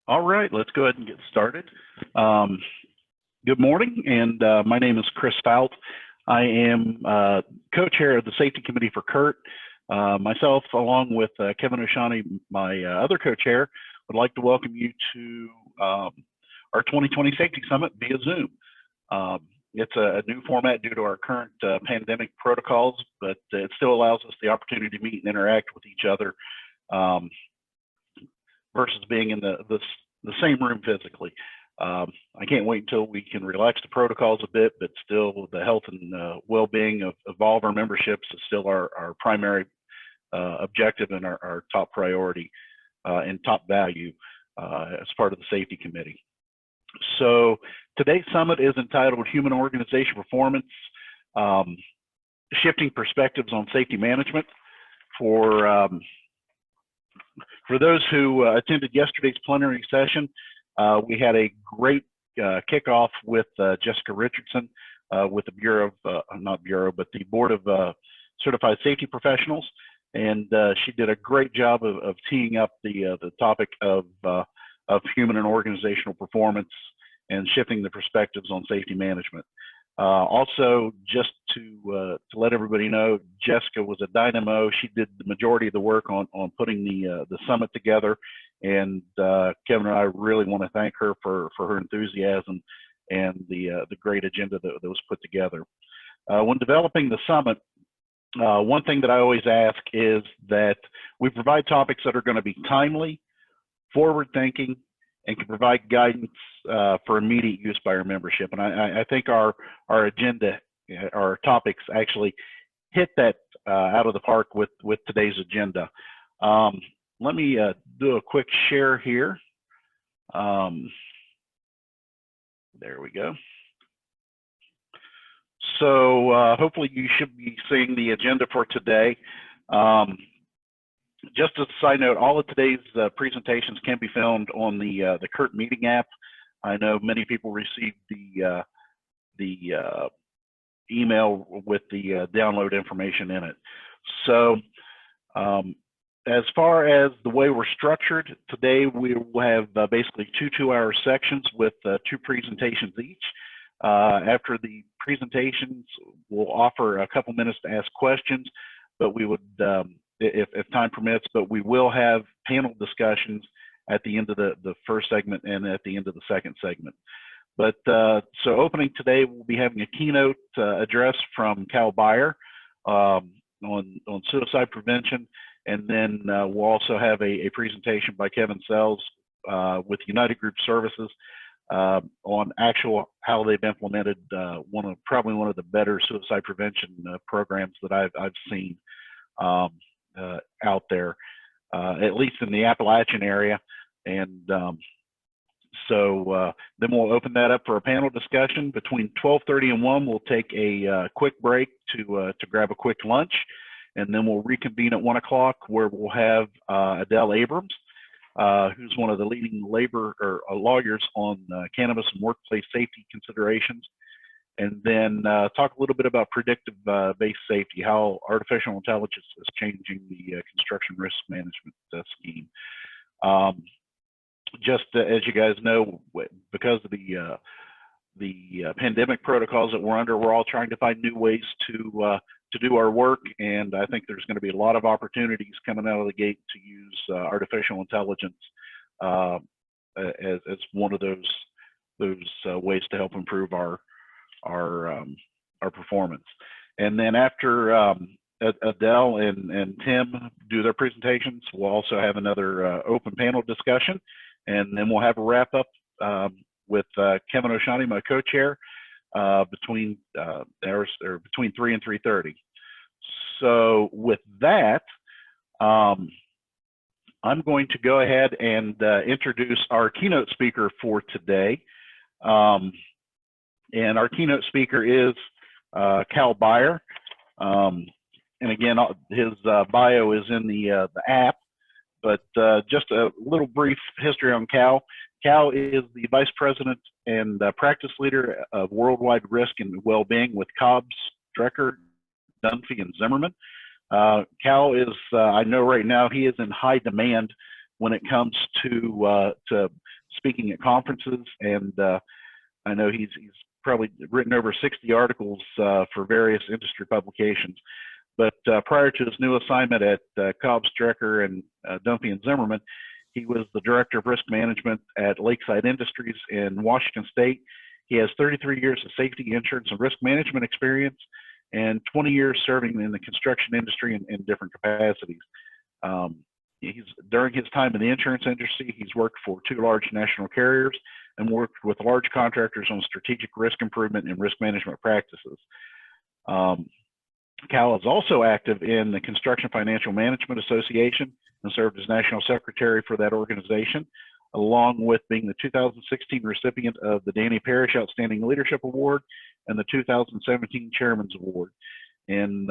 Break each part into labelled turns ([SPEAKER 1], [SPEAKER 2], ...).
[SPEAKER 1] All right, let's go ahead and get started. Good morning, and my name is Chris Stout. I am co-chair of the Safety Committee for CURT. Myself, along with Kevin O'Shaughnessy, my other co-chair, would like to welcome you to our 2020 Safety Summit via Zoom. It's a new format due to our current pandemic protocols, but it still allows us the opportunity to meet and interact with each other versus being in the same room physically. I can't wait until we can relax the protocols a bit, but still the health and well-being of all of our memberships is still our primary objective and our top priority and top value as part of the Safety Committee. So today's summit is entitled Human Organization Performance, Shifting Perspectives on Safety Management. For those who attended yesterday's plenary session, we had a great kickoff with Jessica Richardson with the Bureau of, not Bureau, but the Board of Certified Safety Professionals. And she did a great job of teeing up the topic of human and organizational performance and shifting the perspectives on safety management. Also, just to let everybody know, Jessica was a dynamo. She did the majority of the work on putting the summit together, and Kevin and I really want to thank her for her enthusiasm and the great agenda that was put together. When developing the summit, one thing that I always ask is that we provide topics that are going to be timely, forward-thinking, and can provide guidance for immediate use by our membership. And I think our agenda, our topics actually hit that out of the park with today's agenda. Let me do a quick share here. There we go. So hopefully you should be seeing the agenda for today. Just as a side note, all of today's presentations can be found on the CURT meeting app. I know many people received the email with the download information in it. So as far as the way we're structured, today we will have basically two 2-hour sections with 2 presentations each. After the presentations, we'll offer a couple minutes to ask questions, but we would if time permits, but we will have panel discussions at the end of the first segment and at the end of the second segment. But so opening today, we'll be having a keynote address from Cal Beyer on suicide prevention, and then we'll also have a presentation by Kevin Sells with United Group Services on how they've implemented probably one of the better suicide prevention programs that I've seen out there, at least in the Appalachian area. And so then we'll open that up for a panel discussion. Between 12:30 and 1, we'll take a quick break to grab a quick lunch, and then we'll reconvene at 1 o'clock, where we'll have Adele Abrams, who's one of the leading lawyers on cannabis and workplace safety considerations, and then talk a little bit about predictive-based safety, how artificial intelligence is changing the construction risk management scheme. Just as you guys know, because of the pandemic protocols that we're under, we're all trying to find new ways to do our work, and I think there's going to be a lot of opportunities coming out of the gate to use artificial intelligence as one of those ways to help improve our performance. And then after Adele and Tim do their presentations, we'll also have another open panel discussion, and then we'll have a wrap up with Kevin O'Shaughnessy, my co-chair, between 3 and 3:30. So with that, I'm going to go ahead and introduce our keynote speaker for today. And our keynote speaker is Cal Beyer. And again, his bio is in the app, but just a little brief history on Cal. Cal is the Vice President and Practice Leader of Worldwide Risk and Wellbeing with Cobbs, Drecker, Dunphy, and Zimmerman. Cal is, I know right now, he is in high demand when it comes to speaking at conferences, and I know he's probably written over 60 articles for various industry publications. But prior to his new assignment at Cobb, Strecker, and Dunphy and Zimmerman, he was the Director of Risk Management at Lakeside Industries in Washington State. He has 33 years of safety, insurance, and risk management experience, and 20 years serving in the construction industry in different capacities. During his time in the insurance industry, he's worked for 2 large national carriers and worked with large contractors on strategic risk improvement and risk management practices. Cal is also active in the Construction Financial Management Association and served as National Secretary for that organization, along with being the 2016 recipient of the Danny Parish Outstanding Leadership Award and the 2017 Chairman's Award. In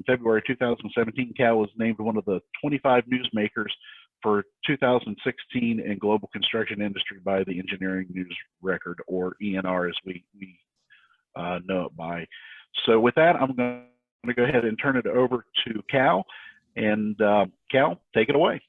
[SPEAKER 1] February 2017, Cal was named one of the 25 newsmakers for 2016 in global construction industry by the Engineering News Record, or ENR as we know it by. So with that, I'm going to go ahead and turn it over to Cal. And Cal, take it away.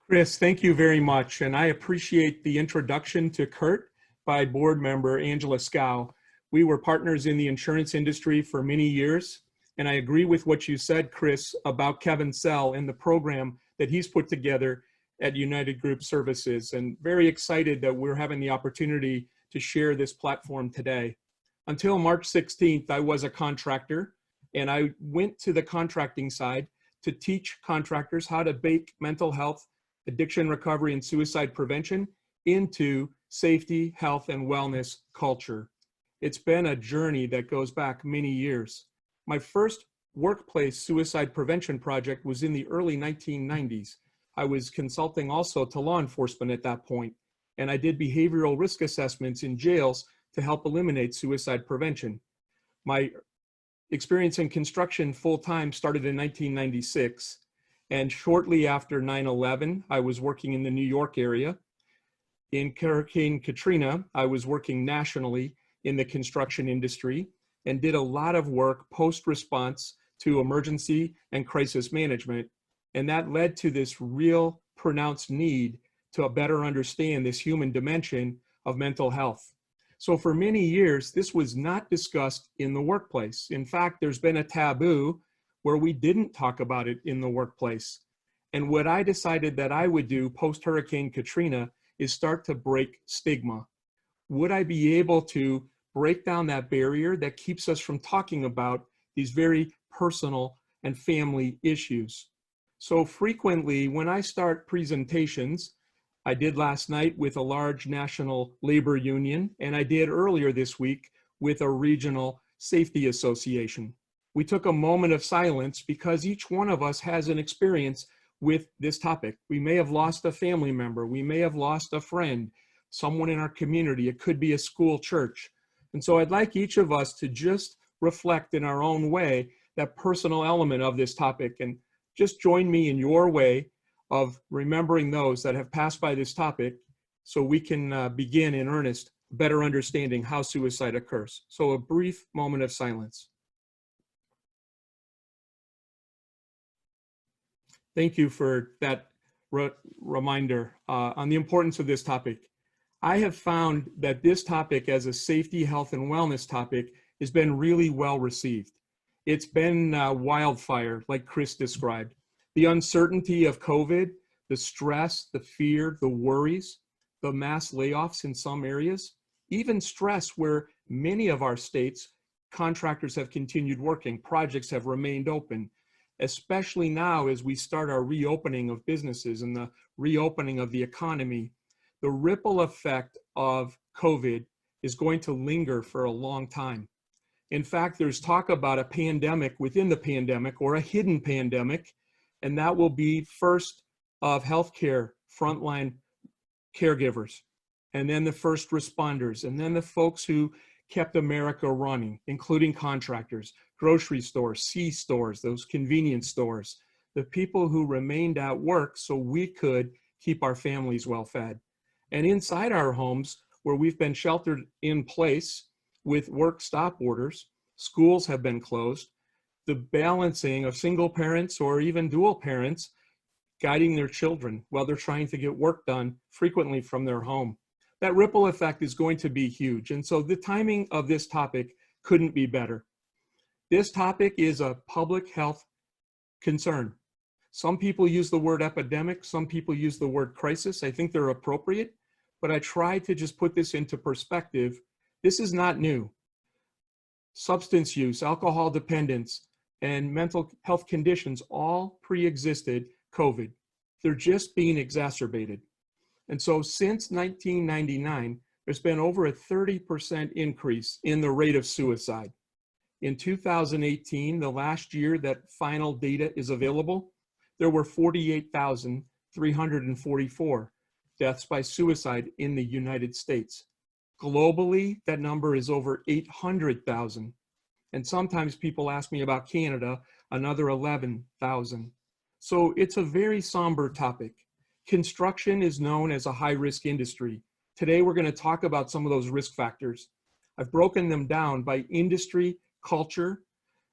[SPEAKER 2] Chris, thank you very much. And I appreciate the introduction to CURT by board member Angela Scow. We were partners in the insurance industry for many years. And I agree with what you said, Chris, about Kevin Sell and the program that he's put together at United Group Services, and very excited that we're having the opportunity to share this platform today. Until March 16th, I was a contractor, and I went to the contracting side to teach contractors how to bake mental health, addiction recovery, and suicide prevention into safety, health, and wellness culture. It's been a journey that goes back many years. My first workplace suicide prevention project was in the early 1990s. I was consulting also to law enforcement at that point, and I did behavioral risk assessments in jails to help eliminate suicide prevention. My experience in construction full-time started in 1996, and shortly after 9/11, I was working in the New York area. In Hurricane Katrina, I was working nationally in the construction industry and did a lot of work post-response to emergency and crisis management. And that led to this real pronounced need to better understand this human dimension of mental health. So for many years, this was not discussed in the workplace. In fact, there's been a taboo where we didn't talk about it in the workplace. And what I decided that I would do post-Hurricane Katrina is start to break stigma. Would I be able to break down that barrier that keeps us from talking about these very personal and family issues? So frequently, when I start presentations, I did last night with a large national labor union, and I did earlier this week with a regional safety association. We took a moment of silence because each one of us has an experience with this topic. We may have lost a family member, we may have lost a friend, someone in our community, it could be a school, church. And so I'd like each of us to just reflect in our own way that personal element of this topic, and just join me in your way of remembering those that have passed by this topic so we can begin in earnest better understanding how suicide occurs. So a brief moment of silence. Thank you for that reminder on the importance of this topic. I have found that this topic as a safety, health, and wellness topic has been really well received. It's been wildfire, like Chris described. The uncertainty of COVID, the stress, the fear, the worries, the mass layoffs in some areas, even stress where many of our states, contractors have continued working, projects have remained open, especially now as we start our reopening of businesses and the reopening of the economy. The ripple effect of COVID is going to linger for a long time. In fact, there's talk about a pandemic within the pandemic, or a hidden pandemic, and that will be first of healthcare frontline caregivers, and then the first responders, and then the folks who kept America running, including contractors, grocery stores, C-stores, those convenience stores, the people who remained at work so we could keep our families well fed. And inside our homes, where we've been sheltered in place with work stop orders, schools have been closed, the balancing of single parents or even dual parents guiding their children while they're trying to get work done frequently from their home. that ripple effect is going to be huge. And so the timing of this topic couldn't be better. This topic is a public health concern. Some people use the word epidemic, some people use the word crisis. I think they're appropriate, but I tried to just put this into perspective. This is not new. Substance use, alcohol dependence, and mental health conditions all pre-existed COVID. They're just being exacerbated. And so since 1999, there's been over a 30% increase in the rate of suicide. In 2018, the last year that final data is available, there were 48,344 deaths by suicide in the United States. Globally, that number is over 800,000. And sometimes people ask me about Canada, another 11,000. So it's a very somber topic. Construction is known as a high-risk industry. Today, we're going to talk about some of those risk factors. I've broken them down by industry, culture,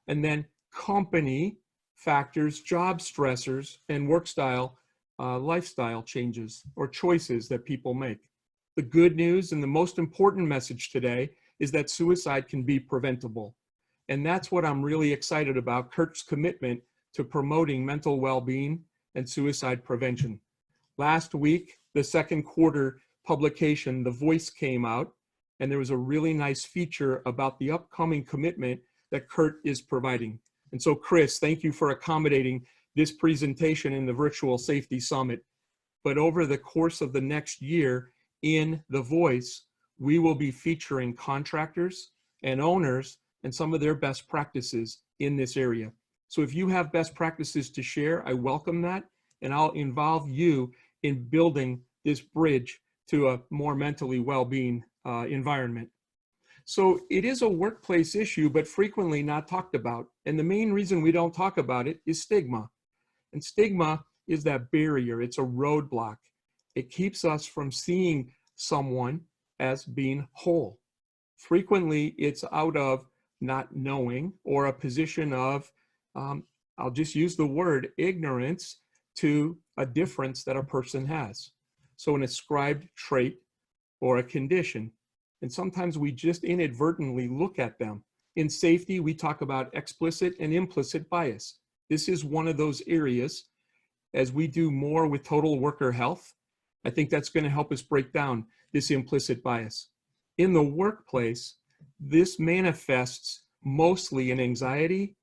[SPEAKER 2] and then company factors, job stressors, and work style, lifestyle changes or choices that people make. The good news and the most important message today is that suicide can be preventable. And that's what I'm really excited about, CURT's commitment to promoting mental well-being and suicide prevention. Last week, the second quarter publication, The Voice, came out, and there was a really nice feature about the upcoming commitment that CURT is providing. And so, Chris, thank you for accommodating this presentation in the Virtual Safety Summit. But over the course of the next year in The Voice, we will be featuring contractors and owners and some of their best practices in this area. So if you have best practices to share, I welcome that, and I'll involve you in building this bridge to a more mentally well-being environment. So it is a workplace issue, but frequently not talked about. And the main reason we don't talk about it is stigma. And stigma is that barrier. It's a roadblock. It keeps us from seeing someone as being whole. Frequently, it's out of not knowing or a position of, I'll just use the word ignorance to a difference that a person has. So an ascribed trait or a condition. And sometimes we just inadvertently look at them. In safety, we talk about explicit and implicit bias. This is one of those areas. As we do more with total worker health, I think that's going to help us break down this implicit bias. In the workplace, this manifests mostly in anxiety,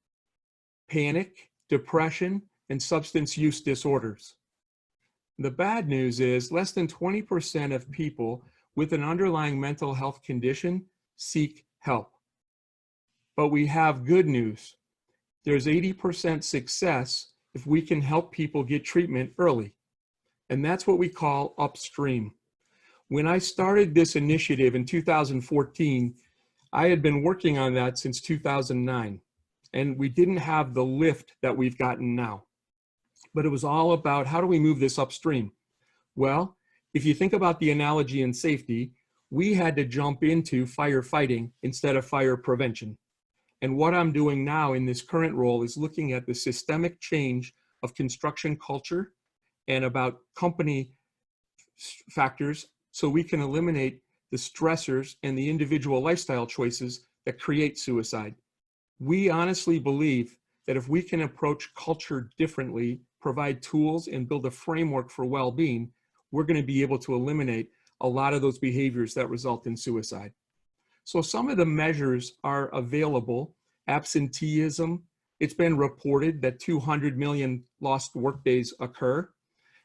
[SPEAKER 2] panic, depression, and substance use disorders. The bad news is less than 20% of people with an underlying mental health condition seek help. But we have good news. There's 80% success if we can help people get treatment early. And that's what we call upstream. When I started this initiative in 2014, I had been working on that since 2009. And we didn't have the lift that we've gotten now. But it was all about how do we move this upstream? Well, if you think about the analogy in safety, we had to jump into firefighting instead of fire prevention. And what I'm doing now in this current role is looking at the systemic change of construction culture and about company factors so we can eliminate the stressors and the individual lifestyle choices that create suicide. We honestly believe that if we can approach culture differently, provide tools, and build a framework for well-being, we're going to be able to eliminate a lot of those behaviors that result in suicide. So some of the measures are available. Absenteeism, it's been reported that 200 million lost workdays occur.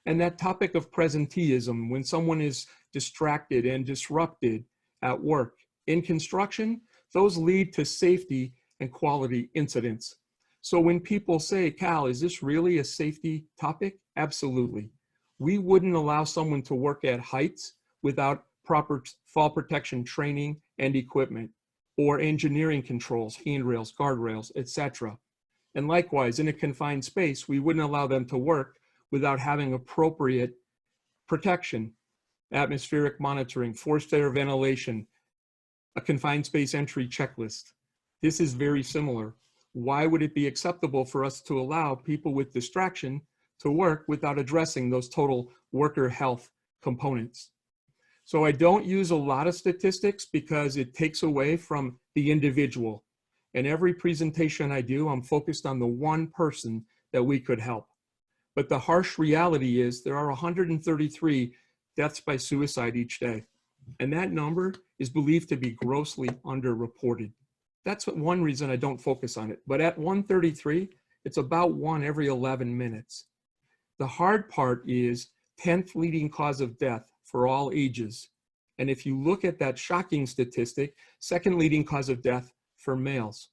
[SPEAKER 2] And that topic of presenteeism, when someone is distracted and disrupted at work. In construction, those lead to safety and quality incidents. So when people say, Cal, is this really a safety topic? Absolutely. We wouldn't allow someone to work at heights without proper fall protection training and equipment, or engineering controls, handrails, guardrails, etc. And likewise, in a confined space, we wouldn't allow them to work without having appropriate protection, atmospheric monitoring, forced air ventilation, a confined space entry checklist. This is very similar. Why would it be acceptable for us to allow people with distraction to work without addressing those total worker health components? So I don't use a lot of statistics because it takes away from the individual. And every presentation I do, I'm focused on the one person that we could help. But the harsh reality is there are 133 deaths by suicide each day. And that number is believed to be grossly underreported. That's one reason I don't focus on it. But at 133, it's about one every 11 minutes. The hard part is 10th leading cause of death for all ages. And if you look at that shocking statistic, second leading cause of death for males.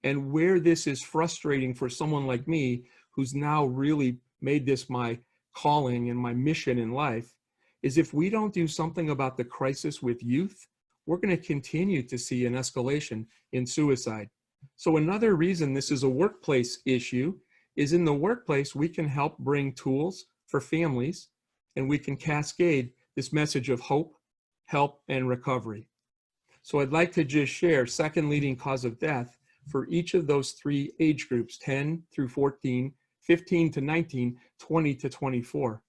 [SPEAKER 2] And where this is frustrating for someone like me, who's now really made this my calling and my mission in life, is if we don't do something about the crisis with youth, we're going to continue to see an escalation in suicide. So another reason this is a workplace issue is in the workplace, we can help bring tools for families, and we can cascade this message of hope, help, and recovery. So I'd like to just share second leading cause of death for each of those three age groups, 10 through 14, 15 to 19, 20 to 24.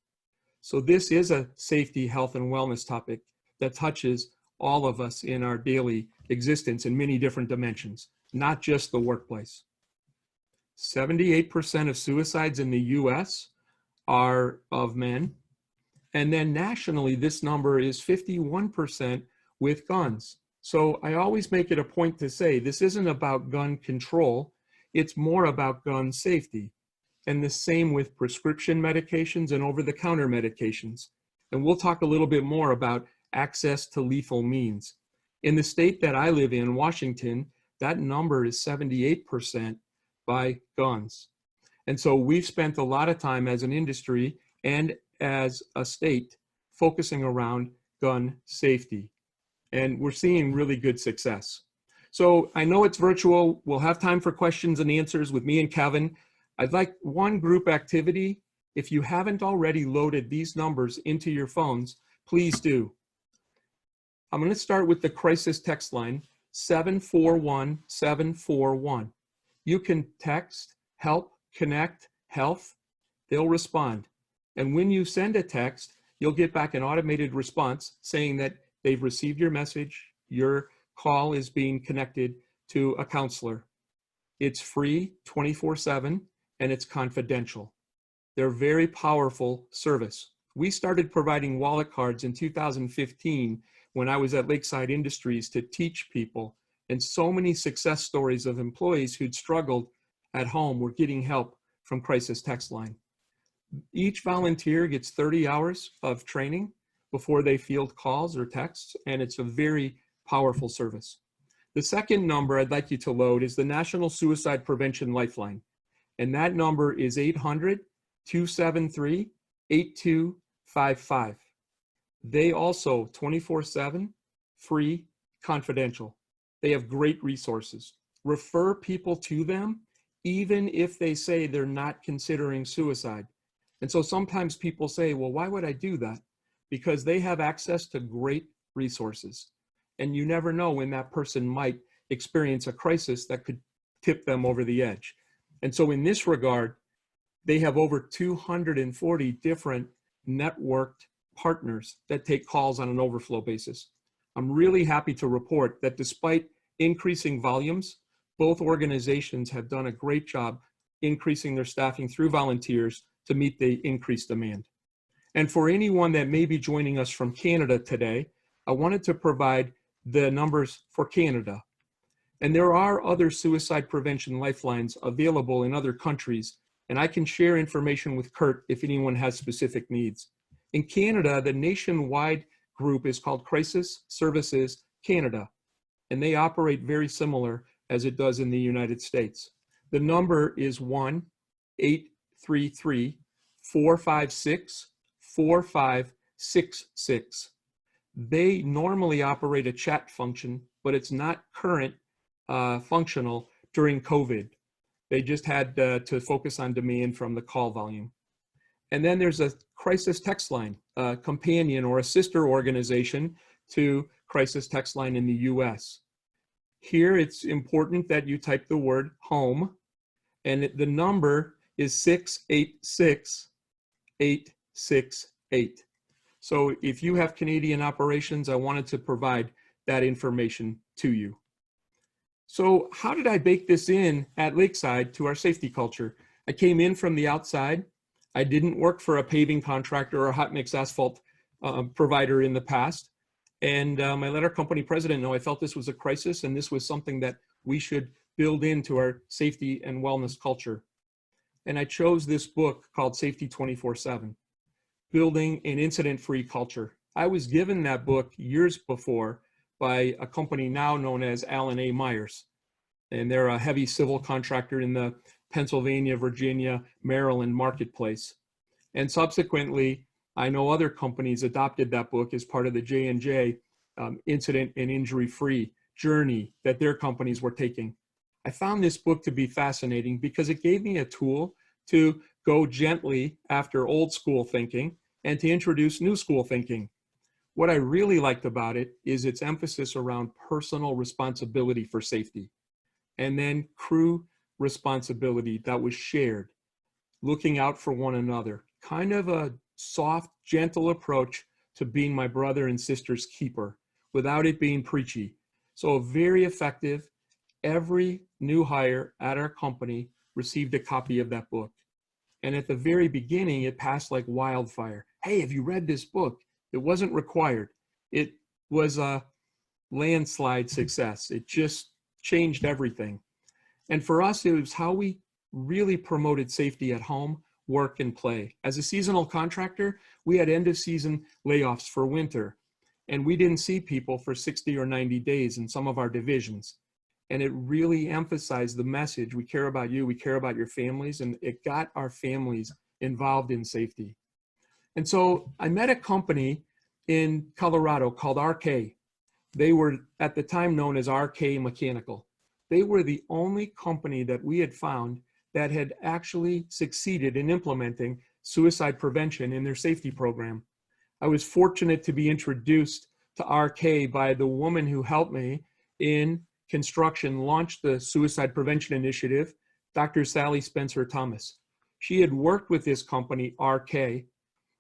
[SPEAKER 2] So this is a safety, health, and wellness topic that touches all of us in our daily existence in many different dimensions, not just the workplace. 78% of suicides in the US are of men. And then nationally, this number is 51% with guns. So I always make it a point to say this isn't about gun control, it's more about gun safety. And the same with prescription medications and over-the-counter medications. And we'll talk a little bit more about access to lethal means. In the state that I live in, Washington, that number is 78% by guns. And so we've spent a lot of time as an industry and as a state focusing around gun safety. And we're seeing really good success. So I know it's virtual. We'll have time for questions and answers with me and Kevin. I'd like one group activity. If you haven't already loaded these numbers into your phones, please do. I'm going to start with the crisis text line, 741-741. You can text help, connect, health. They'll respond. And when you send a text, you'll get back an automated response saying that they've received your message, your call is being connected to a counselor. It's free 24/7 and it's confidential. They're very powerful service. We started providing wallet cards in 2015 when I was at Lakeside Industries to teach people, and so many success stories of employees who'd struggled at home were getting help from Crisis Text Line. Each volunteer gets 30 hours of training before they field calls or texts, and it's a very powerful service. The second number I'd like you to load is the National Suicide Prevention Lifeline, and that number is 800-273-8255. They also 24/7, free, confidential. They have great resources. Refer people to them, even if they say they're not considering suicide. And so sometimes people say, well, why would I do that? Because they have access to great resources. And you never know when that person might experience a crisis that could tip them over the edge. And so in this regard, they have over 240 different networked partners that take calls on an overflow basis. I'm really happy to report that despite increasing volumes, both organizations have done a great job increasing their staffing through volunteers to meet the increased demand. And for anyone that may be joining us from Canada today, I wanted to provide the numbers for Canada. And there are other suicide prevention lifelines available in other countries, and I can share information with CURT if anyone has specific needs. In Canada, the nationwide group is called Crisis Services Canada, and they operate very similar as it does in the United States. The number is 1-833-456-4566. They normally operate a chat function, but it's not current functional during COVID. They just had to focus on demand from the call volume. And then there's a crisis text line, a companion or a sister organization to Crisis Text Line in the US. Here it's important that you type the word home, and the number is 686-868. So if you have Canadian operations, I wanted to provide that information to you. So how did I bake this in at Lakeside to our safety culture? I came in from the outside. I didn't work for a paving contractor or a hot mix asphalt provider in the past. And I let our company president know I felt this was a crisis and this was something that we should build into our safety and wellness culture. And I chose this book called Safety 24/7, Building an Incident-Free Culture. I was given that book years before by a company now known as Allen A. Myers. And they're a heavy civil contractor in the Pennsylvania, Virginia, Maryland marketplace. And subsequently, I know other companies adopted that book as part of the J&J incident and injury-free journey that their companies were taking. I found this book to be fascinating because it gave me a tool to go gently after old school thinking and to introduce new school thinking. What I really liked about it is its emphasis around personal responsibility for safety and then crew responsibility that was shared, looking out for one another, kind of a soft, gentle approach to being my brother and sister's keeper without it being preachy. So very effective. Every new hire at our company received a copy of that book. And at the very beginning, it passed like wildfire. Hey, have you read this book? It wasn't required. It was a landslide success. It just changed everything. And for us, it was how we really promoted safety at home, work, and play. As a seasonal contractor, we had end of season layoffs for winter, and we didn't see people for 60 or 90 days in some of our divisions. And it really emphasized the message, we care about you, we care about your families, and it got our families involved in safety. And so I met a company in Colorado called RK. They were at the time known as RK Mechanical. They were the only company that we had found that had actually succeeded in implementing suicide prevention in their safety program. I was fortunate to be introduced to RK by the woman who helped me in construction launch the suicide prevention initiative, Dr. Sally Spencer Thomas. She had worked with this company, RK,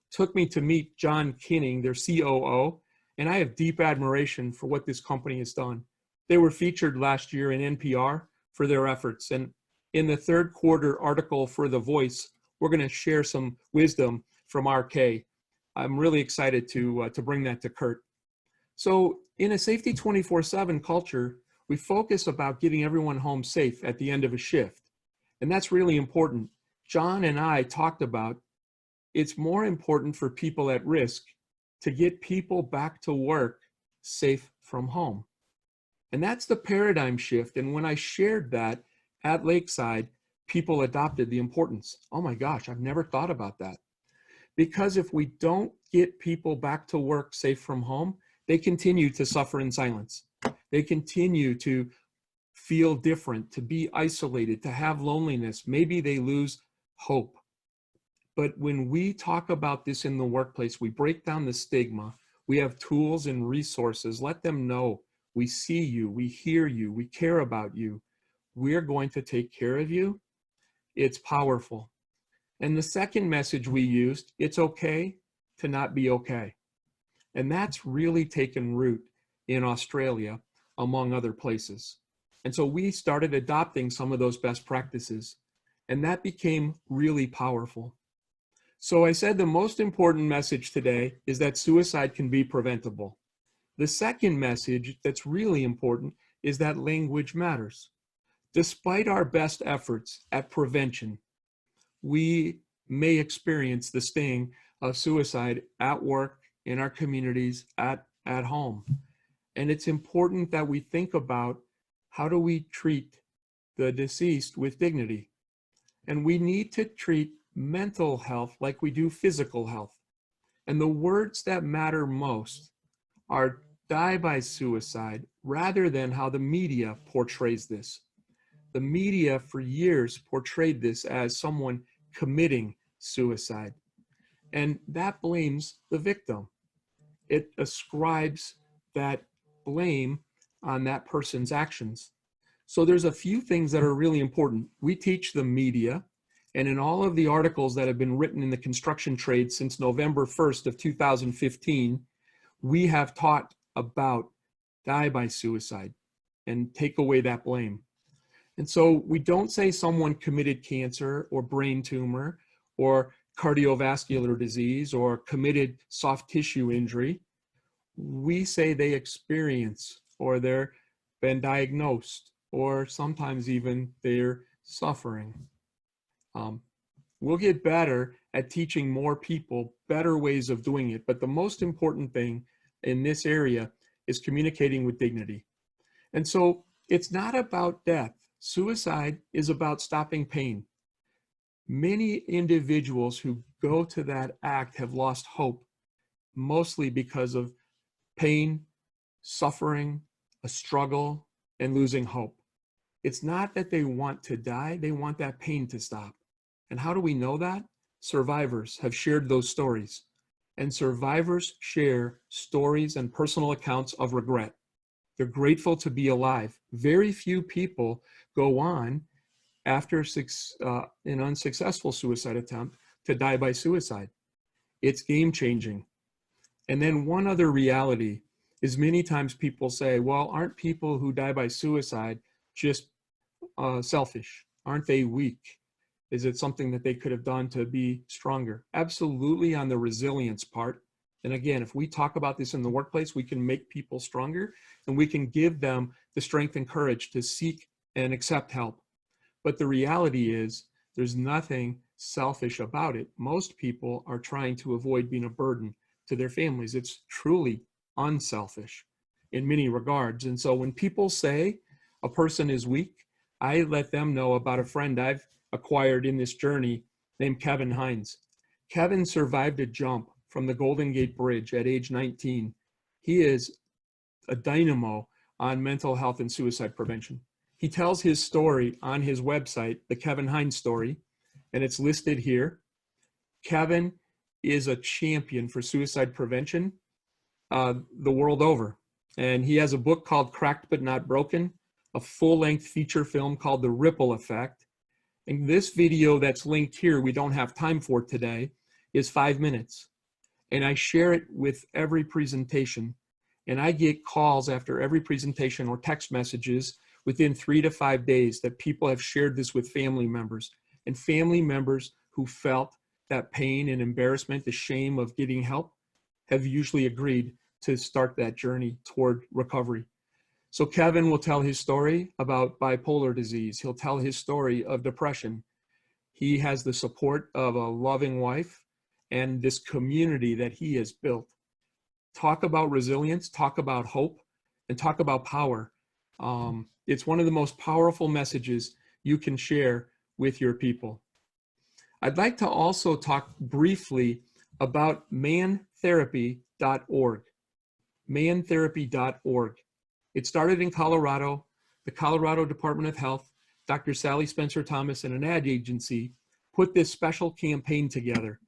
[SPEAKER 2] took me to meet John Kinning, their COO, and I have deep admiration for what this company has done. They were featured last year in NPR for their efforts. And in the third quarter article for The Voice, we're going to share some wisdom from RK. I'm really excited to bring that to CURT. So in a Safety 24/7 culture, we focus about getting everyone home safe at the end of a shift. And that's really important. John and I talked about it's more important for people at risk to get people back to work safe from home. And that's the paradigm shift. And when I shared that at Lakeside, people adopted the importance. Oh my gosh, I've never thought about that. Because if we don't get people back to work safe from home, they continue to suffer in silence. They continue to feel different, to be isolated, to have loneliness. Maybe they lose hope. But when we talk about this in the workplace, we break down the stigma. We have tools and resources. Let them know we see you, we hear you, we care about you. We're going to take care of you. It's powerful. And the second message we used, it's okay to not be okay. And that's really taken root in Australia, among other places. And so we started adopting some of those best practices, and that became really powerful. So I said the most important message today is that suicide can be preventable. The second message that's really important is that language matters. Despite our best efforts at prevention, we may experience the sting of suicide at work, in our communities, at home. And it's important that we think about how do we treat the deceased with dignity. And we need to treat mental health like we do physical health. And the words that matter most are die by suicide rather than how the media portrays this. The media for years portrayed this as someone committing suicide, and that blames the victim. It ascribes that blame on that person's actions. So there's a few things that are really important. We teach the media And in all of the articles that have been written in the construction trade since November 1st of 2015, we have taught about die by suicide and take away that blame. And so we don't say someone committed cancer or brain tumor or cardiovascular disease or committed soft tissue injury. We say they experience or they're been diagnosed or sometimes even they're suffering. We'll get better at teaching more people better ways of doing it. But the most important thing in this area is communicating with dignity. And so it's not about death. Suicide is about stopping pain. Many individuals who go to that act have lost hope, mostly because of pain, suffering, a struggle, and losing hope. It's not that they want to die, they want that pain to stop. And how do we know that? Survivors have shared those stories. And survivors share stories and personal accounts of regret. They're grateful to be alive. Very few people go on after an unsuccessful suicide attempt to die by suicide. It's game-changing. And then one other reality is many times people say, well, aren't people who die by suicide just selfish? Aren't they weak? Is it something that they could have done to be stronger? Absolutely, on the resilience part. And again, if we talk about this in the workplace, we can make people stronger and we can give them the strength and courage to seek and accept help. But the reality is there's nothing selfish about it. Most people are trying to avoid being a burden to their families. It's truly unselfish in many regards. And so when people say a person is weak, I let them know about a friend I've acquired in this journey named Kevin Hines. Kevin survived a jump from the Golden Gate Bridge at age 19. He is a dynamo on mental health and suicide prevention. He tells his story on his website, the Kevin Hines story, and it's listed here. Kevin is a champion for suicide prevention the world over. And he has a book called Cracked But Not Broken, a full-length feature film called The Ripple Effect. And this video that's linked here, we don't have time for today, is 5 minutes. And I share it with every presentation. And I get calls after every presentation or text messages within 3 to 5 days that people have shared this with family members. And family members who felt that pain and embarrassment, the shame of getting help, have usually agreed to start that journey toward recovery. So Kevin will tell his story about bipolar disease. He'll tell his story of depression. He has the support of a loving wife and this community that he has built. Talk about resilience, talk about hope, and talk about power. It's one of the most powerful messages you can share with your people. I'd like to also talk briefly about mantherapy.org. mantherapy.org. It started in Colorado. The Colorado Department of Health, Dr. Sally Spencer Thomas, and an ad agency put this special campaign together.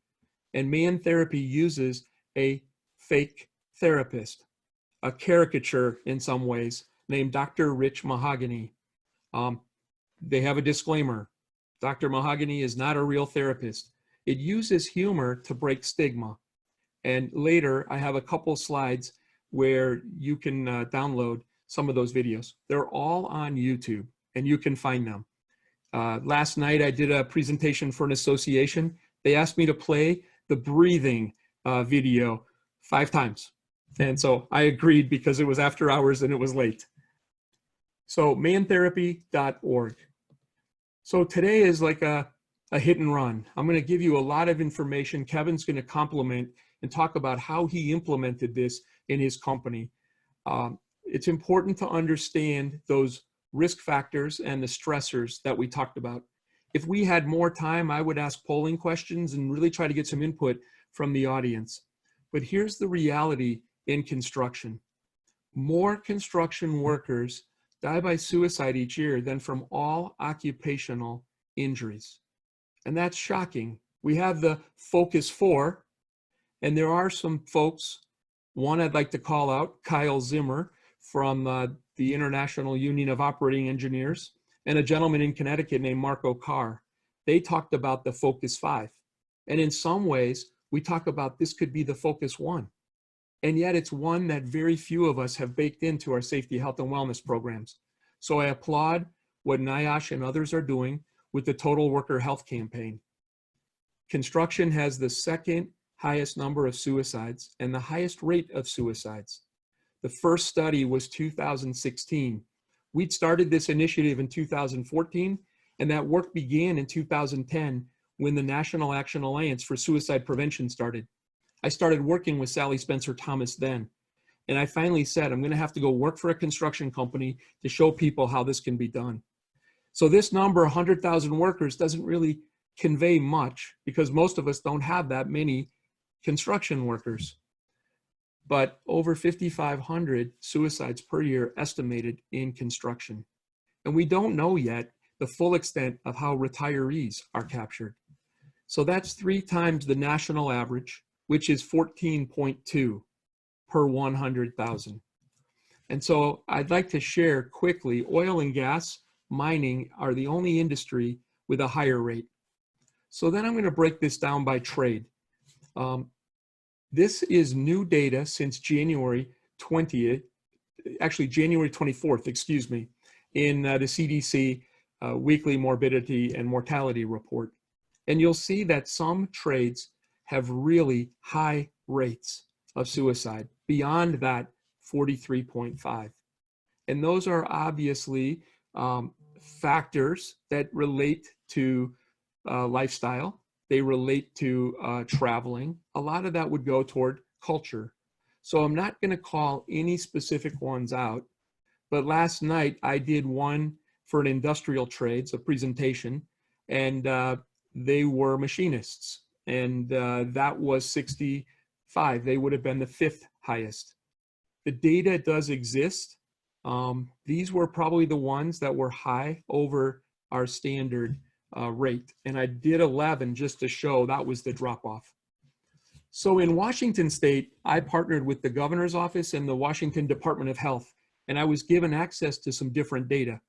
[SPEAKER 2] And Man Therapy uses a fake therapist, a caricature in some ways, named Dr. Rich Mahogany. They have a disclaimer. Dr. Mahogany is not a real therapist. It uses humor to break stigma. And later, I have a couple slides where you can download some of those videos. They're all on YouTube, and you can find them. Last night, I did a presentation for an association. They asked me to play the breathing video 5 times. And so I agreed because it was after hours and it was late. So mantherapy.org. So today is like a hit and run. I'm going to give you a lot of information. Kevin's going to complement and talk about how he implemented this in his company. It's important to understand those risk factors and the stressors that we talked about. If we had more time, I would ask polling questions and really try to get some input from the audience. But here's the reality in construction. More construction workers die by suicide each year than from all occupational injuries. And that's shocking. We have the Focus 4, and there are some folks, one I'd like to call out, Kyle Zimmer from the International Union of Operating Engineers, and a gentleman in Connecticut named Marco Carr. they talked about the focus 5. And in some ways, we talk about this could be the focus 1. And yet it's one that very few of us have baked into our safety, health, and wellness programs. So I applaud what NIOSH and others are doing with the Total Worker Health Campaign. Construction has the second highest number of suicides and the highest rate of suicides. The first study was 2016. We'd started this initiative in 2014, and that work began in 2010 when the National Action Alliance for Suicide Prevention started. I started working with Sally Spencer Thomas then, and I finally said, I'm gonna have to go work for a construction company to show people how this can be done. So this number, 100,000 workers, doesn't really convey much because most of us don't have that many construction workers. But over 5,500 suicides per year estimated in construction. And we don't know yet the full extent of how retirees are captured. So that's 3 times the national average, which is 14.2 per 100,000. And so I'd like to share quickly, oil and gas, mining are the only industry with a higher rate. So then I'm going to break this down by trade. This is new data since January 20th, actually January 24th, excuse me, in the CDC weekly morbidity and mortality report. And you'll see that some trades have really high rates of suicide, beyond that 43.5. And those are obviously factors that relate to lifestyle. They relate to traveling. A lot of that would go toward culture. So I'm not going to call any specific ones out, but last night I did one for an industrial trades, a presentation, and they were machinists, and that was 65. They would have been the 5th highest. The data does exist. These were probably the ones that were high over our standard rate. And I did 11 just to show that was the drop off. So in Washington State, I partnered with the governor's office and the Washington Department of Health, and I was given access to some different data.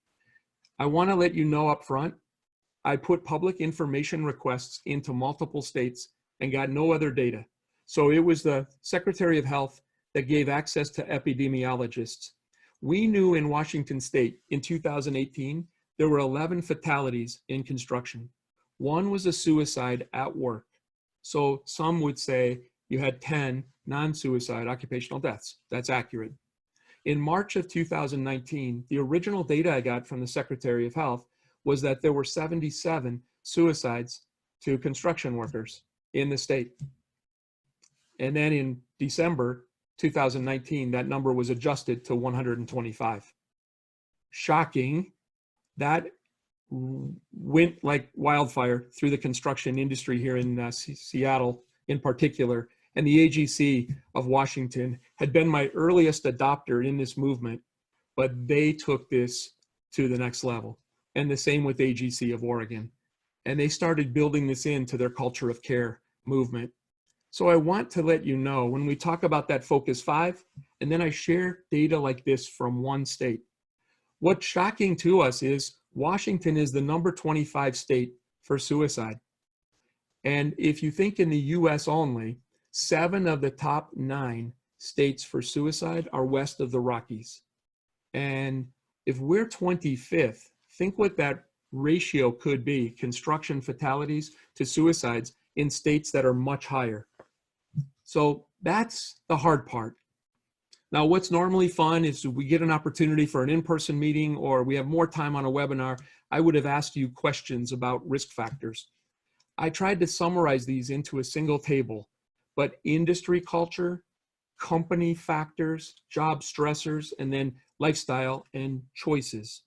[SPEAKER 2] I want to let you know up front, I put public information requests into multiple states and got no other data. So it was the Secretary of Health that gave access to epidemiologists. We knew in Washington State in 2018, there were 11 fatalities in construction. One was a suicide at work. So some would say you had 10 non-suicide occupational deaths. That's accurate. In March of 2019, the original data I got from the Secretary of Health was that there were 77 suicides to construction workers in the state. And then in December 2019, that number was adjusted to 125. Shocking. That went like wildfire through the construction industry here in Seattle in particular. And the AGC of Washington had been my earliest adopter in this movement, but they took this to the next level. And the same with AGC of Oregon. And they started building this into their culture of care movement. So I want to let you know when we talk about that focus 5, and then I share data like this from one state. What's shocking to us is Washington is the number 25 state for suicide. And if you think in the US only, 7 of the top 9 states for suicide are west of the Rockies. And if we're 25th, think what that ratio could be, construction fatalities to suicides in states that are much higher. So that's the hard part. Now, what's normally fun is we get an opportunity for an in-person meeting or we have more time on a webinar, I would have asked you questions about risk factors. I tried to summarize these into a single table, but industry culture, company factors, job stressors, and then lifestyle and choices.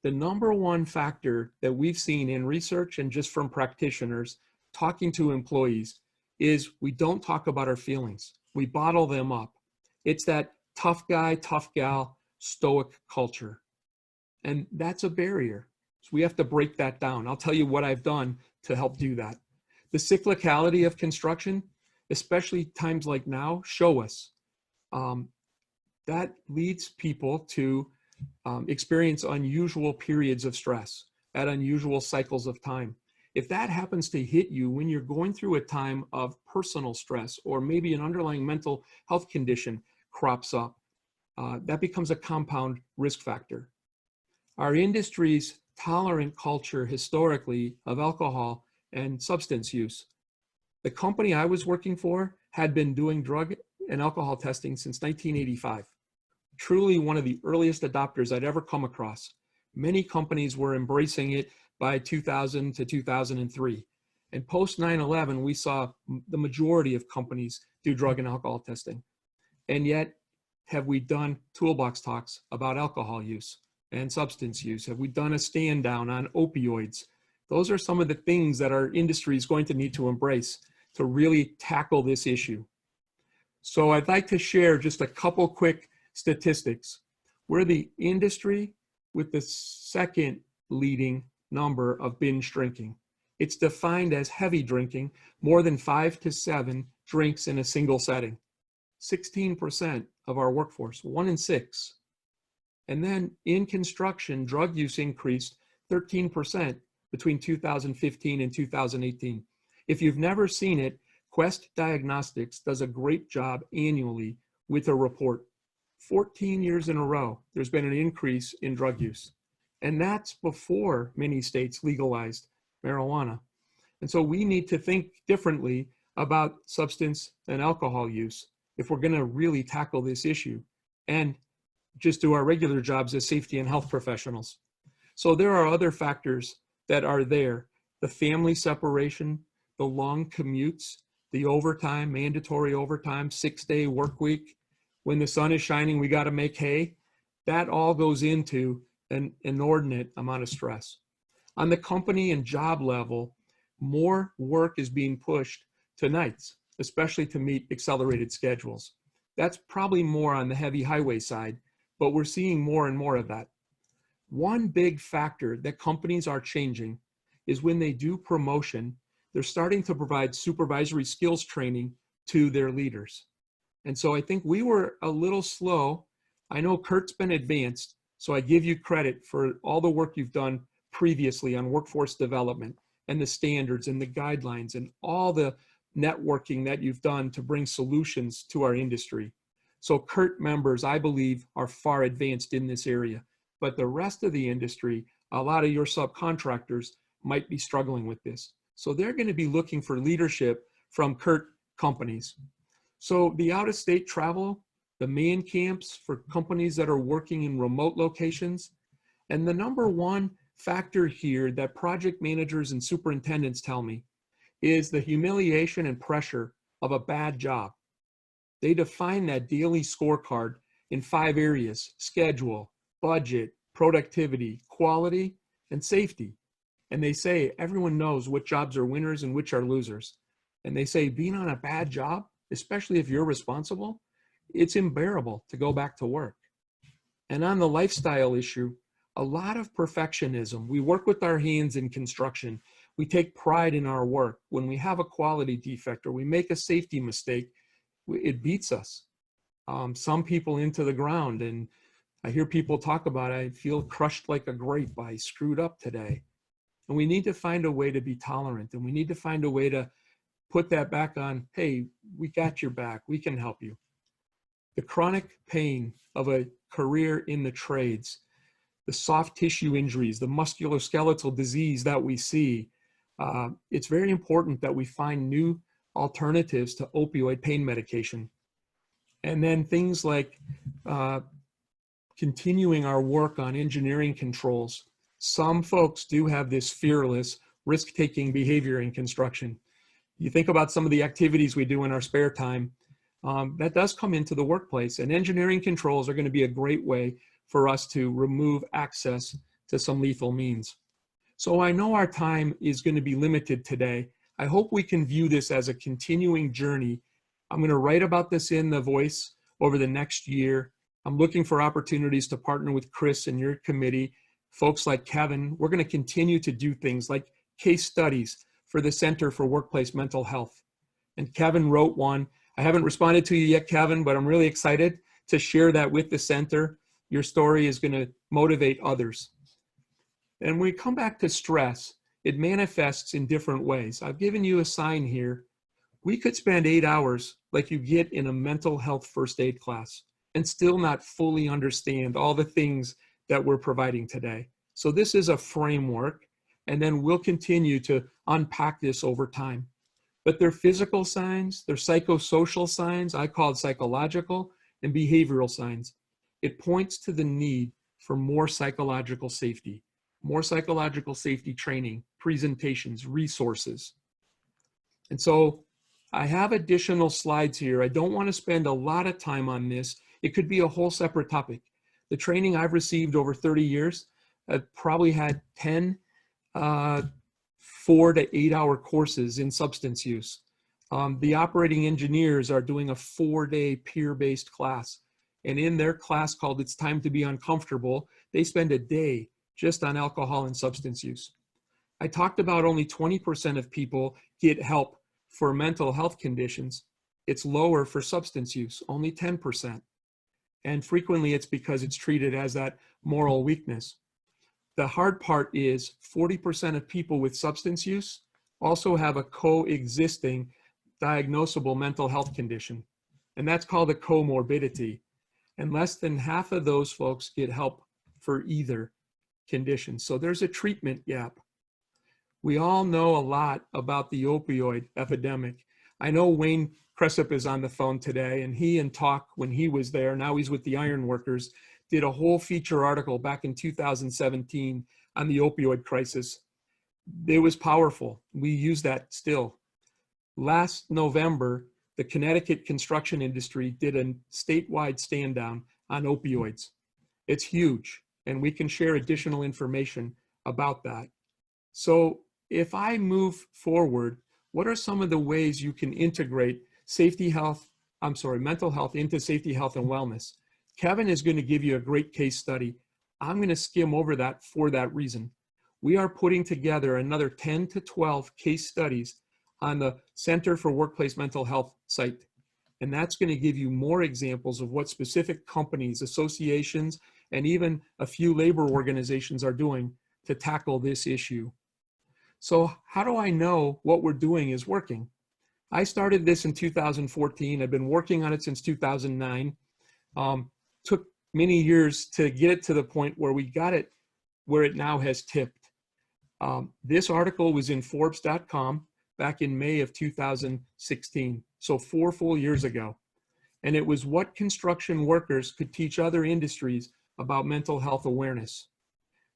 [SPEAKER 2] The number one factor that we've seen in research and just from practitioners talking to employees is we don't talk about our feelings. We bottle them up. It's that tough guy, tough gal, stoic culture. And that's a barrier. So we have to break that down. I'll tell you what I've done to help do that. The cyclicality of construction, especially times like now, show us. That leads people to experience unusual periods of stress at unusual cycles of time. If that happens to hit you when you're going through a time of personal stress, or maybe an underlying mental health condition crops up, that becomes a compound risk factor. Our industry's tolerant culture historically of alcohol and substance use. The company I was working for had been doing drug and alcohol testing since 1985. Truly one of the earliest adopters I'd ever come across. Many companies were embracing it by 2000 to 2003. And post 9/11, we saw the majority of companies do drug and alcohol testing. And yet, have we done toolbox talks about alcohol use and substance use? Have we done a stand down on opioids? Those are some of the things that our industry is going to need to embrace to really tackle this issue. So I'd like to share just a couple quick statistics. We're the industry with the second leading number of binge drinking. It's defined as heavy drinking, more than 5 to 7 drinks in a single setting. 16% of our workforce, 1 in 6. And then in construction, drug use increased 13% between 2015 and 2018. If you've never seen it, Quest Diagnostics does a great job annually with a report. 14 years in a row, there's been an increase in drug use. And that's before many states legalized marijuana. And so we need to think differently about substance and alcohol use if we're going to really tackle this issue and just do our regular jobs as safety and health professionals. So there are other factors that are there. The family separation, the long commutes, the overtime, mandatory overtime, 6-day work week. When the sun is shining, we got to make hay. That all goes into an inordinate amount of stress. On the company and job level, more work is being pushed to nights, especially to meet accelerated schedules. That's probably more on the heavy highway side, but we're seeing more and more of that. One big factor that companies are changing is when they do promotion, they're starting to provide supervisory skills training to their leaders. And so I think we were a little slow. I know CURT's been advanced, so I give you credit for all the work you've done previously on workforce development and the standards and the guidelines and all the networking that you've done to bring solutions to our industry. So CURT members, I believe, are far advanced in this area. But the rest of the industry, a lot of your subcontractors might be struggling with this. So they're going to be looking for leadership from CURT companies. So the out-of-state travel, the man camps for companies that are working in remote locations, and the number one factor here that project managers and superintendents tell me is the humiliation and pressure of a bad job. They define that daily scorecard in 5 areas: schedule, budget, productivity, quality, and safety. And they say everyone knows what jobs are winners and which are losers. And they say being on a bad job, especially if you're responsible, it's unbearable to go back to work. And on the lifestyle issue, a lot of perfectionism. We work with our hands in construction. We take pride in our work. When we have a quality defect or we make a safety mistake, it beats us. Some people into the ground, and I hear people talk about, I feel crushed like a grape. I screwed up today. And we need to find a way to be tolerant, and we need to find a way to put that back on, hey, we got your back, we can help you. The chronic pain of a career in the trades, the soft tissue injuries, the musculoskeletal disease that we see, it's very important that we find new alternatives to opioid pain medication. And then things like continuing our work on engineering controls. Some folks do have this fearless, risk-taking behavior in construction. You think about some of the activities we do in our spare time, that does come into the workplace, and engineering controls are going to be a great way for us to remove access to some lethal means. So I know our time is going to be limited today. I hope we can view this as a continuing journey. I'm going to write about this in The Voice over the next year. I'm looking for opportunities to partner with Chris and your committee, folks like Kevin. We're going to continue to do things like case studies for the Center for Workplace Mental Health. And Kevin wrote one. I haven't responded to you yet, Kevin, but I'm really excited to share that with the center. Your story is going to motivate others. And when we come back to stress, It manifests in different ways. I've given you a sign here. We could spend 8 hours like you get in a mental health first aid class and still not fully understand all the things that we're providing today. So this is a framework, and then we'll continue to unpack this over time. But they're physical signs, they're psychosocial signs, I call it psychological, and behavioral signs. It points to the need for more psychological safety training, presentations, resources. And so I have additional slides here. I don't want to spend a lot of time on this. It could be a whole separate topic. The training I've received over 30 years, I've probably had 10 4 to 8 hour courses in substance use. The operating engineers are doing a 4-day peer-based class. And in their class called It's Time to Be Uncomfortable, they spend a day just on alcohol and substance use. I talked about only 20% of people get help for mental health conditions. It's lower for substance use, only 10%. And frequently it's because it's treated as that moral weakness. The hard part is 40% of people with substance use also have a coexisting diagnosable mental health condition, and that's called a comorbidity. And less than half of those folks get help for either condition. So there's a treatment gap. We all know a lot about the opioid epidemic. I know Wayne Cressup is on the phone today, and he and Talk, when he was there, now he's with the Iron Workers, did a whole feature article back in 2017 on the opioid crisis. It was powerful. We use that still. Last November, the Connecticut construction industry did a statewide stand down on opioids. It's huge, and we can share additional information about that. So if I move forward, what are some of the ways you can integrate mental health into safety, health, and wellness? Kevin is going to give you a great case study. I'm going to skim over that for that reason. We are putting together another 10 to 12 case studies on the Center for Workplace Mental Health site. And that's going to give you more examples of what specific companies, associations, and even a few labor organizations are doing to tackle this issue. So how do I know what we're doing is working? I started this in 2014. I've been working on it since 2009. Took many years to get it to the point where we got it where it now has tipped. This article was in Forbes.com back in May of 2016, so 4 full years ago. And it was what construction workers could teach other industries about mental health awareness.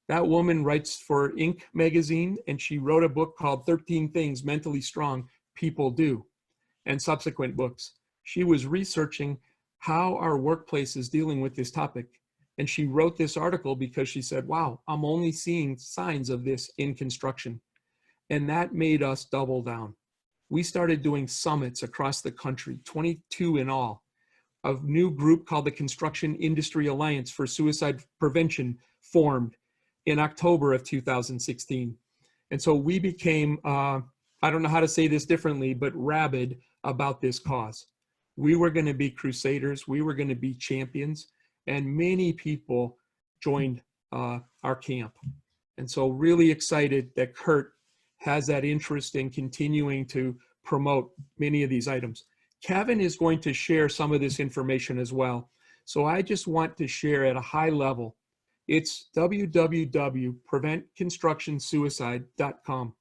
[SPEAKER 2] That woman writes for Inc. magazine, and she wrote a book called 13 Things Mentally Strong People Do, and subsequent books. She was researching how our workplace is dealing with this topic. And she wrote this article because she said, wow, I'm only seeing signs of this in construction. And that made us double down. We started doing summits across the country, 22 in all. A new group called the Construction Industry Alliance for Suicide Prevention formed in October of 2016. And so we became, I don't know how to say this differently, but rabid about this cause. We were going to be crusaders. We were going to be champions. And many people joined our camp. And so really excited that CURT has that interest in continuing to promote many of these items. Kevin is going to share some of this information as well. So I just want to share at a high level. It's www.preventconstructionsuicide.com.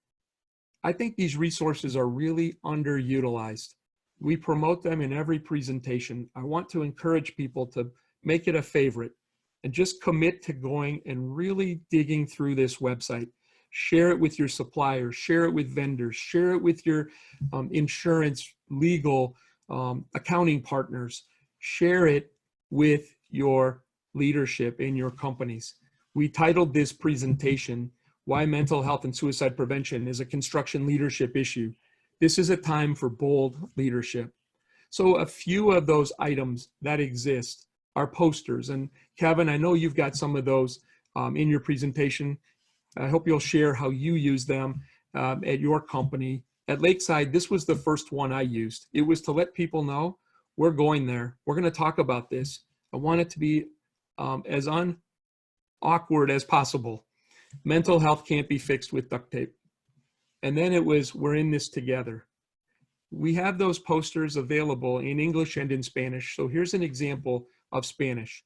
[SPEAKER 2] I think these resources are really underutilized. We promote them in every presentation. I want to encourage people to make it a favorite and just commit to going and really digging through this website. Share it with your suppliers, share it with vendors, share it with your insurance, legal, accounting partners, share it with your leadership in your companies. We titled this presentation, Why Mental Health and Suicide Prevention is a Construction Leadership Issue. This is a time for bold leadership. So a few of those items that exist are posters. And Kevin, I know you've got some of those in your presentation. I hope you'll share how you use them at your company. At Lakeside, this was the first one I used. It was to let people know we're going there. We're going to talk about this. I want it to be as unawkward as possible. Mental health can't be fixed with duct tape. And then it was, we're in this together. We have those posters available in English and in Spanish. So here's an example of Spanish.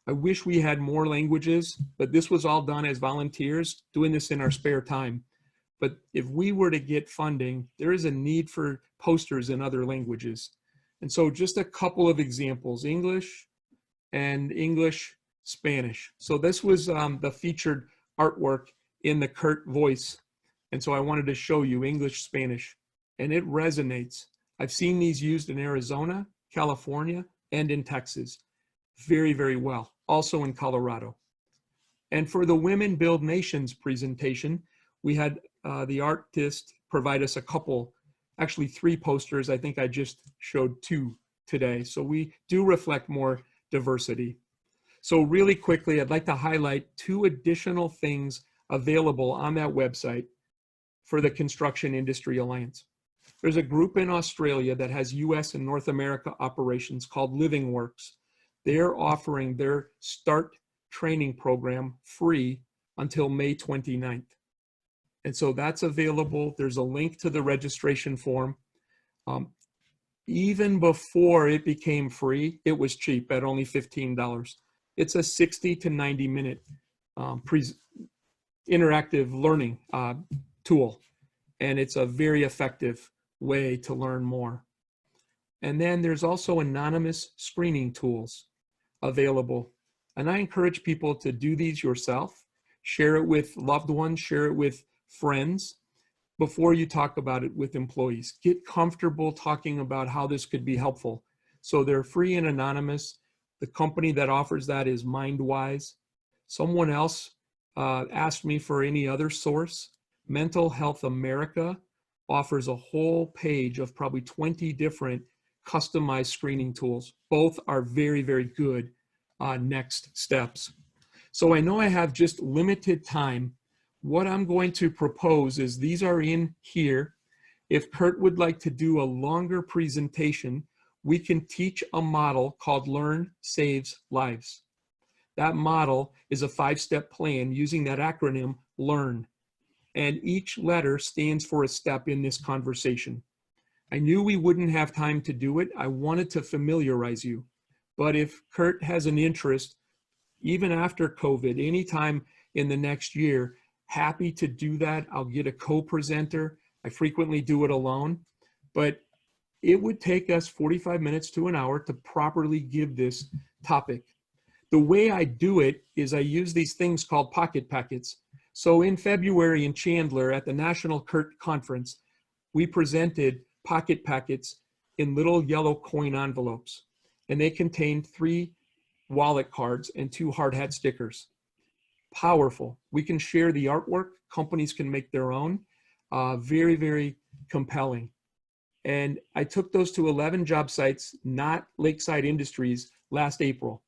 [SPEAKER 2] I wish we had more languages, but this was all done as volunteers, doing this in our spare time. But if we were to get funding, there is a need for posters in other languages. And so just a couple of examples, English and English, Spanish. So this was the featured artwork in the CURT voice. And so I wanted to show you English, Spanish, and it resonates. I've seen these used in Arizona, California, and in Texas very, very well, also in Colorado. And for the Women Build Nations presentation, we had the artist provide us a couple, actually 3 posters. I think I just showed 2 today. So we do reflect more diversity. So really quickly, I'd like to highlight 2 additional things available on that website for the Construction Industry Alliance. There's a group in Australia that has US and North America operations called Living Works. They're offering their START training program free until May 29th. And so that's available. There's a link to the registration form. Even before it became free, it was cheap at only $15. It's a 60 to 90 minute interactive learning tool. And it's a very effective way to learn more. And then there's also anonymous screening tools available. And I encourage people to do these yourself, share it with loved ones, share it with friends before you talk about it with employees. Get comfortable talking about how this could be helpful. So they're free and anonymous. The company that offers that is MindWise. Someone else asked me for any other source. Mental Health America offers a whole page of probably 20 different customized screening tools. Both are very, very good next steps. So I know I have just limited time. What I'm going to propose is these are in here. If CURT would like to do a longer presentation, we can teach a model called Learn Saves Lives. That model is a 5-step plan using that acronym LEARN. And each letter stands for a step in this conversation. I knew we wouldn't have time to do it. I wanted to familiarize you. But if CURT has an interest, even after COVID, anytime in the next year, happy to do that. I'll get a co-presenter. I frequently do it alone, but it would take us 45 minutes to an hour to properly give this topic. The way I do it is I use these things called pocket packets. So in February in Chandler at the National CURT Conference, we presented pocket packets in little yellow coin envelopes, and they contained 3 wallet cards and 2 hard hat stickers. Powerful. We can share the artwork. Companies can make their own. Very, very compelling. And I took those to 11 job sites, not Lakeside Industries, last April.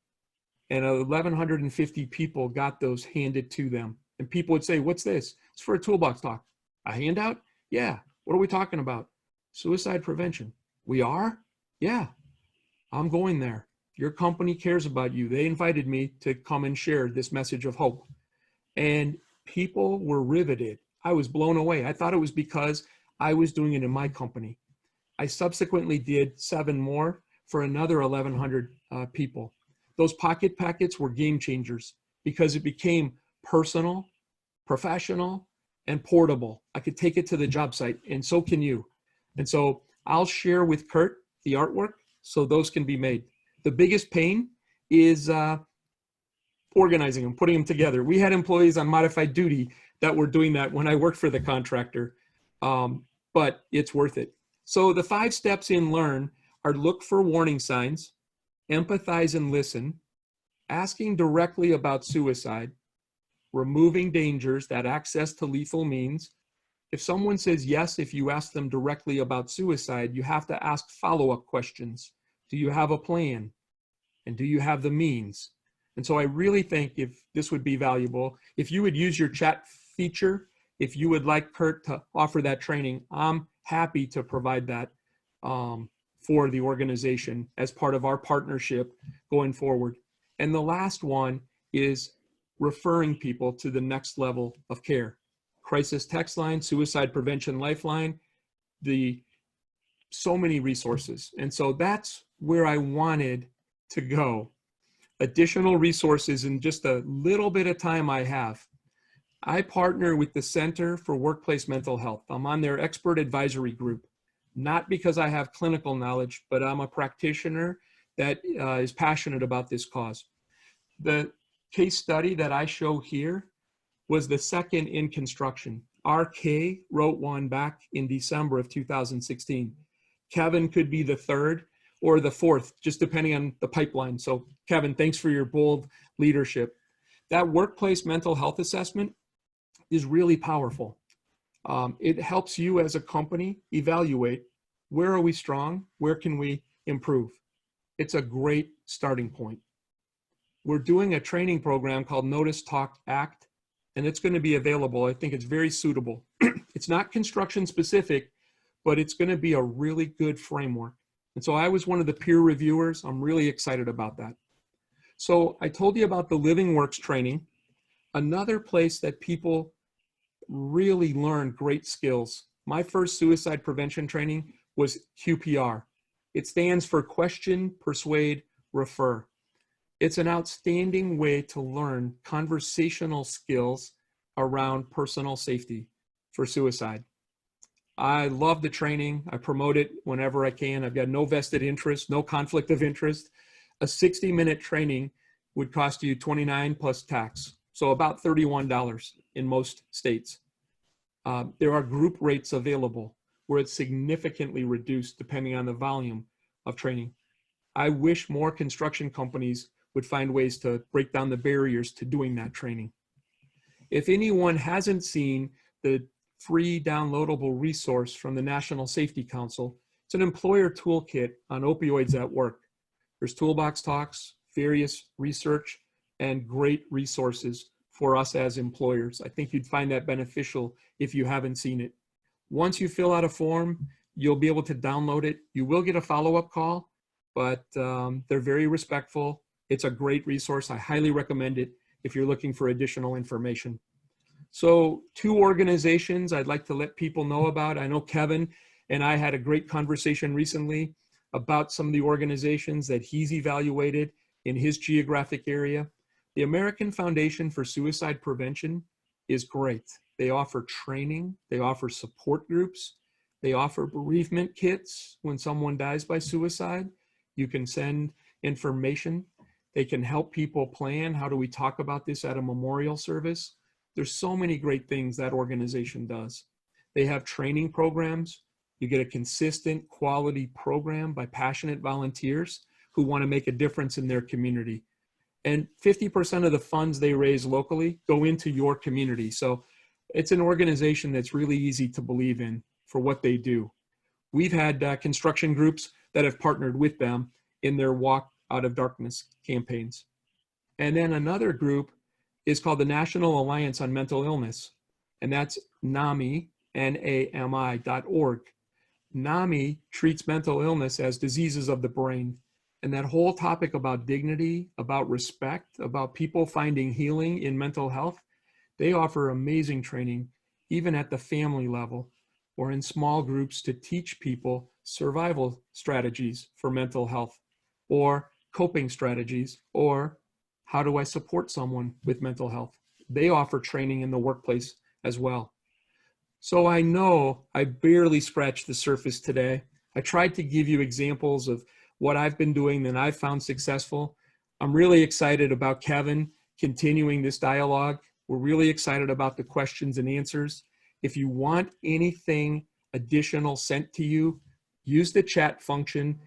[SPEAKER 2] And 1,150 people got those handed to them. And people would say, what's this? It's for a toolbox talk. A handout? Yeah. What are we talking about? Suicide prevention. We are? Yeah. I'm going there. Your company cares about you. They invited me to come and share this message of hope. And people were riveted. I was blown away. I thought it was because I was doing it in my company. I subsequently did 7 more for another 1,100 people. Those pocket packets were game changers because it became personal, professional, and portable. I could take it to the job site, and so can you. And so I'll share with CURT the artwork so those can be made. The biggest pain is organizing them, putting them together. We had employees on modified duty that were doing that when I worked for the contractor, but it's worth it. So the 5 steps in LEARN are look for warning signs, empathize and listen, asking directly about suicide, removing dangers that access to lethal means. If someone says yes, if you ask them directly about suicide, you have to ask follow-up questions. Do you have a plan? And do you have the means? And so I really think if this would be valuable, if you would use your chat feature, if you would like CURT to offer that training, I'm happy to provide that for the organization as part of our partnership going forward. And the last one is referring people to the next level of care. crisis text line, suicide prevention lifeline, so many resources. And so that's where I wanted to go. Additional resources in just a little bit of time I have. I partner with the Center for Workplace Mental Health. I'm on their expert advisory group, not because I have clinical knowledge, but I'm a practitioner that is passionate about this cause. The case study that I show here was the second in construction. RK wrote one back in December of 2016. Kevin could be the third or the fourth, just depending on the pipeline. So Kevin, thanks for your bold leadership. That workplace mental health assessment is really powerful. It helps you as a company evaluate where are we strong, where can we improve. It's a great starting point. We're doing a training program called Notice, Talk, Act, and it's going to be available. I think it's very suitable. It's not construction specific, but it's going to be a really good framework. And so I was one of the peer reviewers. I'm really excited about that. So I told you about the Living Works training. Another place that people really learn great skills. My first suicide prevention training was QPR. It stands for Question, Persuade, Refer. It's an outstanding way to learn conversational skills around personal safety for suicide. I love the training. I promote it whenever I can. I've got no vested interest, no conflict of interest. A 60-minute training would cost you $29 plus tax, so about $31 in most states. There are group rates available where it's significantly reduced depending on the volume of training. I wish more construction companies would find ways to break down the barriers to doing that training. If anyone hasn't seen the free downloadable resource from the National Safety Council, it's an employer toolkit on opioids at work. There's toolbox talks, various research, and great resources for us as employers. I think you'd find that beneficial if you haven't seen it. Once you fill out a form, you'll be able to download it. You will get a follow-up call, but they're very respectful. It's a great resource. I highly recommend it if you're looking for additional information. So 2 organizations I'd like to let people know about. I know Kevin and I had a great conversation recently about some of the organizations that he's evaluated in his geographic area. The American Foundation for Suicide Prevention is great. They offer training, they offer support groups, they offer bereavement kits when someone dies by suicide. You can send information. They can help people plan, how do we talk about this at a memorial service? There's so many great things that organization does. They have training programs. You get a consistent quality program by passionate volunteers who want to make a difference in their community. And 50% of the funds they raise locally go into your community. So it's an organization that's really easy to believe in for what they do. We've had construction groups that have partnered with them in their Walk Out of Darkness campaigns. And then another group is called the National Alliance on Mental Illness, and that's NAMI, N-A-M-I.org. NAMI treats mental illness as diseases of the brain. And that whole topic about dignity, about respect, about people finding healing in mental health, they offer amazing training, even at the family level or in small groups to teach people survival strategies for mental health or coping strategies, or how do I support someone with mental health? They offer training in the workplace as well. So I know I barely scratched the surface today. I tried to give you examples of what I've been doing that I've found successful. I'm really excited about Kevin continuing this dialogue. We're really excited about the questions and answers. If you want anything additional sent to you, use the chat function.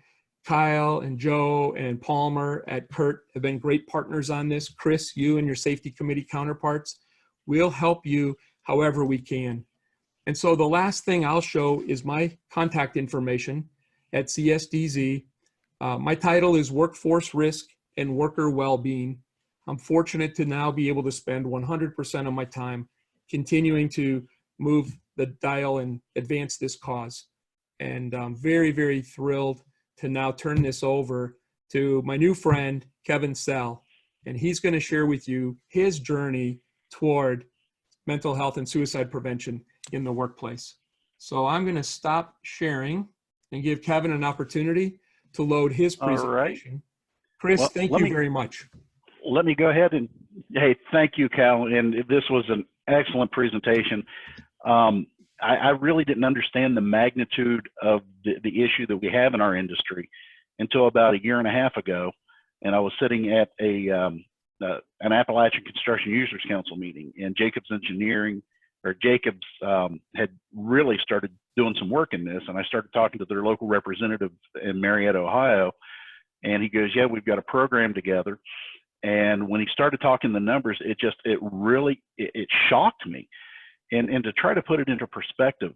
[SPEAKER 2] Kyle and Joe and Palmer at CURT have been great partners on this. Chris, you and your safety committee counterparts, we'll help you however we can. And so the last thing I'll show is my contact information at CSDZ. My title is Workforce Risk and Worker Well-Being. I'm fortunate to now be able to spend 100% of my time continuing to move the dial and advance this cause. And I'm very, very thrilled to now turn this over to my new friend, Kevin Sell. And he's going to share with you his journey toward mental health and suicide prevention in the workplace. So I'm going to stop sharing and give Kevin an opportunity to load his
[SPEAKER 1] All right.
[SPEAKER 2] presentation. Chris,
[SPEAKER 1] Well,
[SPEAKER 2] thank you very much.
[SPEAKER 1] let me go ahead and, hey, thank you, Cal. And this was an excellent presentation. I really didn't understand the magnitude of the issue that we have in our industry until about a year and a half ago. And I was sitting at an Appalachian Construction Users Council meeting, and Jacobs Engineering, or Jacobs, had really started doing some work in this. And I started talking to their local representative in Marietta, Ohio. And he goes, yeah, we've got a program together. And when he started talking the numbers, it really shocked me. And to try to put it into perspective,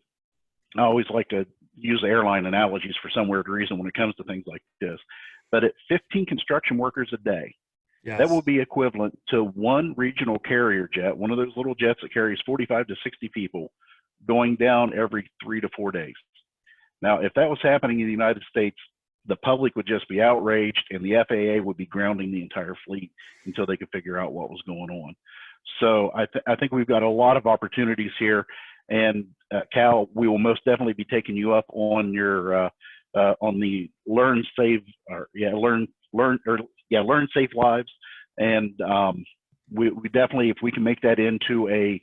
[SPEAKER 1] I always like to use airline analogies for some weird reason when it comes to things like this. But at 15 construction workers a day,
[SPEAKER 2] Yes.
[SPEAKER 1] that will be equivalent to one regional carrier jet, one of those little jets that carries 45 to 60 people, going down every 3 to 4 days. Now, if that was happening in the United States, the public would just be outraged, and the FAA would be grounding the entire fleet until they could figure out what was going on. So I think we've got a lot of opportunities here. And Cal, we will most definitely be taking you up on your on the learn safe lives. And we definitely, if we can make that into a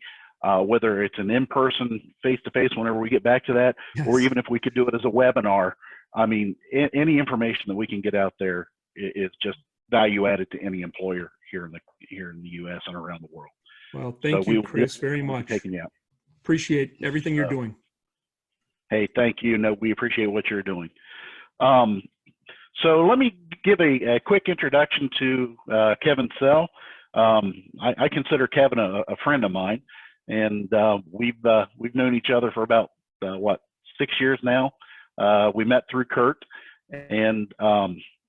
[SPEAKER 1] whether it's an in-person, face-to-face, whenever we get back to that,
[SPEAKER 2] Yes.
[SPEAKER 1] or even if we could do it as a webinar. I mean, any information that we can get out there is just value added to any employer here in the U.S. and around the world.
[SPEAKER 2] Well, thank you, Chris, very much.
[SPEAKER 1] Taking you out.
[SPEAKER 2] Appreciate everything you're doing.
[SPEAKER 1] Hey, thank you. No, we appreciate what you're doing. So let me give a quick introduction to Kevin Sell. I consider Kevin a friend of mine, and we've known each other for about 6 years now. We met through CURT, and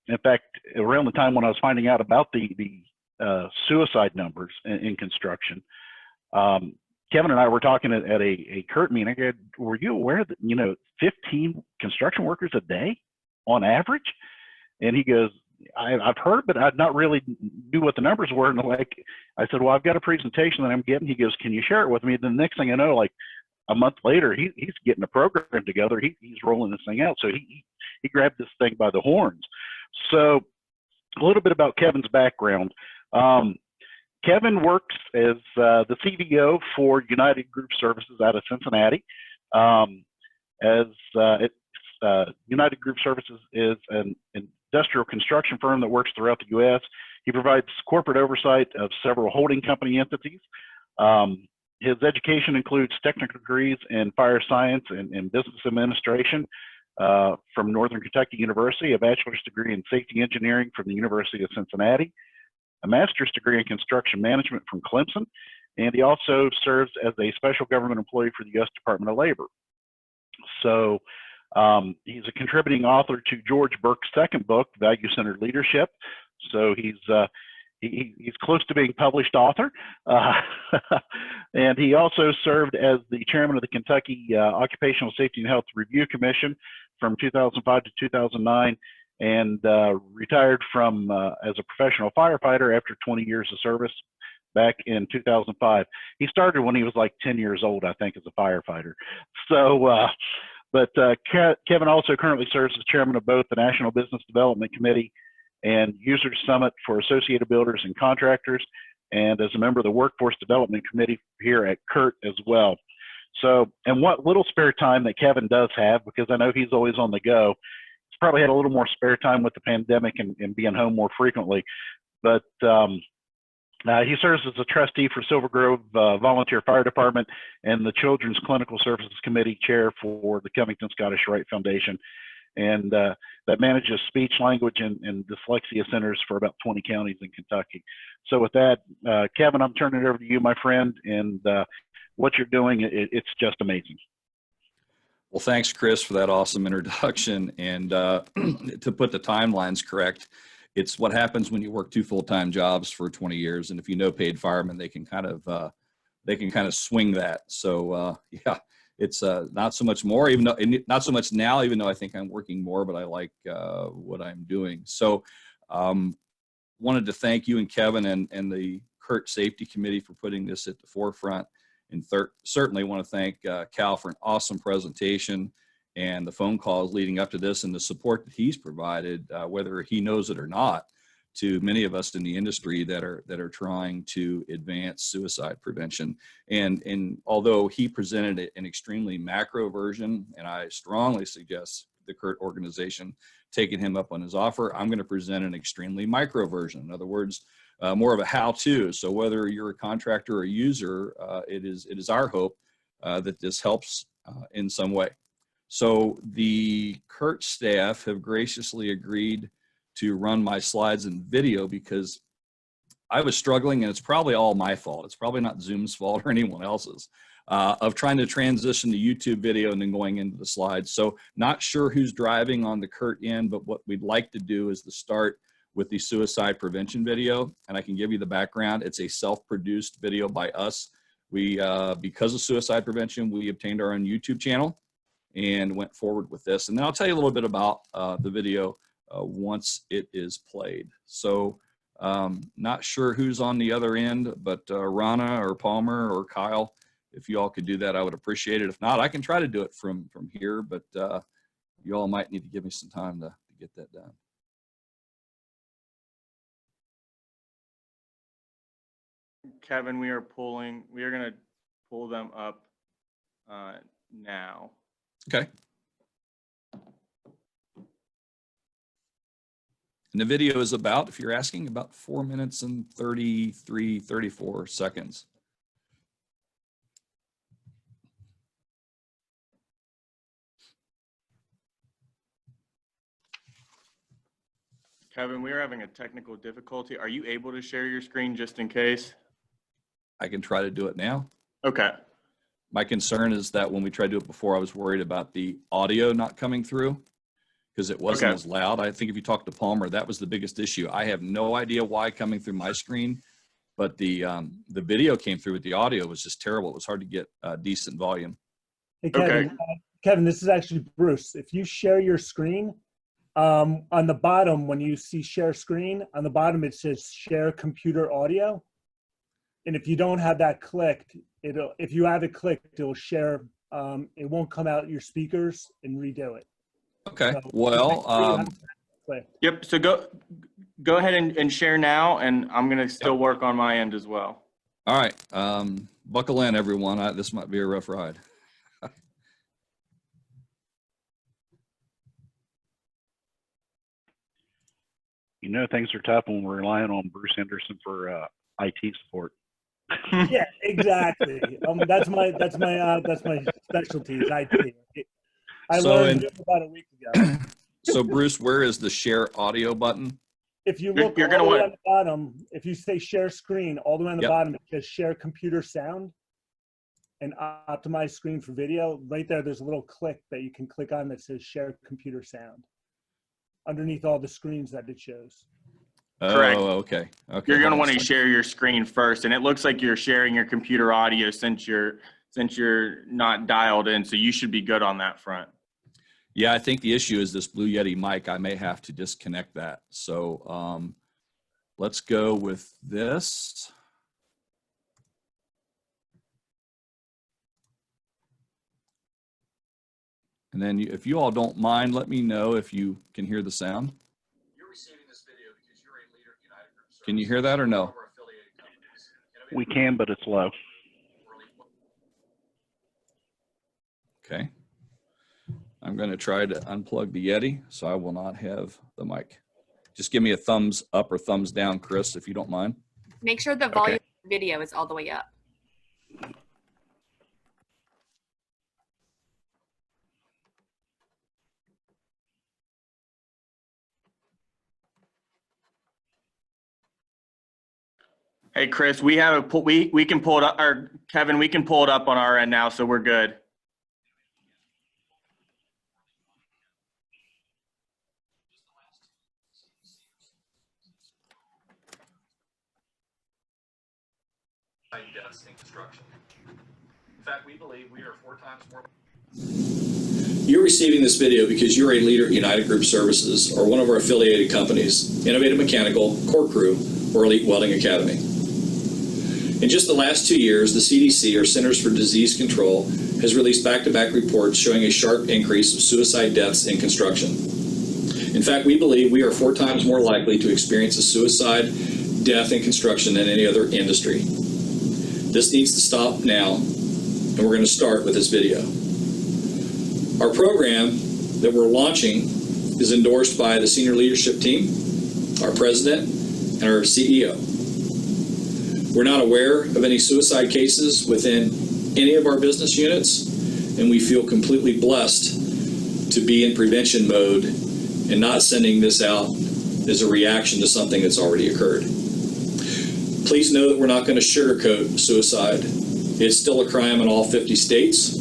[SPEAKER 1] in fact, around the time when I was finding out about the suicide numbers in construction, Kevin and I were talking at a CURT meeting. I said, were you aware that 15 construction workers a day on average? And he goes, I've heard, but I'd not really knew what the numbers were. And I said, well, I've got a presentation that I'm getting. He goes, can you share it with me? Then the next thing I know, like a month later, he's getting a program together. He's rolling this thing out. So he grabbed this thing by the horns. So a little bit about Kevin's background. Kevin works as the CVO for United Group Services out of Cincinnati. United Group Services is an industrial construction firm that works throughout the U.S. He provides corporate oversight of several holding company entities. His education includes technical degrees in fire science and business administration from Northern Kentucky University, a bachelor's degree in safety engineering from the University of Cincinnati, a master's degree in construction management from Clemson, and he also serves as a special government employee for the U.S. Department of Labor. So he's a contributing author to George Burke's second book, Value Centered Leadership. So he's close to being published author. And he also served as the chairman of the Kentucky Occupational Safety and Health Review Commission from 2005 to 2009, and retired from as a professional firefighter after 20 years of service back in 2005. He started when he was like 10 years old, I think, as a firefighter. So, but Kevin also currently serves as chairman of both the National Business Development Committee and Users Summit for Associated Builders and Contractors, and as a member of the Workforce Development Committee here at CURT as well. So, and what little spare time that Kevin does have, because I know he's always on the go, he's probably had a little more spare time with the pandemic and being home more frequently, but he serves as a trustee for Silver Grove Volunteer Fire Department and the Children's Clinical Services Committee chair for the Covington Scottish Rite Foundation, and that manages speech, language, and dyslexia centers for about 20 counties in Kentucky. So with that, Kevin, I'm turning it over to you, my friend, and what you're doing, it's just amazing.
[SPEAKER 3] Well, thanks, Chris, for that awesome introduction. And to put the timelines correct, it's what happens when you work 2 full-time jobs for 20 years. And if you know paid firemen, they can kind of swing that. So yeah, it's not so much more, even though not so much now, even though I think I'm working more, but I like what I'm doing. So wanted to thank you and Kevin and the CURT Safety Committee for putting this at the forefront. And certainly want to thank Cal for an awesome presentation and the phone calls leading up to this and the support that he's provided, whether he knows it or not, to many of us in the industry that are trying to advance suicide prevention. And although he presented an extremely macro version, and I strongly suggest the CURT organization taking him up on his offer, I'm going to present an extremely micro version. In other words, more of a how-to. So whether you're a contractor or a user, it is our hope that this helps in some way. So the CURT staff have graciously agreed to run my slides in video because I was struggling, and it's probably all my fault. It's probably not Zoom's fault or anyone else's, of trying to transition to YouTube video and then going into the slides. So not sure who's driving on the CURT end, but what we'd like to do is to start with the suicide prevention video. And I can give you the background. It's a self-produced video by us. We, because of suicide prevention, we obtained our own YouTube channel and went forward with this. And then I'll tell you a little bit about the video once it is played. So not sure who's on the other end, but Rana or Palmer or Kyle, if you all could do that, I would appreciate it. If not, I can try to do it from here, but you all might need to give me some time to get that done.
[SPEAKER 4] Kevin, we are going to pull them up now.
[SPEAKER 3] Okay. And the video is about, if you're asking, about 4 minutes and 34 seconds.
[SPEAKER 4] Kevin, we are having a technical difficulty. Are you able to share your screen just in case?
[SPEAKER 3] I can try to do it now.
[SPEAKER 4] Okay.
[SPEAKER 3] My concern is that when we tried to do it before, I was worried about the audio not coming through because it wasn't as loud. I think if you talk to Palmer, that was the biggest issue. I have no idea why coming through my screen, but the video came through, but the audio was just terrible. It was hard to get decent volume.
[SPEAKER 5] Hey, Kevin, Kevin, this is actually Bruce. If you share your screen, on the bottom, when you see share screen, on the bottom it says share computer audio. And if you don't have that clicked, if you have it clicked, it'll share, it won't come out your speakers and redo it.
[SPEAKER 3] Okay,
[SPEAKER 5] So,
[SPEAKER 3] well,
[SPEAKER 4] Yep, so go ahead and share now, and I'm going to still work on my end as well.
[SPEAKER 3] all right, buckle in everyone. This might be a rough ride.
[SPEAKER 1] You know, things are tough when we're relying on Bruce Henderson for IT support.
[SPEAKER 5] Yeah, exactly. That's my specialty is IT. I learned about a week ago.
[SPEAKER 3] So Bruce, where is the share audio button?
[SPEAKER 5] If you look all the way on the bottom, if you say share screen, all the way on the bottom, it says share computer sound and optimize screen for video. Right there, there's a little click that you can click on that says share computer sound underneath all the screens that it shows.
[SPEAKER 4] Correct.
[SPEAKER 3] Oh, okay. Okay.
[SPEAKER 4] You're going to want to share your screen first, and it looks like you're sharing your computer audio since you're not dialed in, so you should be good on that front.
[SPEAKER 3] Yeah, I think the issue is this Blue Yeti mic. I may have to disconnect that. So let's go with this. And then if you all don't mind, let me know if you can hear the sound. You're receiving this video because you're a leader at United Group Services. Can you hear that or no?
[SPEAKER 1] We can, but it's low.
[SPEAKER 3] Okay. I'm going to try to unplug the Yeti, so I will not have the mic. Just give me a thumbs up or thumbs down, Chris, if you don't mind.
[SPEAKER 6] Make sure the volume of the video is all the way up.
[SPEAKER 4] Hey, Chris, we have we can pull it up, or Kevin, we can pull it up on our end now, so we're good.
[SPEAKER 3] Deaths in construction. In fact, we believe we are 4 times more. You're receiving this video because you're a leader at United Group Services or one of our affiliated companies, Innovative Mechanical, Core Crew, or Elite Welding Academy. In just the last 2 years, the CDC, or Centers for Disease Control, has released back-to-back reports showing a sharp increase of suicide deaths in construction. In fact, we believe we are 4 times more likely to experience a suicide death in construction than any other industry. This needs to stop now, and we're going to start with this video. Our program that we're launching is endorsed by the senior leadership team, our president, and our CEO. We're not aware of any suicide cases within any of our business units, and we feel completely blessed to be in prevention mode and not sending this out as a reaction to something that's already occurred. Please know that we're not going to sugarcoat suicide. It's still a crime in all 50 states.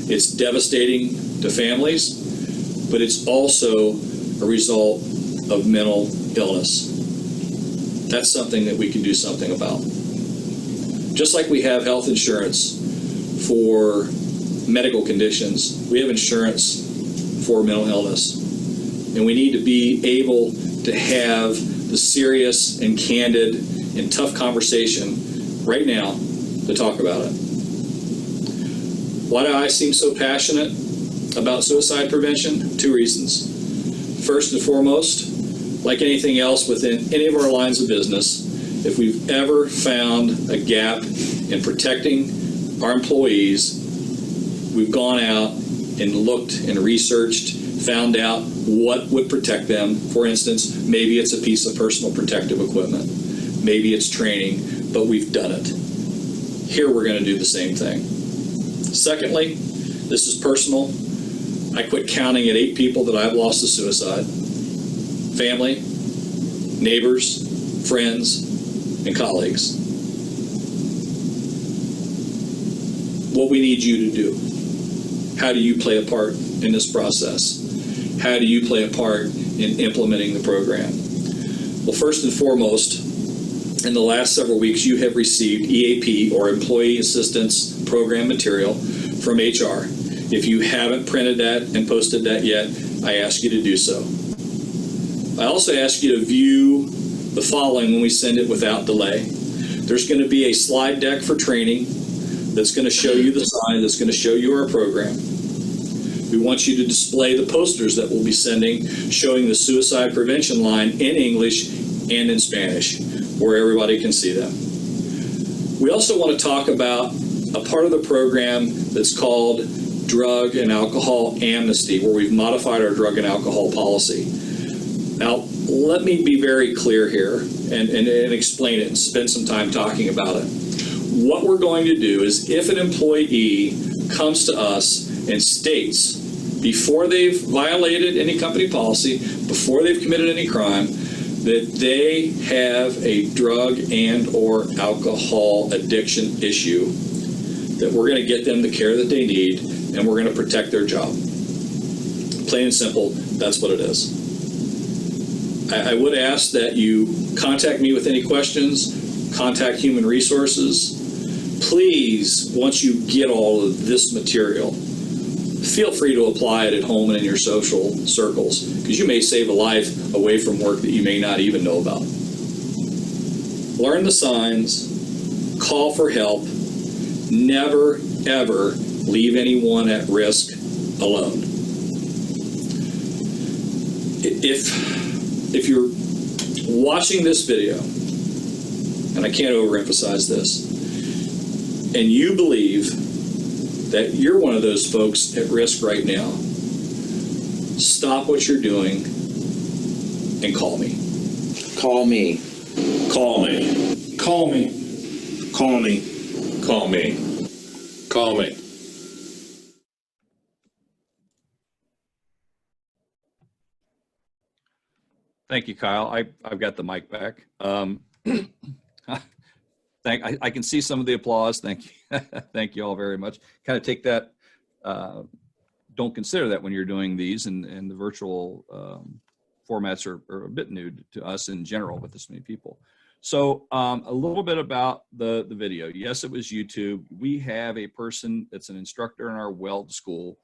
[SPEAKER 3] It's devastating to families, but it's also a result of mental illness. That's something that we can do something about. Just like we have health insurance for medical conditions, we have insurance for mental illness. And we need to be able to have the serious and candid and tough conversation right now to talk about it. Why do I seem so passionate about suicide prevention? 2 reasons. First and foremost, like anything else within any of our lines of business, if we've ever found a gap in protecting our employees, we've gone out and looked and researched, found out what would protect them. For instance, maybe it's a piece of personal protective equipment. Maybe it's training, but we've done it. Here we're going to do the same thing. Secondly, this is personal. I quit counting at 8 people that I've lost to suicide. Family, neighbors, friends, and colleagues. What we need you to do. How do you play a part in this process? How do you play a part in implementing the program? Well, first and foremost, in the last several weeks, you have received EAP, or Employee Assistance Program material, from HR. If you haven't printed that and posted that yet, I ask you to do so. I also ask you to view the following when we send it without delay. There's going to be a slide deck for training that's going to show you the sign, that's going to show you our program. We want you to display the posters that we'll be sending showing the suicide prevention line in English and in Spanish, where everybody can see them. We also want to talk about a part of the program that's called Drug and Alcohol Amnesty, where we've modified our drug and alcohol policy. Now, let me be very clear here and explain it and spend some time talking about it. What we're going to do is, if an employee comes to us and states, before they've violated any company policy, before they've committed any crime, that they have a drug and or alcohol addiction issue, that we're going to get them the care that they need, and we're going to protect their job. Plain and simple, that's what it is. I would ask that you contact me with any questions, contact Human Resources. Please, once you get all of this material, feel free to apply it at home and in your social circles, because you may save a life away from work that you may not even know about. Learn the signs, call for help, never, ever leave anyone at risk alone. If you're watching this video, and I can't overemphasize this, and you believe that you're one of those folks at risk right now, stop what you're doing and call me.
[SPEAKER 7] Call me.
[SPEAKER 8] Call me.
[SPEAKER 2] Call me.
[SPEAKER 8] Call me. Call me. Call me.
[SPEAKER 3] Thank you, Kyle. I've got the mic back. I can see some of the applause. Thank you. Thank you all very much. Kind of take that, don't consider that when you're doing these, and the virtual formats are a bit new to us in general with this many people. So a little bit about the video. Yes, it was YouTube. We have a person that's an instructor in our weld school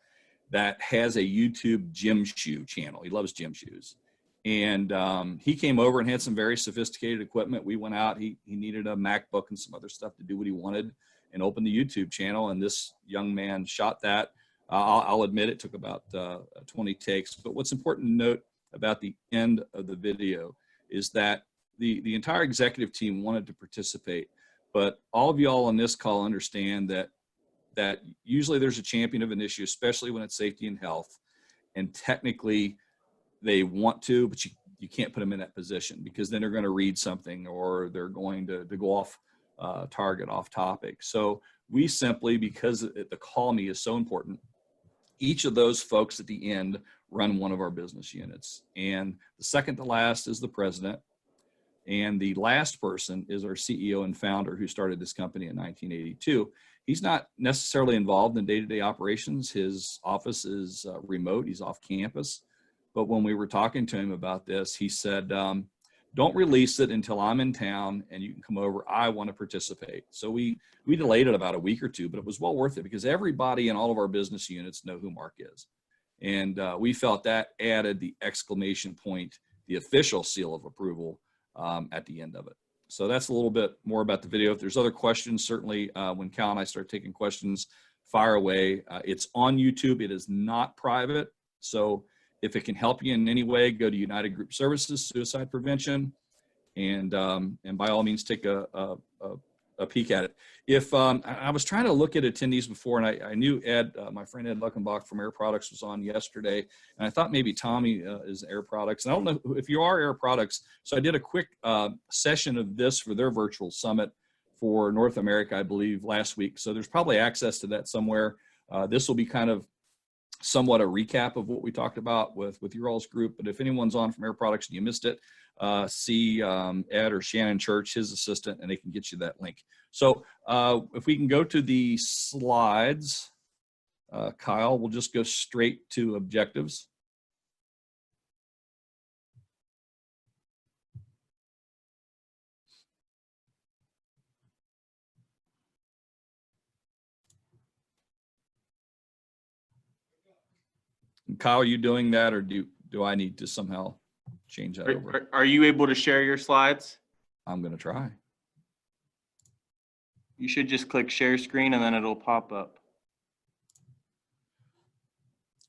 [SPEAKER 3] that has a YouTube gym shoe channel. He loves gym shoes. And he came over and had some very sophisticated equipment. We went out, he needed a MacBook and some other stuff to do what he wanted, and opened the YouTube channel. And this young man shot that. I'll admit it took about 20 takes. But what's important to note about the end of the video is that the entire executive team wanted to participate. But all of y'all on this call understand that usually there's a champion of an issue, especially when it's safety and health. And technically, they want to, but you can't put them in that position, because then they're going to read something, or they're going to go off target, off topic. So we simply, because the call me is so important, each of those folks at the end run one of our business units. And the second to last is the president. And the last person is our CEO and founder, who started this company in 1982. He's not necessarily involved in day-to-day operations. His office is remote. He's off campus. But when we were talking to him about this, he said, don't release it until I'm in town and you can come over. I want to participate. So we delayed it about a week or two, but it was well worth it, because everybody in all of our business units know who Mark is. And we felt that added the exclamation point, the official seal of approval at the end of it. So that's a little bit more about the video. If there's other questions, certainly when Cal and I start taking questions, fire away. It's on YouTube. It is not private. So if it can help you in any way, go to United Group Services, Suicide Prevention, and by all means, take a peek at it. If I was trying to look at attendees before, and I knew Ed, my friend Ed Luckenbach from Air Products was on yesterday, and I thought maybe Tommy is Air Products. And I don't know if you are Air Products. So I did a quick session of this for their virtual summit for North America, I believe, last week. So there's probably access to that somewhere. This will be kind of somewhat a recap of what we talked about with your all's group. But if anyone's on from Air Products and you missed it, see Ed or Shannon Church, his assistant, and they can get you that link. So if we can go to the slides, Kyle, we'll just go straight to objectives. Kyle, are you doing that, or do I need to somehow change that over?
[SPEAKER 4] Are you able to share your slides?
[SPEAKER 3] I'm going to try.
[SPEAKER 4] You should just click share screen and then it'll pop up.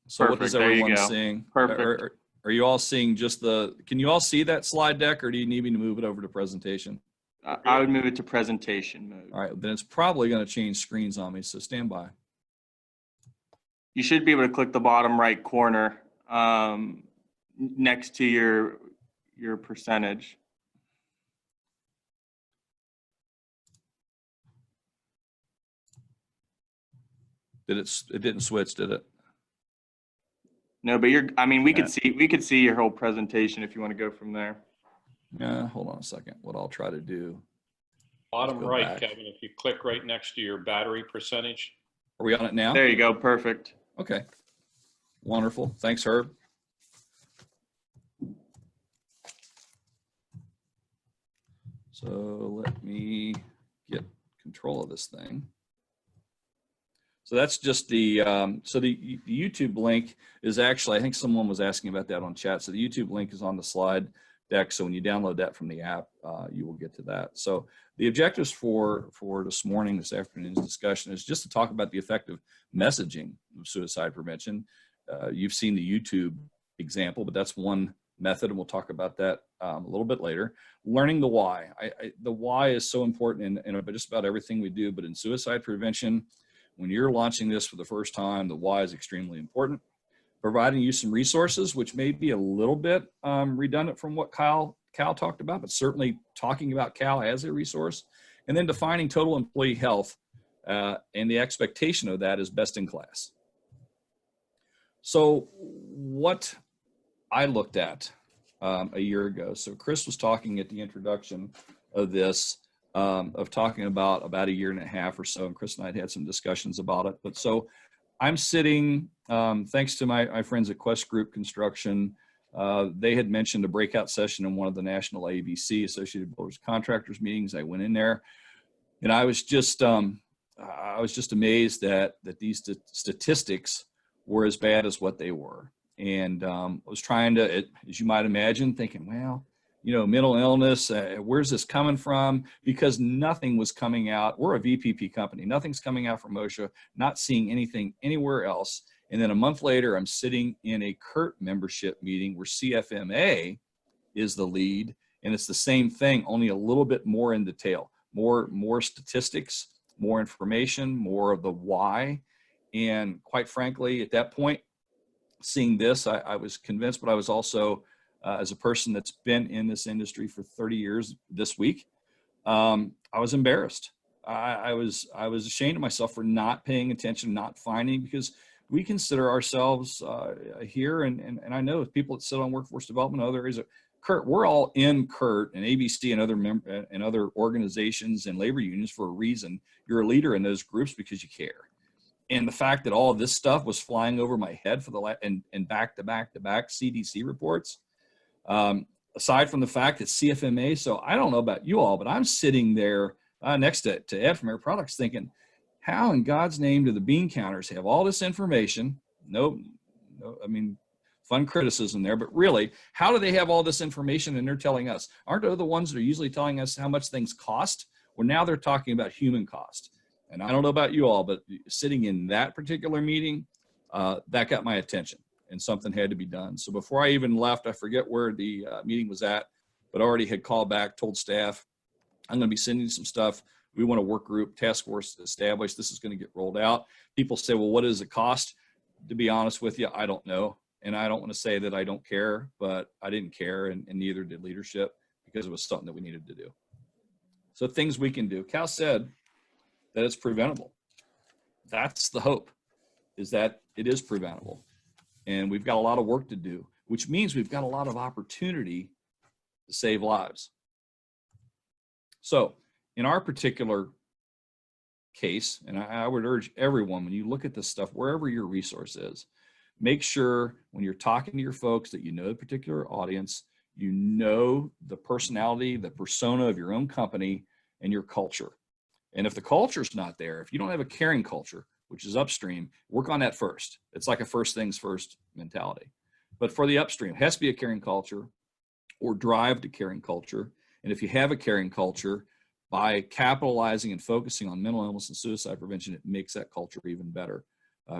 [SPEAKER 3] So what is
[SPEAKER 4] Perfect. There you
[SPEAKER 3] everyone
[SPEAKER 4] go.
[SPEAKER 3] seeing?
[SPEAKER 4] Perfect.
[SPEAKER 3] Are you all seeing just can you all see that slide deck, or do you need me to move it over to presentation?
[SPEAKER 4] I would move it to presentation mode.
[SPEAKER 3] All right, then it's probably going to change screens on me, so stand by.
[SPEAKER 4] You should be able to click the bottom right corner next to your percentage.
[SPEAKER 3] It didn't switch, did it?
[SPEAKER 4] No, but we could see your whole presentation if you want to go from there.
[SPEAKER 3] Yeah, hold on a second. What I'll try to do.
[SPEAKER 7] Bottom
[SPEAKER 3] go
[SPEAKER 7] right,
[SPEAKER 3] back.
[SPEAKER 7] Kevin, if you click right next to your battery percentage.
[SPEAKER 3] Are we on it now?
[SPEAKER 4] There you go. Perfect.
[SPEAKER 3] Okay. Wonderful. Thanks, Herb. So let me get control of this thing. So that's just the YouTube link is actually, I think someone was asking about that on chat. So the YouTube link is on the slide deck. So when you download that from the app, you will get to that. So the objectives for this afternoon's discussion is just to talk about the effective messaging of suicide prevention. You've seen the YouTube example, but that's one method, and we'll talk about that a little bit later. Learning the why. The why is so important in just about everything we do, but in suicide prevention, when you're launching this for the first time, the why is extremely important. Providing you some resources, which may be a little bit redundant from what Cal talked about, but certainly talking about Cal as a resource. And then defining total employee health, and the expectation of that is best in class. So what I looked at a year ago, so Chris was talking at the introduction of this, of talking about a year and a half or so, and Chris and I had some discussions about it. But so I'm sitting, thanks to my friends at Quest Group Construction, they had mentioned a breakout session in one of the national ABC, Associated Builders Contractors meetings. I went in there, and I was just amazed that these statistics were as bad as what they were. And I was trying to, as you might imagine, thinking, well, you know, mental illness, where's this coming from? Because nothing was coming out. We're a VPP company. Nothing's coming out from OSHA, not seeing anything anywhere else. And then a month later, I'm sitting in a CURT membership meeting where CFMA is the lead. And it's the same thing, only a little bit more in detail, more statistics, more information, more of the why. And quite frankly, at that point, seeing this, I was convinced, but I was also, as a person that's been in this industry for 30 years this week, I was embarrassed. I was ashamed of myself for not paying attention, not finding, because we consider ourselves here, and I know people that sit on workforce development and other areas of CURT, we're all in CURT and ABC and other organizations and labor unions for a reason. You're a leader in those groups because you care. And the fact that all of this stuff was flying over my head for the and back to back CDC reports, aside from the fact that CFMA, so I don't know about you all, but I'm sitting there next to Ed from Air Products thinking, how in God's name do the bean counters have all this information? No, I mean, fun criticism there, but really, how do they have all this information and they're telling us? Aren't they the ones that are usually telling us how much things cost? Well, now they're talking about human cost. And I don't know about you all, but sitting in that particular meeting, that got my attention and something had to be done. So before I even left, I forget where the meeting was at, but already had called back, told staff, I'm going to be sending some stuff. We want a work group, task force established. This is going to get rolled out. People say, well, what does it cost? To be honest with you, I don't know. And I don't want to say that I don't care, but I didn't care, and neither did leadership, because it was something that we needed to do. So things we can do. Cal said that it's preventable. That's the hope, is that it is preventable. And we've got a lot of work to do, which means we've got a lot of opportunity to save lives. So in our particular case, and I would urge everyone, when you look at this stuff, wherever your resource is, make sure when you're talking to your folks that you know the particular audience, you know the personality, the persona of your own company and your culture. And if the culture's not there, if you don't have a caring culture, which is upstream, work on that first. It's like a first things first mentality. But for the upstream, it has to be a caring culture or drive to caring culture. And if you have a caring culture, by capitalizing and focusing on mental illness and suicide prevention, it makes that culture even better.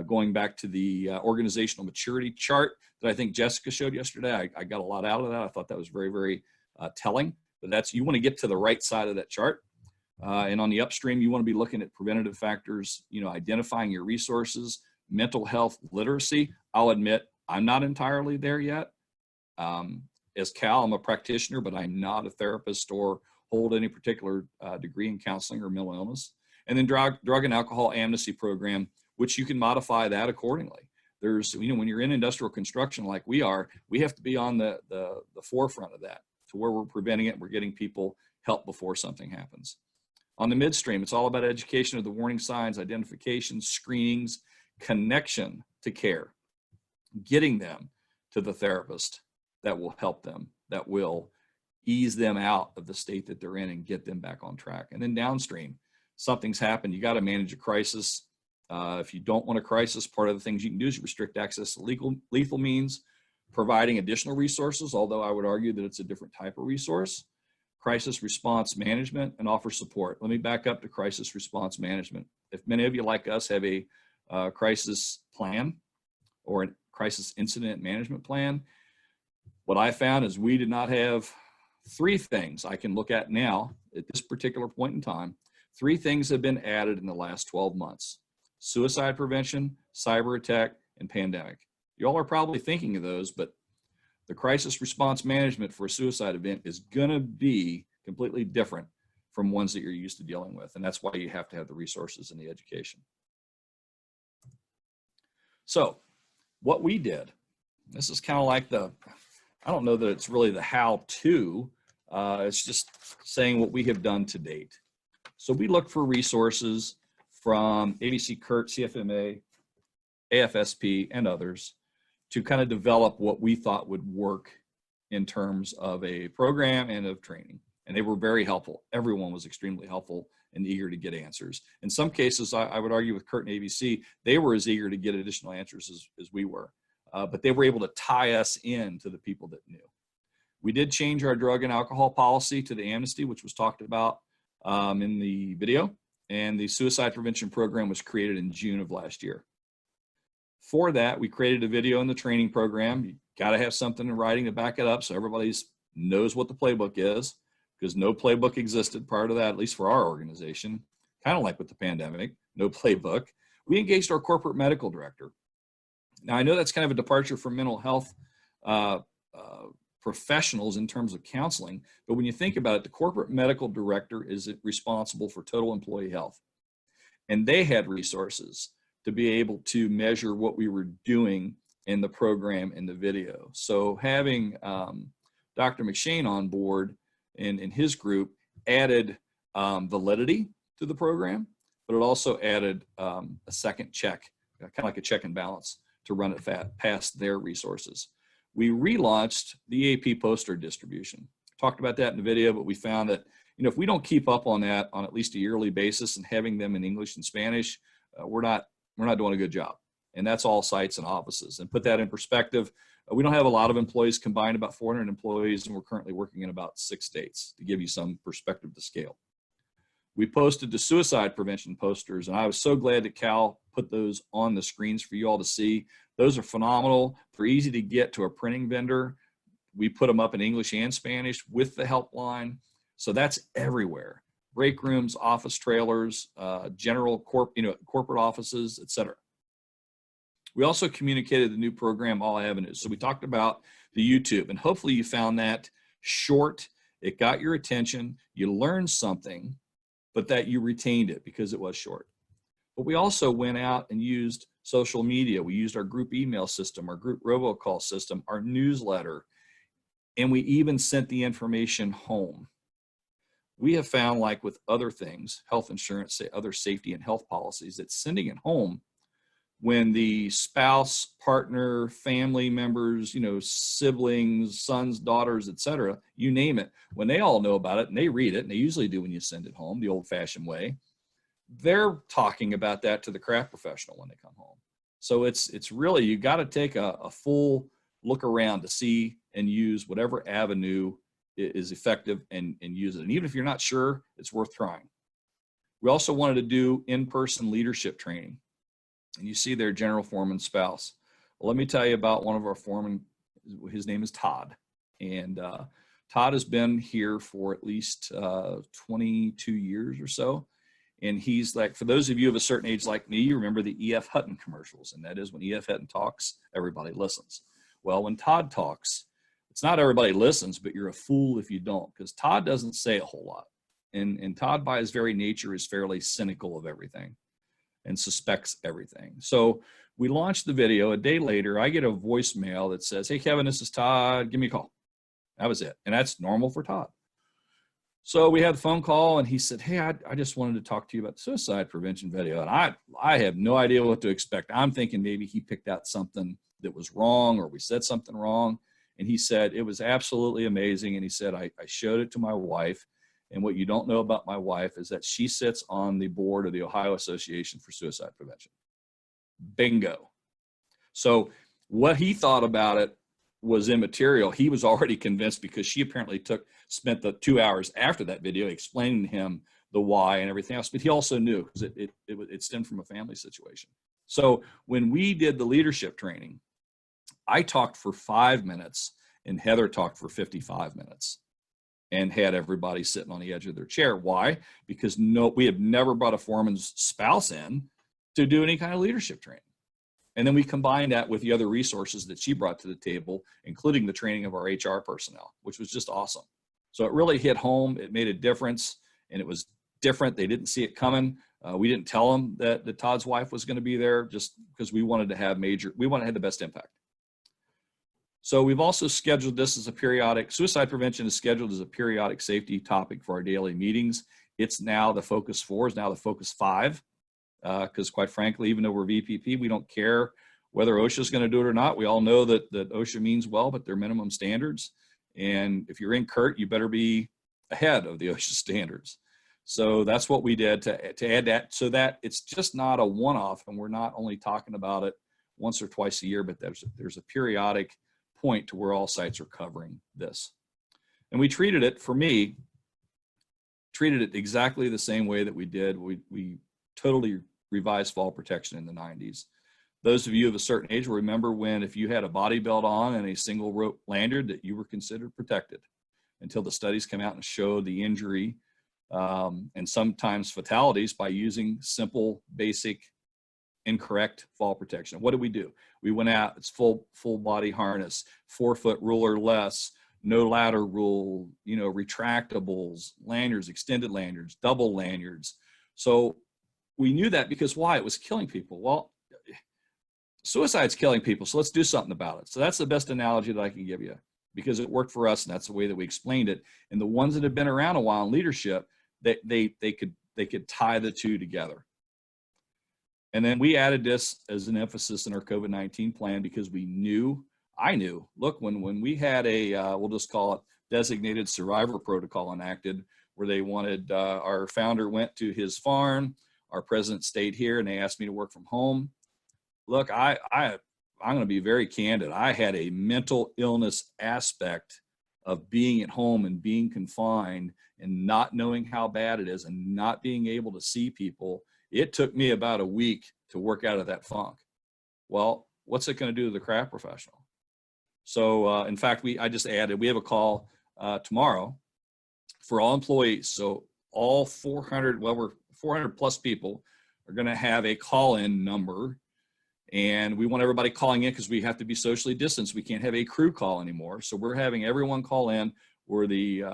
[SPEAKER 3] Going back to the organizational maturity chart that I think Jessica showed yesterday, I got a lot out of that. I thought that was very, very telling. But that's, you want to get to the right side of that chart. And on the upstream, you want to be looking at preventative factors, you know, identifying your resources, mental health literacy. I'll admit, I'm not entirely there yet. As Cal, I'm a practitioner, but I'm not a therapist or hold any particular degree in counseling or mental illness. And then drug and alcohol amnesty program, which you can modify that accordingly. There's, you know, when you're in industrial construction like we are, we have to be on the forefront of that, to where we're preventing it, we're getting people help before something happens. On the midstream, it's all about education of the warning signs, identification, screenings, connection to care, getting them to the therapist that will help them, that will ease them out of the state that they're in and get them back on track. And then downstream, something's happened, you got to manage a crisis. If you don't want a crisis, part of the things you can do is restrict access to lethal means, providing additional resources, although I would argue that it's a different type of resource, crisis response management, and offer support. Let me back up to crisis response management. If many of you like us have a crisis plan or a crisis incident management plan, what I found is we did not have three things I can look at now at this particular point in time. Three things have been added in the last 12 months: suicide prevention, cyber attack, and pandemic. You all are probably thinking of those, but the crisis response management for a suicide event is going to be completely different from ones that you're used to dealing with. And that's why you have to have the resources and the education. So what we did, this is kind of like I don't know that it's really the how-to, it's just saying what we have done to date. So we looked for resources from ABC, CURT, CFMA, AFSP, and others to kind of develop what we thought would work in terms of a program and of training. And they were very helpful. Everyone was extremely helpful and eager to get answers. In some cases, I would argue with CURT and ABC, they were as eager to get additional answers as we were. but they were able to tie us in to the people that knew. We did change our drug and alcohol policy to the amnesty, which was talked about in the video, and the suicide prevention program was created in June of last year. For that, we created a video in the training program. You got to have something in writing to back it up so everybody knows what the playbook is, because no playbook existed prior to that, at least for our organization. Kind of like with the pandemic, no playbook. We engaged our corporate medical director. Now, I know that's kind of a departure from mental health professionals in terms of counseling, but when you think about it, the corporate medical director is responsible for total employee health. And they had resources to be able to measure what we were doing in the program in the video. So having Dr. McShane on board and his group added validity to the program, but it also added a second check, kind of like a check and balance to run it past their resources. We relaunched the EAP poster distribution. Talked about that in the video, but we found that, you know, if we don't keep up on that on at least a yearly basis and having them in English and Spanish, we're not doing a good job. And that's all sites and offices. And put that in perspective, we don't have a lot of employees combined, about 400 employees, and we're currently working in about 6 states, to give you some perspective to scale. We posted the suicide prevention posters, and I was so glad that Cal put those on the screens for you all to see. Those are phenomenal. They're easy to get to a printing vendor. We put them up in English and Spanish with the helpline. So that's everywhere. Break rooms, office trailers, general corporate offices, et cetera. We also communicated the new program, All Avenues. So we talked about the YouTube, and hopefully you found that short. It got your attention. You learned something, but that you retained it because it was short. But we also went out and used social media. We used our group email system, our group robocall system, our newsletter, and we even sent the information home. We have found, like with other things, health insurance, other safety and health policies, that sending it home when the spouse, partner, family members, you know, siblings, sons, daughters, et cetera, you name it, when they all know about it and they read it, and they usually do when you send it home the old-fashioned way, they're talking about that to the craft professional when they come home. So it's really, you got to take a full look around to see and use whatever avenue is effective and use it. And even if you're not sure, it's worth trying. We also wanted to do in-person leadership training. And you see their general foreman spouse. Well, let me tell you about one of our foremen. His name is Todd. And Todd has been here for at least 22 years or so. And he's like, for those of you of a certain age like me, you remember the E.F. Hutton commercials. And that is, when E.F. Hutton talks, everybody listens. Well, when Todd talks, it's not everybody listens, but you're a fool if you don't, because Todd doesn't say a whole lot. And Todd, by his very nature, is fairly cynical of everything and suspects everything. So we launched the video. A day later, I get a voicemail that says, "Hey, Kevin, this is Todd. Give me a call." That was it. And that's normal for Todd. So we had the phone call, and he said, "Hey, I just wanted to talk to you about the suicide prevention video." And I have no idea what to expect. I'm thinking maybe he picked out something that was wrong, or we said something wrong. And he said, it was absolutely amazing. And he said, I showed it to my wife. And what you don't know about my wife is that she sits on the board of the Ohio Association for Suicide Prevention. Bingo. So what he thought about it was immaterial. He was already convinced, because she apparently spent the 2 hours after that video explaining to him the why and everything else. But he also knew, because it stemmed from a family situation. So when we did the leadership training, I talked for 5 minutes and Heather talked for 55 minutes and had everybody sitting on the edge of their chair. Why? Because we have never brought a foreman's spouse in to do any kind of leadership training. And then we combined that with the other resources that she brought to the table, including the training of our HR personnel, which was just awesome. So it really hit home. It made a difference, and it was different. They didn't see it coming. We didn't tell them that Todd's wife was going to be there, just because we wanted to have the best impact. So we've also scheduled this as a periodic, suicide prevention is scheduled as a periodic safety topic for our daily meetings. It's now the focus 4, is now the focus 5, because quite frankly, even though we're VPP, we don't care whether OSHA is going to do it or not. We all know that OSHA means well, but they're minimum standards. And if you're in CURT, you better be ahead of the OSHA standards. So that's what we did to add that, so that it's just not a one-off, and we're not only talking about it once or twice a year, but there's a periodic point to where all sites are covering this. And we treated it, for me, treated it exactly the same way that we did. We totally revised fall protection in the 90s. Those of you of a certain age will remember when, if you had a body belt on and a single rope lanyard, that you were considered protected until the studies come out and show the injury and sometimes fatalities by using simple, basic, incorrect fall protection. What did we do? We went out, it's full body harness, 4-foot rule or less, no ladder rule, retractables, lanyards, extended lanyards, double lanyards. So we knew that because why? It was killing people. Well, suicide's killing people, so let's do something about it. So that's the best analogy that I can give you, because it worked for us, and that's the way that we explained it. And the ones that have been around a while in leadership, they could tie the two together. And then we added this as an emphasis in our COVID-19 plan because I knew, look, when we had we'll just call it designated survivor protocol enacted, where they wanted, our founder went to his farm, our president stayed here, and they asked me to work from home. Look, I'm going to be very candid. I had a mental illness aspect of being at home and being confined and not knowing how bad it is and not being able to see people. It took me about a week to work out of that funk. Well, what's it going to do to the craft professional? So in fact, I just added, we have a call tomorrow for all employees. So all 400, we're 400 plus people are going to have a call-in number. And we want everybody calling in because we have to be socially distanced. We can't have a crew call anymore. So we're having everyone call in where the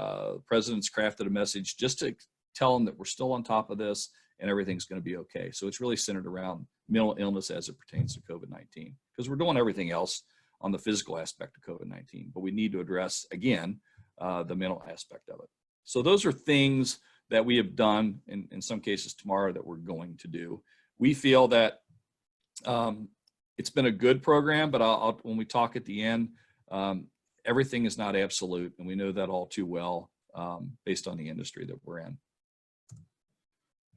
[SPEAKER 3] president's crafted a message just to tell them that we're still on top of this and everything's going to be okay. So it's really centered around mental illness as it pertains to COVID-19, because we're doing everything else on the physical aspect of COVID-19, but we need to address, again, the mental aspect of it. So those are things that we have done in some cases tomorrow that we're going to do. We feel that it's been a good program, but when we talk at the end, everything is not absolute, and we know that all too well based on the industry that we're in.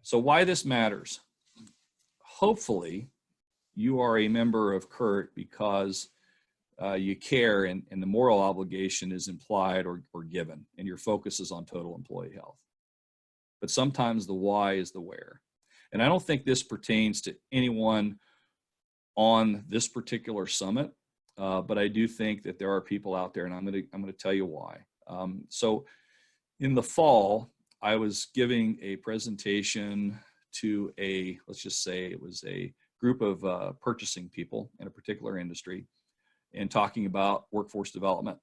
[SPEAKER 3] So why this matters? Hopefully, you are a member of CURT because you care and the moral obligation is implied or given, and your focus is on total employee health. But sometimes the why is the where. And I don't think this pertains to anyone on this particular summit, but I do think that there are people out there, and I'm going to tell you why. So in the fall, I was giving a presentation to let's just say it was a group of purchasing people in a particular industry, and talking about workforce development,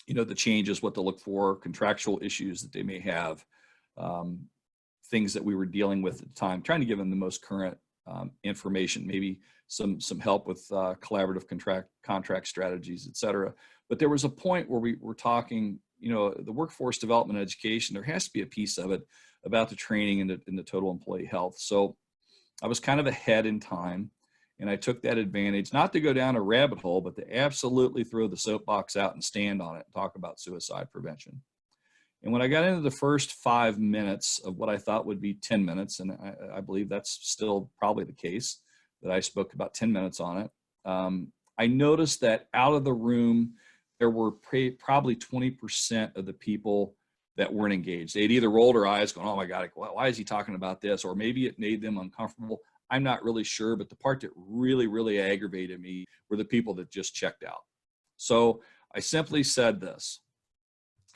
[SPEAKER 3] the changes, what to look for, contractual issues that they may have, things that we were dealing with at the time, trying to give them the most current information, maybe some help with collaborative contract strategies, et cetera. But there was a point where we were talking, the workforce development education, there has to be a piece of it about the training in the total employee health. So I was kind of ahead in time, and I took that advantage, not to go down a rabbit hole, but to absolutely throw the soapbox out and stand on it and talk about suicide prevention. And when I got into the first 5 minutes of what I thought would be 10 minutes, and I believe that's still probably the case, that I spoke about 10 minutes on it, I noticed that out of the room, there were probably 20% of the people that weren't engaged. They'd either rolled their eyes going, oh my God, why is he talking about this? Or maybe it made them uncomfortable. I'm not really sure, but the part that really, really aggravated me were the people that just checked out. So I simply said this.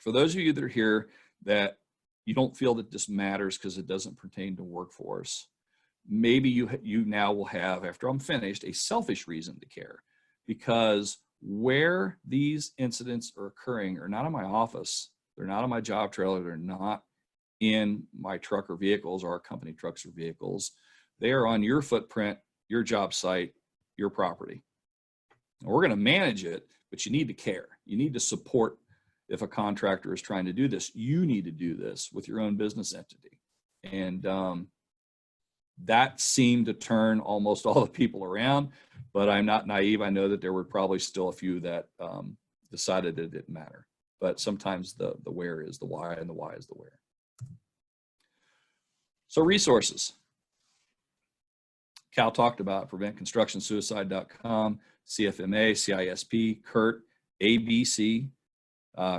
[SPEAKER 3] For those of you that are here that you don't feel that this matters because it doesn't pertain to workforce, maybe you now will have, after I'm finished, a selfish reason to care, because where these incidents are occurring are not in my office, they're not on my job trailer, they're not in my truck or vehicles or our company trucks or vehicles. They are on your footprint, your job site, your property. And we're going to manage it, but you need to care. You need to support. If a contractor is trying to do this, you need to do this with your own business entity. And that seemed to turn almost all the people around, but I'm not naive. I know that there were probably still a few that decided it didn't matter. But sometimes the where is the why, and the why is the where. So resources. Cal talked about, preventconstructionsuicide.com, CFMA, CISP, CURT, ABC.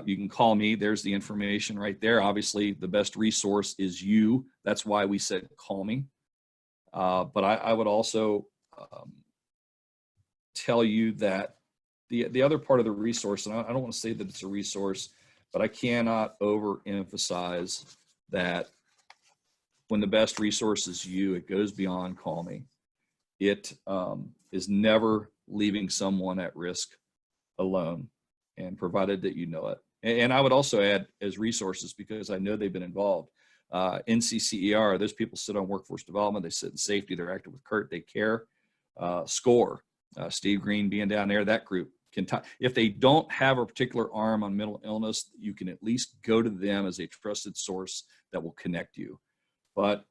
[SPEAKER 3] You can call me. There's the information right there. Obviously, the best resource is you. That's why we said call me. But I would also tell you that the other part of the resource, and I don't want to say that it's a resource, but I cannot overemphasize that when the best resource is you, it goes beyond call me. It is never leaving someone at risk alone, and provided that you know it. And I would also add as resources, because I know they've been involved. NCCER, those people sit on workforce development, they sit in safety, they're active with CURT, they care. SCORE, Steve Green being down there, that group can if they don't have a particular arm on mental illness, you can at least go to them as a trusted source that will connect you. But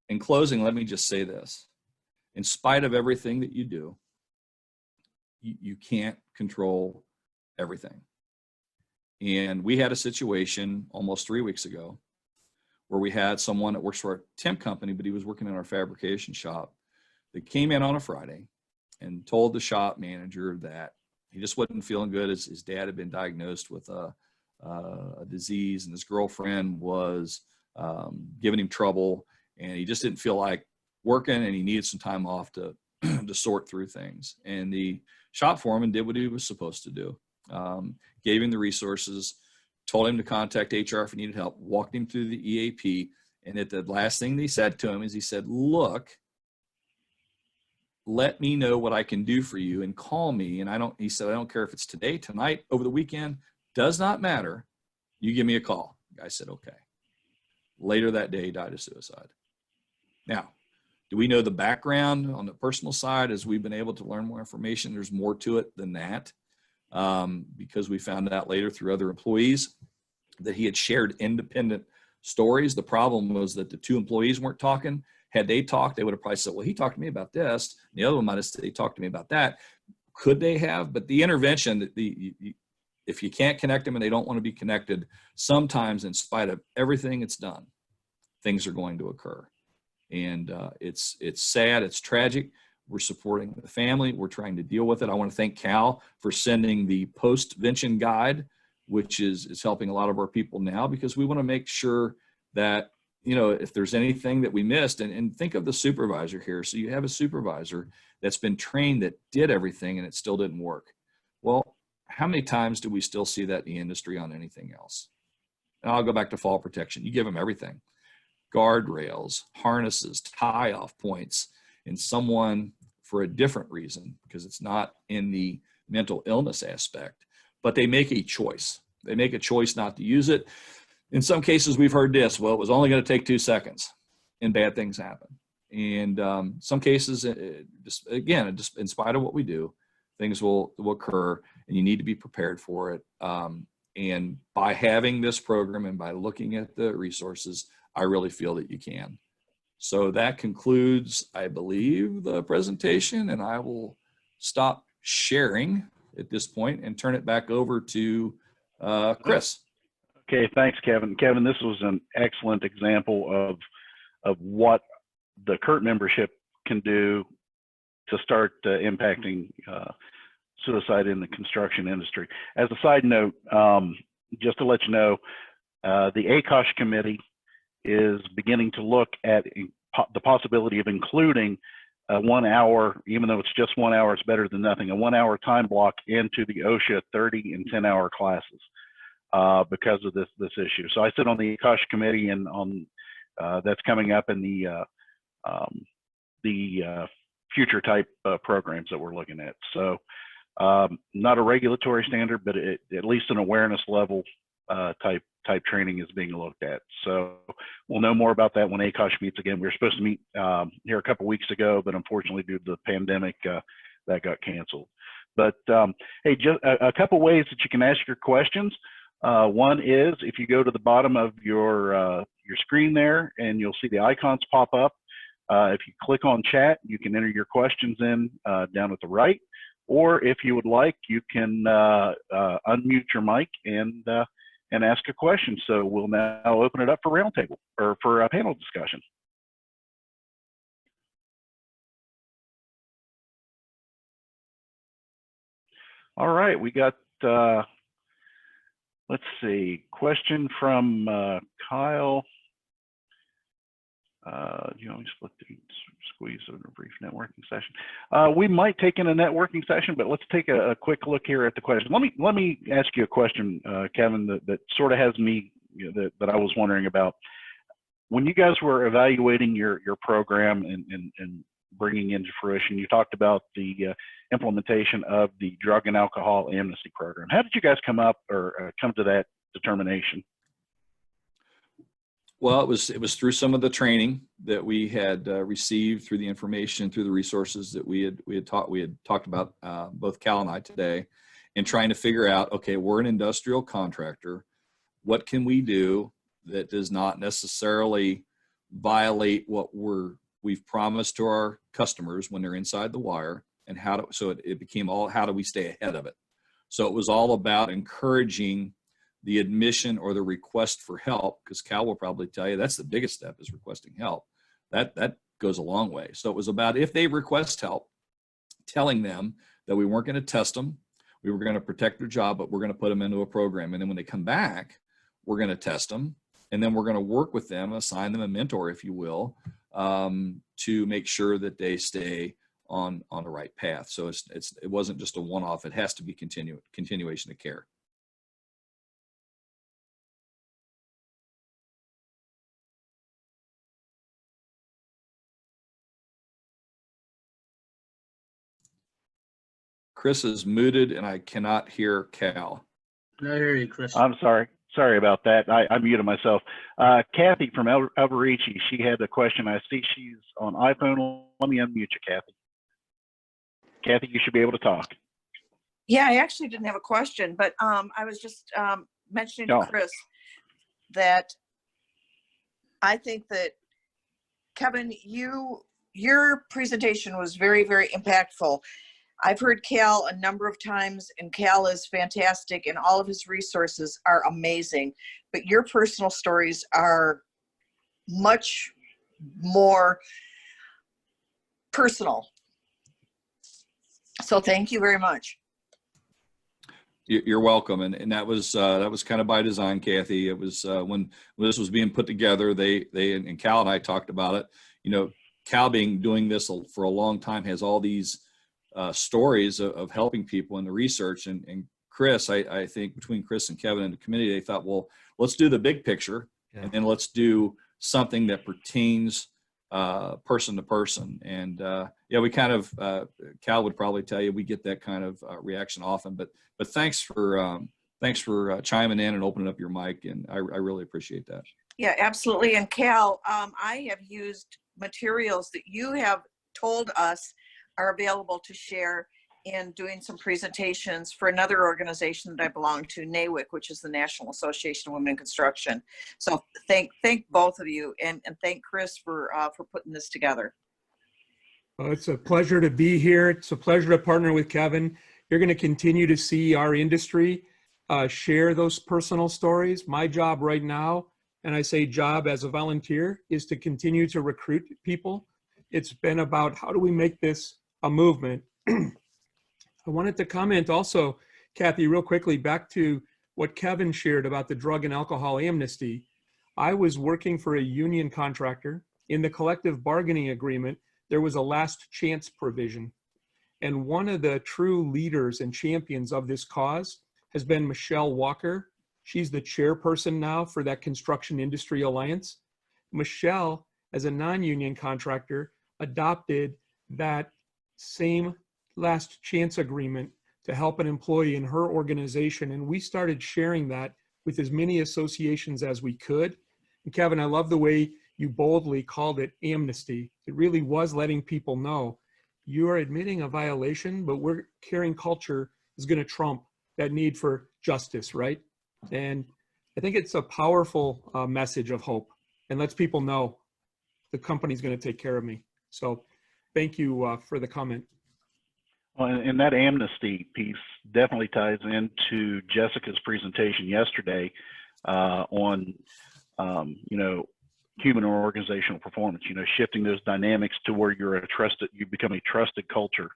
[SPEAKER 3] in closing, let me just say this. In spite of everything that you do, you can't control everything. And we had a situation almost 3 weeks ago where we had someone that works for a temp company, but he was working in our fabrication shop, that came in on a Friday and told the shop manager that he just wasn't feeling good. His dad had been diagnosed with a disease, and his girlfriend was giving him trouble, and he just didn't feel like working, and he needed some time off to to sort through things. And the shop foreman did what he was supposed to do. Gave him the resources, told him to contact HR if he needed help, walked him through the EAP. And at the last thing he said to him is he said, look, let me know what I can do for you and call me. And he said, I don't care if it's today, tonight, over the weekend, does not matter. You give me a call. The guy said, okay. Later that day, he died of suicide. Now, do we know the background on the personal side? As we've been able to learn more information, there's more to it than that, because we found out later through other employees that he had shared independent stories. The problem was that the two employees weren't talking. Had they talked, they would have probably said, well, he talked to me about this. And the other one might have said, he talked to me about that. Could they have? But the intervention, if you can't connect them and they don't want to be connected, sometimes in spite of everything it's done, things are going to occur. And it's sad, it's tragic. We're supporting the family. We're trying to deal with it. I want to thank Cal for sending the post-vention guide, which is helping a lot of our people now, because we want to make sure that, you know, if there's anything that we missed, and think of the supervisor here. So you have a supervisor that's been trained that did everything and it still didn't work. Well, how many times do we still see that in the industry on anything else? And I'll go back to fall protection. You give them everything. Guardrails, harnesses, tie-off points, and someone for a different reason, because it's not in the mental illness aspect, but they make a choice. They make a choice not to use it. In some cases, we've heard this, well, it was only going to take 2 seconds, and bad things happen. And some cases, just in spite of what we do, things will occur, and you need to be prepared for it. And by having this program and by looking at the resources, I really feel that you can. So that concludes, I believe, the presentation, and I will stop sharing at this point and turn it back over to Chris.
[SPEAKER 1] Okay, thanks, Kevin. Kevin, this was an excellent example of what the CURT membership can do to start impacting suicide in the construction industry. As a side note, just to let you know, the ACOSH committee is beginning to look at the possibility of including a 1 hour, even though it's just 1 hour, it's better than nothing, a 1 hour time block into the OSHA 30 and 10 hour classes because of this issue. So I sit on the ACOSH committee, and on that's coming up in the future type programs that we're looking at. So not a regulatory standard, but at least an awareness level type training is being looked at. So we'll know more about that when ACOSH meets again. We were supposed to meet here a couple weeks ago, but unfortunately due to the pandemic, that got canceled. But hey, just a couple ways that you can ask your questions. One is if you go to the bottom of your screen there, and you'll see the icons pop up. If you click on chat, you can enter your questions in down at the right, or if you would like, you can unmute your mic and ask a question. So we'll now open it up for roundtable or for a panel discussion. All right, we got, let's see, question from Kyle. You know, split the squeeze of a brief networking session. We might take in a networking session, but let's take a quick look here at the question. Let me ask you a question, Kevin, that sort of has me, you know, that I was wondering about. When you guys were evaluating your program and bringing into fruition, you talked about the implementation of the drug and alcohol amnesty program. How did you guys come up or come to that determination?
[SPEAKER 3] Well, it was through some of the training that we had received, through the information, through the resources that we had talked about, both Cal and I today, and trying to figure out, okay, we're an industrial contractor. What can we do that does not necessarily violate what we've promised to our customers when they're inside the wire, and so it became all, how do we stay ahead of it? So it was all about encouraging the admission or the request for help, because Cal will probably tell you that's the biggest step, is requesting help. That goes a long way. So it was about, if they request help, telling them that we weren't going to test them, we were going to protect their job, but we're going to put them into a program. And then when they come back, we're going to test them, and then we're going to work with them, assign them a mentor, if you will, to make sure that they stay on the right path. So it wasn't just a one-off. It has to be continuation of care. Chris is muted, and I cannot hear Cal.
[SPEAKER 9] I hear you, Chris.
[SPEAKER 1] I'm sorry. Sorry about that. I muted myself. Kathy from Alberici, she had a question. I see she's on iPhone. Let me unmute you, Kathy. Kathy, you should be able to talk.
[SPEAKER 10] Yeah, I actually didn't have a question, but I was just mentioning to Chris that I think that, Kevin, your presentation was very, very impactful. I've heard Cal a number of times, and Cal is fantastic, and all of his resources are amazing. But your personal stories are much more personal. So thank you very much.
[SPEAKER 3] You're welcome. And that was kind of by design, Kathy. It was when this was being put together, they and Cal and I talked about it. You know, Cal, doing this for a long time, has all these stories of helping people in the research. And Chris, I think between Chris and Kevin and the committee, they thought, well, let's do the big picture, and then let's do something that pertains person to person. And yeah, we kind of, Cal would probably tell you, we get that kind of reaction often, but thanks for chiming in and opening up your mic. And I really appreciate that.
[SPEAKER 10] Yeah, absolutely. And Cal, I have used materials that you have told us are available to share in doing some presentations for another organization that I belong to, NAWIC, which is the National Association of Women in Construction. So thank both of you, and thank Chris for putting this together.
[SPEAKER 2] Well, it's a pleasure to be here. It's a pleasure to partner with Kevin. You're going to continue to see our industry share those personal stories. My job right now, and I say job as a volunteer, is to continue to recruit people. It's been about, how do we make this a movement? I wanted to comment also, Kathy, real quickly, back to what Kevin shared about the drug and alcohol amnesty. I was working for a union contractor. In the collective bargaining agreement, there was a last chance provision. And one of the true leaders and champions of this cause has been Michelle Walker. She's the chairperson now for that Construction Industry Alliance. Michelle, as a non-union contractor, adopted that same last chance agreement to help an employee in her organization. And we started sharing that with as many associations as we could. And Kevin, I love the way you boldly called it amnesty. It really was letting people know you are admitting a violation, but we're caring culture is going to trump that need for justice, right? And I think it's a powerful message of hope, and lets people know the company's going to take care of me. So thank you for the comment.
[SPEAKER 1] Well, and that amnesty piece definitely ties into Jessica's presentation yesterday on, you know, human or organizational performance, you know, shifting those dynamics to where you become a trusted culture.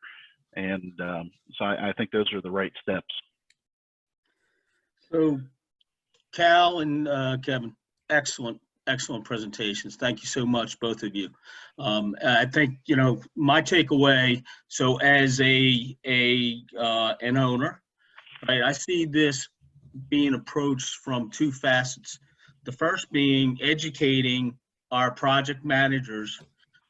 [SPEAKER 1] And so I think those are the right steps.
[SPEAKER 9] So Cal and Kevin, excellent presentations. Thank you so much, both of you. I think, you know, my takeaway, so as an owner, right, I see this being approached from two facets. The first being educating our project managers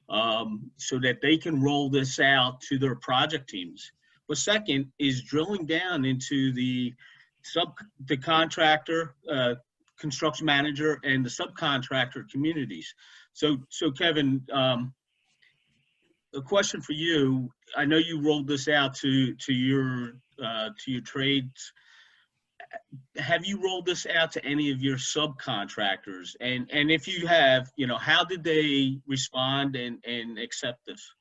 [SPEAKER 9] so that they can roll this out to their project teams. But second is drilling down into the contractor, construction manager, and the subcontractor communities. So Kevin, a question for you. I know you rolled this out to your trades. Have you rolled this out to any of your subcontractors? And if you have, you know, how did they respond and accept this?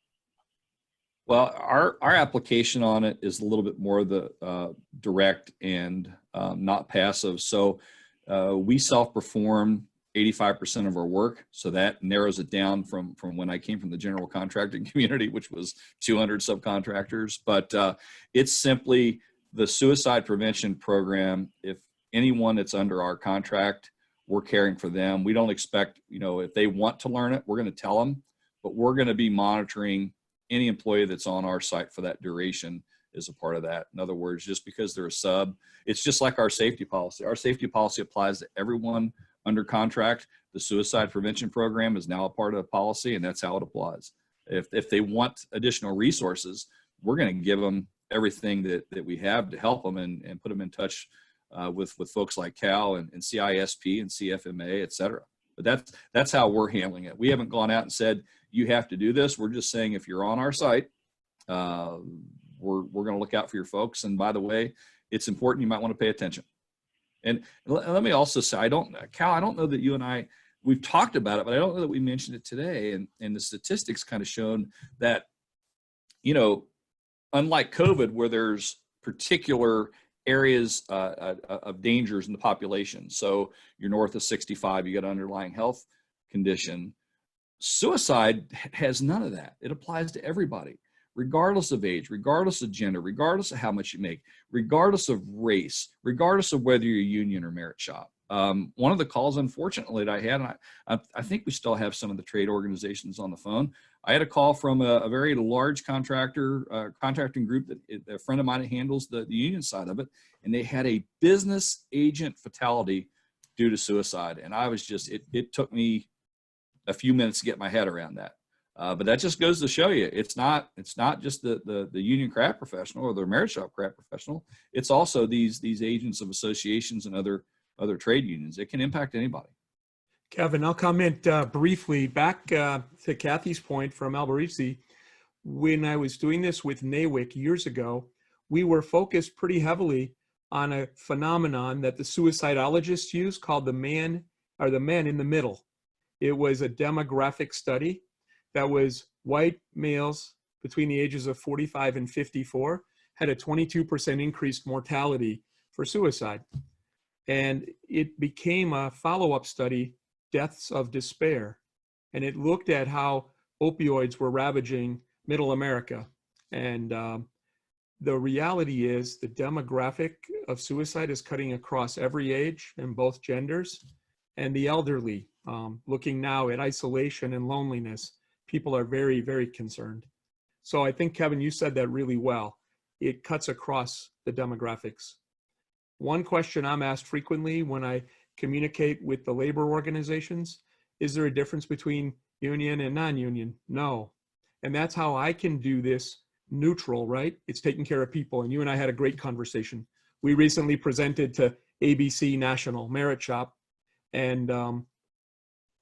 [SPEAKER 3] Well, our application on it is a little bit more the direct and not passive. So we self-perform 85% of our work. So that narrows it down from when I came from the general contracting community, which was 200 subcontractors. But it's simply the suicide prevention program. If anyone that's under our contract, we're caring for them. We don't expect, you know, if they want to learn it, we're going to tell them, but we're going to be monitoring any employee that's on our site for that duration is a part of that. In other words, just because they're a sub, it's just like our safety policy. Our safety policy applies to everyone under contract. The suicide prevention program is now a part of the policy, and that's how it applies. If they want additional resources, we're going to give them everything that we have to help them and put them in touch with folks like Cal and CISP and CFMA, et cetera. But that's how we're handling it. We haven't gone out and said, you have to do this. We're just saying, if you're on our site, we're going to look out for your folks. And by the way, it's important. You might want to pay attention. And let me also say, Cal, I don't know that you and I, we've talked about it, but I don't know that we mentioned it today. And the statistics kind of shown that, you know, unlike COVID, where there's particular areas of dangers in the population. So you're north of 65, you got an underlying health condition. Suicide has none of that. It applies to everybody, regardless of age, regardless of gender, regardless of how much you make, regardless of race, regardless of whether you're a union or merit shop. One of the calls, unfortunately, that I had, and I think we still have some of the trade organizations on the phone. I had a call from a very large contracting group that a friend of mine handles the union side of it, and they had a business agent fatality due to suicide. And I was just, it took me a few minutes to get my head around that. But that just goes to show you, it's not just the union craft professional or the merit shop craft professional. It's also these agents of associations and other trade unions. It can impact anybody.
[SPEAKER 2] Kevin, I'll comment briefly back to Kathy's point from Alberici. When I was doing this with NAWIC years ago, we were focused pretty heavily on a phenomenon that the suicidologists use called the man in the middle. It was a demographic study that was white males between the ages of 45 and 54 had a 22% increased mortality for suicide. And it became a follow-up study, Deaths of Despair. And it looked at how opioids were ravaging middle America. And the reality is the demographic of suicide is cutting across every age and both genders. And the elderly, looking now at isolation and loneliness, people are very, very concerned. So I think, Kevin, you said that really well. It cuts across the demographics. One question I'm asked frequently when I communicate with the labor organizations, is there a difference between union and non-union? No. And that's how I can do this neutral, right? It's taking care of people. And you and I had a great conversation. We recently presented to ABC National Merit Shop, and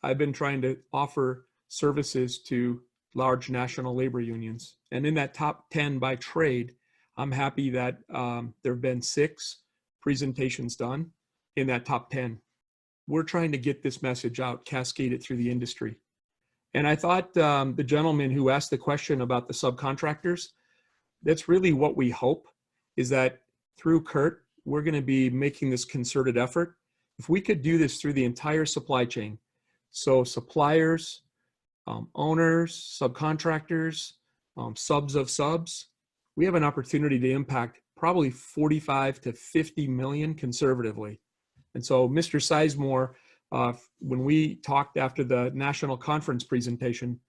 [SPEAKER 2] I've been trying to offer services to large national labor unions. And in that top 10 by trade, I'm happy that there have been 6 presentations done in that top 10. We're trying to get this message out, cascade it through the industry. And I thought the gentleman who asked the question about the subcontractors, that's really what we hope, is that through CURT, we're going to be making this concerted effort. If we could do this through the entire supply chain, so suppliers, owners, subcontractors, subs of subs, we have an opportunity to impact probably 45 to 50 million conservatively. And so Mr. Sizemore, when we talked after the national conference presentation,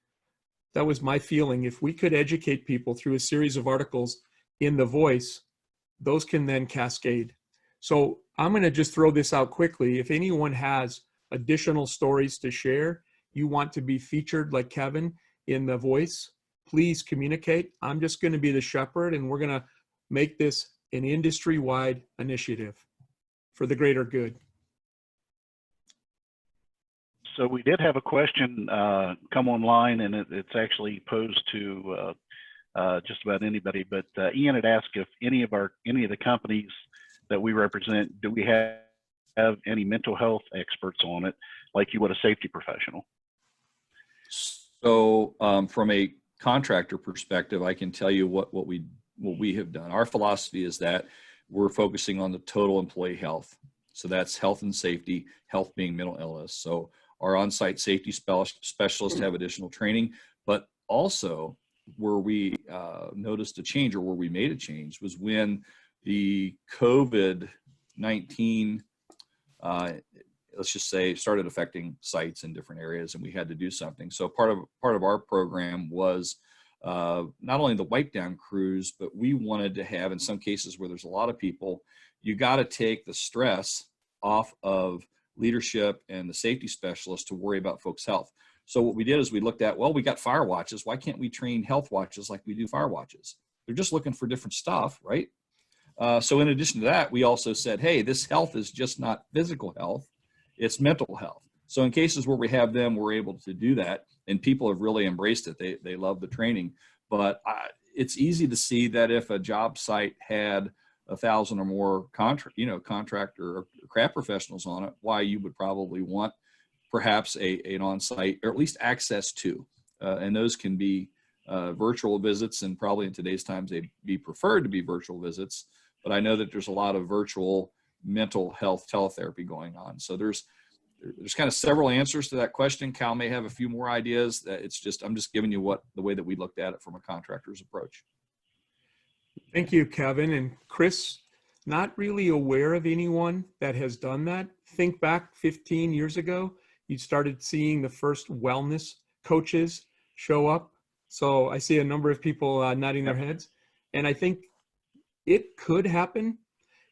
[SPEAKER 2] that was my feeling. If we could educate people through a series of articles in The Voice, those can then cascade. So I'm going to just throw this out quickly. If anyone has additional stories to share, you want to be featured like Kevin in The Voice, please communicate. I'm just going to be the shepherd, and we're going to make this an industry-wide initiative for the greater good.
[SPEAKER 1] So we did have a question come online, and it's actually posed to just about anybody. But Ian had asked if any of the companies that we represent, do we have any mental health experts on it, like you would a safety professional?
[SPEAKER 3] So from a contractor perspective, I can tell you what we have done. Our philosophy is that we're focusing on the total employee health. So that's health and safety, health being mental illness. So our on-site safety specialists have additional training, but also where we noticed a change, or where we made a change, was when the COVID-19, let's just say, started affecting sites in different areas, and we had to do something. So part of our program was not only the wipe down crews, but we wanted to have, in some cases where there's a lot of people, you got to take the stress off of leadership and the safety specialists to worry about folks' health. So what we did is we looked at, well, we got fire watches. Why can't we train health watches like we do fire watches? They're just looking for different stuff, right? So in addition to that, we also said, hey, this health is just not physical health, it's mental health. So in cases where we have them, we're able to do that, and people have really embraced it. They love the training. But it's easy to see that if a job site had 1,000 or more contractor or craft professionals on it, why you would probably want perhaps an on-site, or at least access to, and those can be virtual visits, and probably in today's times they'd be preferred to be virtual visits. But I know that there's a lot of virtual mental health teletherapy going on. So there's kind of several answers to that question. Cal may have a few more ideas. That I'm just giving you the way that we looked at it from a contractor's approach.
[SPEAKER 2] Thank you, Kevin. And Chris, not really aware of anyone that has done that. Think back 15 years ago, you started seeing the first wellness coaches show up. So I see a number of people nodding their heads. And I think it could happen.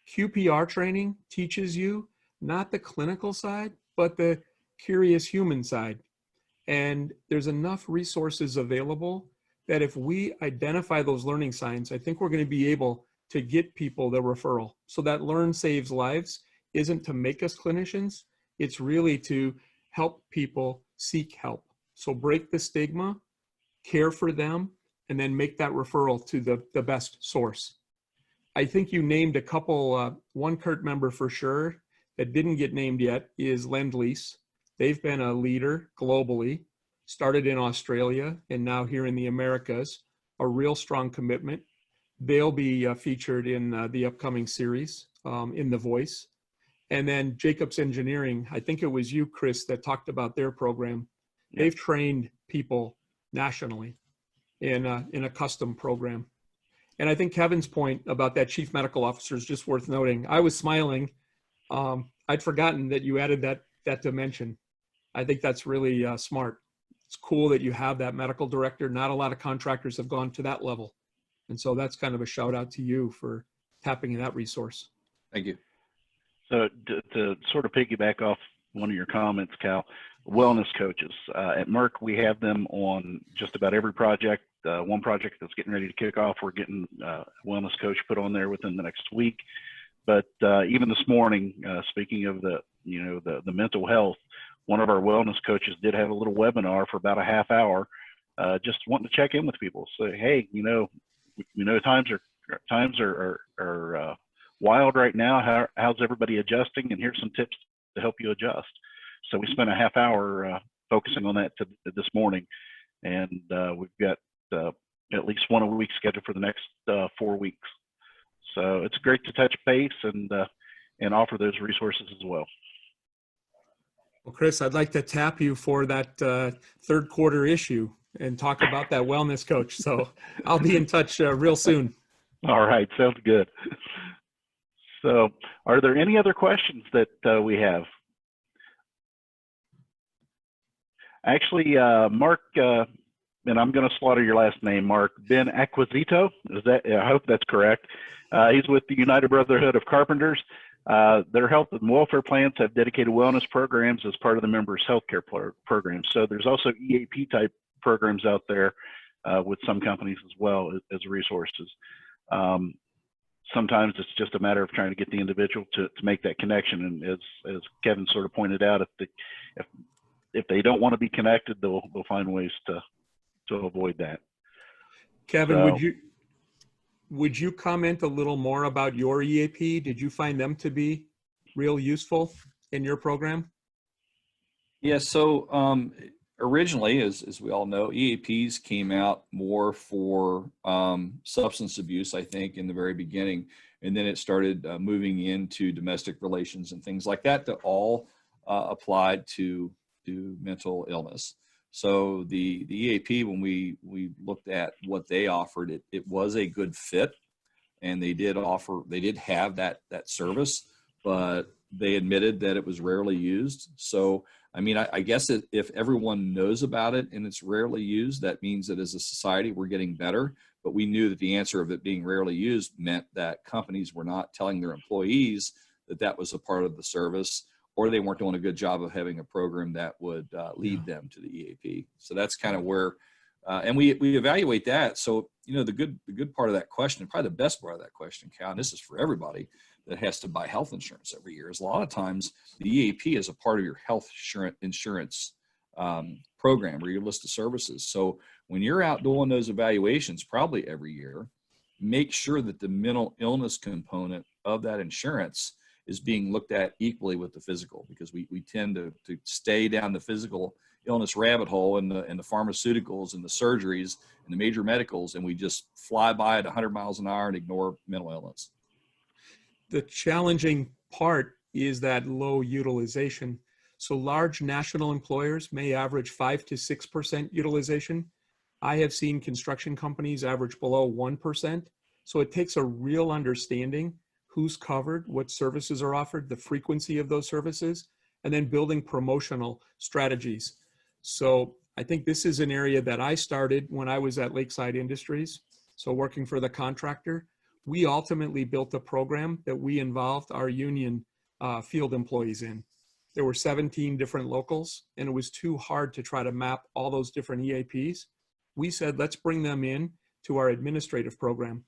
[SPEAKER 2] QPR training teaches you not the clinical side, but the curious human side. And there's enough resources available that if we identify those learning signs, I think we're going to be able to get people the referral. So that Learn Saves Lives isn't to make us clinicians, it's really to help people seek help. So break the stigma, care for them, and then make that referral to the best source. I think you named a couple, one CURT member for sure that didn't get named yet is Lend-Lease. They've been a leader globally, started in Australia and now here in the Americas, a real strong commitment. They'll be featured in the upcoming series in The Voice. And then Jacobs Engineering, I think it was you, Chris, that talked about their program. Yeah. They've trained people nationally in a custom program. And I think Kevin's point about that chief medical officer is just worth noting. I was smiling. I'd forgotten that you added that dimension. I think that's really smart. It's cool that you have that medical director. Not a lot of contractors have gone to that level. And so that's kind of a shout out to you for tapping that resource.
[SPEAKER 3] Thank you.
[SPEAKER 1] So to sort of piggyback off one of your comments, Cal, wellness coaches. At Merck, we have them on just about every project. One project that's getting ready to kick off, we're getting a wellness coach put on there within the next week. But even this morning, speaking of the mental health, one of our wellness coaches did have a little webinar for about a half hour, just wanting to check in with people. Say, hey, times are wild right now. How's everybody adjusting? And here's some tips to help you adjust. So we spent a half hour focusing on that this morning, and we've got at least one a week scheduled for the next 4 weirks. So it's great to touch base and offer those resources as well.
[SPEAKER 2] Well, Chris, I'd like to tap you for that third quarter issue and talk about that wellness coach. So I'll be in touch real soon.
[SPEAKER 1] All right, sounds good. So, are there any other questions that we have? Actually, Mark, and I'm going to slaughter your last name, Mark, Ben Acquisito, is that, I hope that's correct. He's with the United Brotherhood of Carpenters. Their health and welfare plans have dedicated wellness programs as part of the members' healthcare programs. So there's also EAP type programs out there with some companies as well as resources. Sometimes it's just a matter of trying to get the individual to make that connection. And as Kevin sort of pointed out, if they don't want to be connected, they'll find ways to avoid that.
[SPEAKER 2] Kevin,
[SPEAKER 1] So,
[SPEAKER 2] would you comment a little more about your EAP? Did you find them to be real useful in your program?
[SPEAKER 3] Yeah, so originally, as we all know, EAPs came out more for substance abuse, I think, in the very beginning. And then it started moving into domestic relations and things like that all applied to mental illness. So the EAP, when we looked at what they offered, it was a good fit, and they did have that service, but they admitted that it was rarely used. So I mean, I guess if everyone knows about it and it's rarely used, that means that as a society we're getting better. But we knew that the answer of it being rarely used meant that companies were not telling their employees that was a part of the service, or they weren't doing a good job of having a program that would lead them to the EAP. So that's kind of where, and we evaluate that. So, you know, the good part of that question, probably the best part of that question, Cal, and this is for everybody that has to buy health insurance every year, is a lot of times the EAP is a part of your health insurance program or your list of services. So when you're out doing those evaluations, probably every year, make sure that the mental illness component of that insurance is being looked at equally with the physical, because we tend to stay down the physical illness rabbit hole and the pharmaceuticals and the surgeries and the major medicals, and we just fly by at 100 miles an hour and ignore mental illness.
[SPEAKER 2] The challenging part is that low utilization. So large national employers may average 5 to 6% utilization. I have seen construction companies average below 1%. So it takes a real understanding who's covered, what services are offered, the frequency of those services, and then building promotional strategies. So I think this is an area that I started when I was at Lakeside Industries. So working for the contractor, we ultimately built a program that we involved our union field employees in. There were 17 different locals, and it was too hard to try to map all those different EAPs. We said, let's bring them in to our administrative program.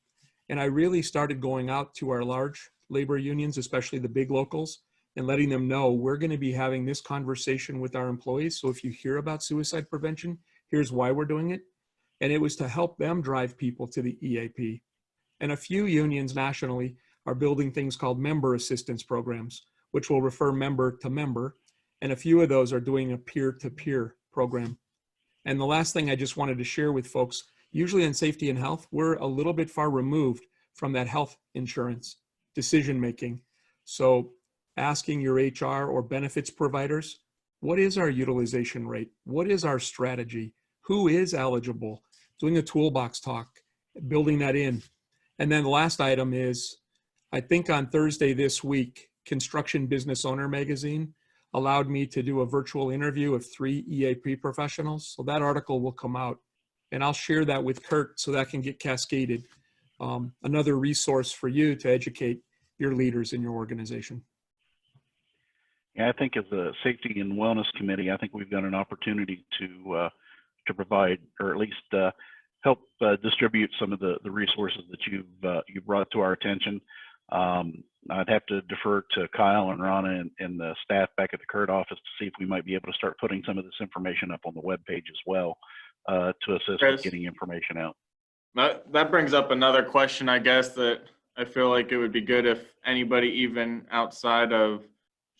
[SPEAKER 2] And I really started going out to our large labor unions, especially the big locals, and letting them know we're going to be having this conversation with our employees. So if you hear about suicide prevention, here's why we're doing it. And it was to help them drive people to the EAP. And a few unions nationally are building things called member assistance programs, which will refer member to member. And a few of those are doing a peer-to-peer program. And the last thing I just wanted to share with folks, usually in safety and health, we're a little bit far removed from that health insurance decision-making. So asking your HR or benefits providers, what is our utilization rate? What is our strategy? Who is eligible? Doing a toolbox talk, building that in. And then the last item is, I think on Thursday this week, Construction Business Owner magazine allowed me to do a virtual interview of 3 EAP professionals. So that article will come out, and I'll share that with CURT so that can get cascaded. Another resource for you to educate your leaders in your organization.
[SPEAKER 1] Yeah, I think as a safety and wellness committee, I think we've got an opportunity to provide, or at least help distribute some of the resources that you've brought to our attention. I'd have to defer to Kyle and Rana and the staff back at the CURT office to see if we might be able to start putting some of this information up on the webpage as well to assist
[SPEAKER 4] Chris,
[SPEAKER 1] with getting information out.
[SPEAKER 4] That brings up another question, I guess, that I feel like it would be good if anybody even outside of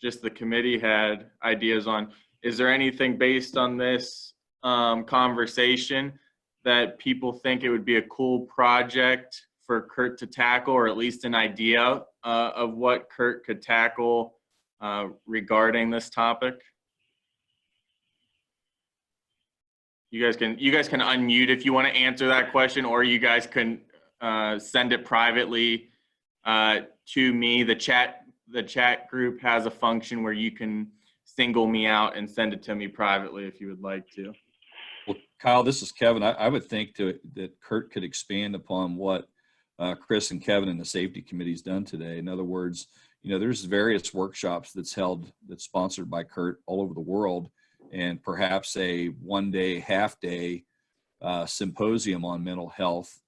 [SPEAKER 4] just the committee had ideas on. Is there anything based on this conversation that people think it would be a cool project for CURT to tackle, or at least an idea of what CURT could tackle regarding this topic? You guys can unmute if you want to answer that question, or you guys can send it privately to me. The chat group has a function where you can single me out and send it to me privately if you would like to.
[SPEAKER 3] Well, Kyle, this is Kevin. I would think that CURT could expand upon what Chris and Kevin and the safety committee's done today. In other words, there's various workshops that's sponsored by CURT all over the world, and perhaps a one-day, half-day symposium on mental health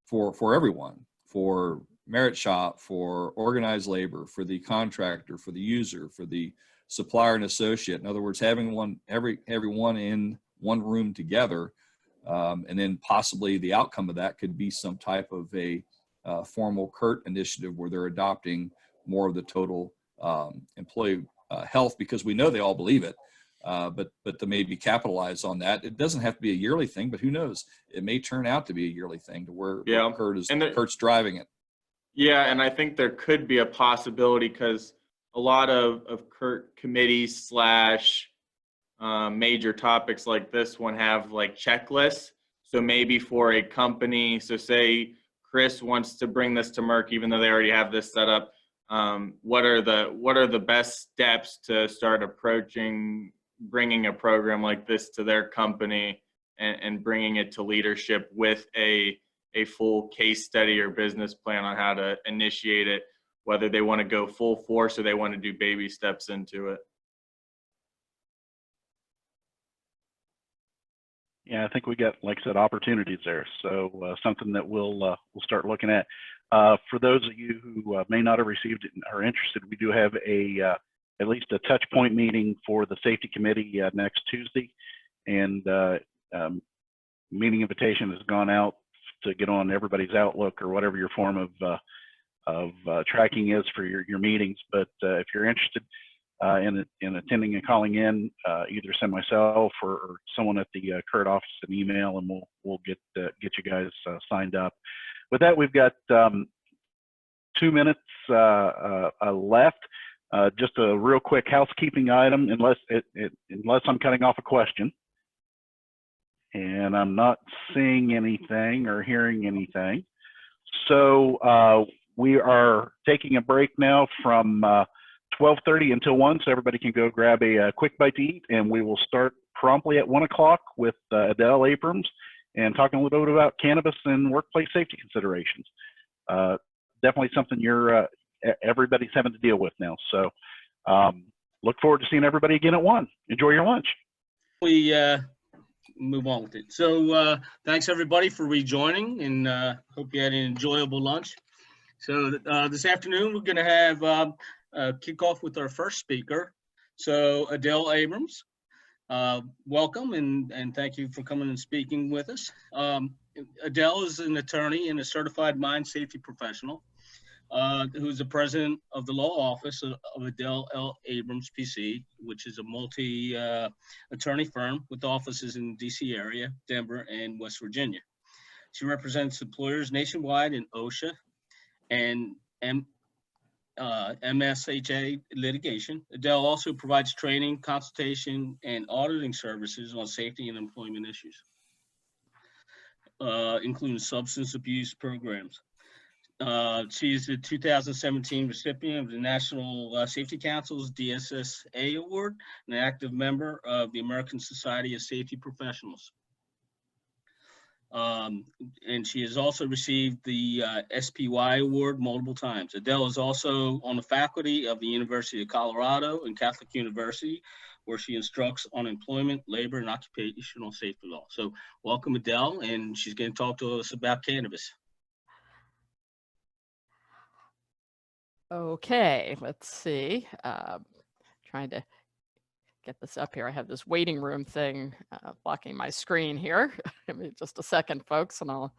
[SPEAKER 3] for everyone, for merit shop, for organized labor, for the contractor, for the user, for the supplier and associate. In other words, having everyone in one room together, and then possibly the outcome of that could be some type of a formal CURT initiative where they're adopting more of the total employee health, because we know they all believe it, but to maybe capitalize on that. It doesn't have to be a yearly thing, but who knows? It may turn out to be a yearly thing to where CURT's driving it.
[SPEAKER 4] Yeah, and I think there could be a possibility because a lot of CURT committees / major topics like this one have like checklists. So maybe for a company, so say Chris wants to bring this to Merck, even though they already have this set up. What are the best steps to start approaching bringing a program like this to their company and bringing it to leadership with a full case study or business plan on how to initiate it, whether they want to go full force or they want to do baby steps into it.
[SPEAKER 1] Yeah, I think we got, like I said, opportunities there. So something that we'll start looking at. For those of you who may not have received it and are interested, we do have at least a touch point meeting for the safety committee next Tuesday, and meeting invitation has gone out to get on everybody's Outlook or whatever your form of tracking is for your meetings. But if you're interested in attending and calling in, either send myself or someone at the CURT office an email, and we'll get you guys signed up. With that, we've got 2 minutes left. Just a real quick housekeeping item, unless I'm cutting off a question, and I'm not seeing anything or hearing anything. So we are taking a break now from 12:30 until 1, so everybody can go grab a quick bite to eat, and we will start promptly at 1 o'clock with Adele Abrams and talking a little bit about cannabis and workplace safety considerations. Definitely something everybody's having to deal with now. So look forward to seeing everybody again at 1. Enjoy your lunch.
[SPEAKER 9] We move on with it. So thanks everybody for rejoining, and hope you had an enjoyable lunch. So this afternoon we're going to have kick off with our first speaker. So Adele Abrams, welcome, and thank you for coming and speaking with us. Adele is an attorney and a certified mine safety professional who's the president of the law office of Adele L. Abrams, PC, which is a multi-attorney firm with offices in the DC area, Denver, and West Virginia. She represents employers nationwide in OSHA and MSHA litigation. Adele also provides training, consultation, and auditing services on safety and employment issues, including substance abuse programs. She is the 2017 recipient of the National Safety Council's DSSA Award and an active member of the American Society of Safety Professionals. And she has also received the SPY Award multiple times. Adele is also on the faculty of the University of Colorado and Catholic University, where she instructs on employment, labor, and occupational safety law. So welcome, Adele, and she's going to talk to us about cannabis.
[SPEAKER 11] Okay, let's see. Trying to get this up here. I have this waiting room thing blocking my screen here. Give me just a second, folks, and I'll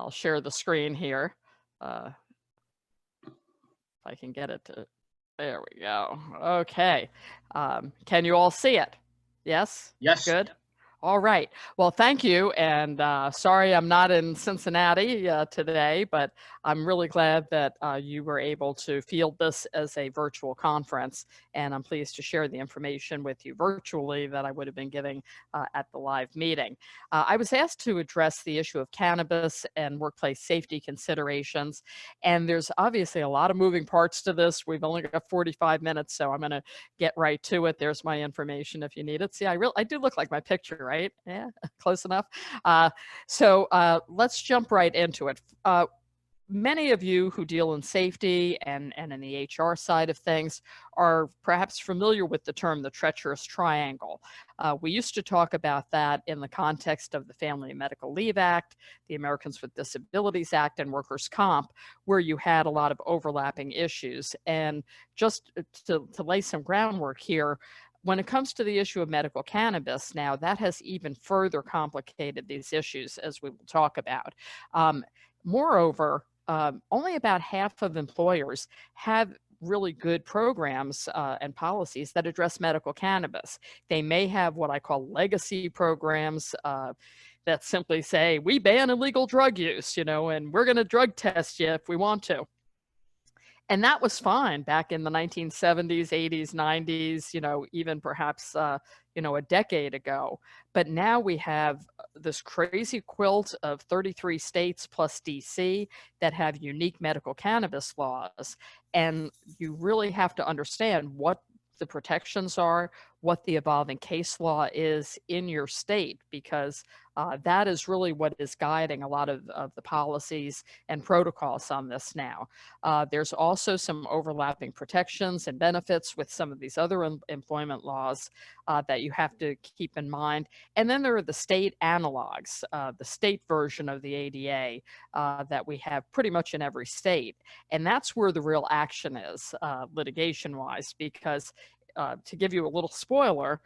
[SPEAKER 11] share the screen here. If I can get it to, there we go. Okay. Can you all see it? Yes?
[SPEAKER 9] Yes.
[SPEAKER 11] Good. All right. Well, thank you. And sorry I'm not in Cincinnati today, but I'm really glad that you were able to field this as a virtual conference. And I'm pleased to share the information with you virtually that I would have been giving at the live meeting. I was asked to address the issue of cannabis and workplace safety considerations. And there's obviously a lot of moving parts to this. We've only got 45 minutes, so I'm going to get right to it. There's my information if you need it. See, I do look like my picture, right? Yeah, close enough. So let's jump right into it. Many of you who deal in safety and in the HR side of things are perhaps familiar with the term the treacherous triangle. We used to talk about that in the context of the Family and Medical Leave Act, the Americans with Disabilities Act, and workers' comp, where you had a lot of overlapping issues. And just to lay some groundwork here, when it comes to the issue of medical cannabis now, that has even further complicated these issues, as we will talk about. Moreover, only about half of employers have really good programs and policies that address medical cannabis. They may have what I call legacy programs that simply say, we ban illegal drug use, and we're going to drug test you if we want to. And that was fine back in the 1970s, 80s, 90s, even perhaps, a decade ago. But now we have this crazy quilt of 33 states plus DC that have unique medical cannabis laws. And you really have to understand what the protections are, what the evolving case law is in your state, because that is really what is guiding a lot of the policies and protocols on this now. There's also some overlapping protections and benefits with some of these other employment laws that you have to keep in mind. And then there are the state analogs, the state version of the ADA that we have pretty much in every state. And that's where the real action is litigation-wise, because to give you a little spoiler,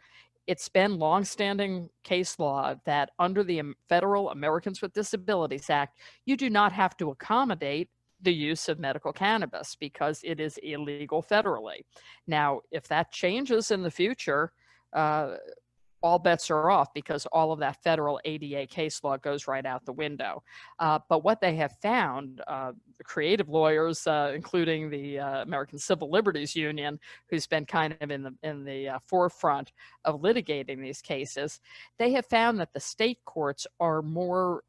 [SPEAKER 11] it's been longstanding case law that under the Federal Americans with Disabilities Act, you do not have to accommodate the use of medical cannabis because it is illegal federally. Now, if that changes in the future, all bets are off because all of that federal ADA case law goes right out the window. But what they have found, the creative lawyers, including the American Civil Liberties Union, who's been kind of in the forefront of litigating these cases, they have found that the state courts are more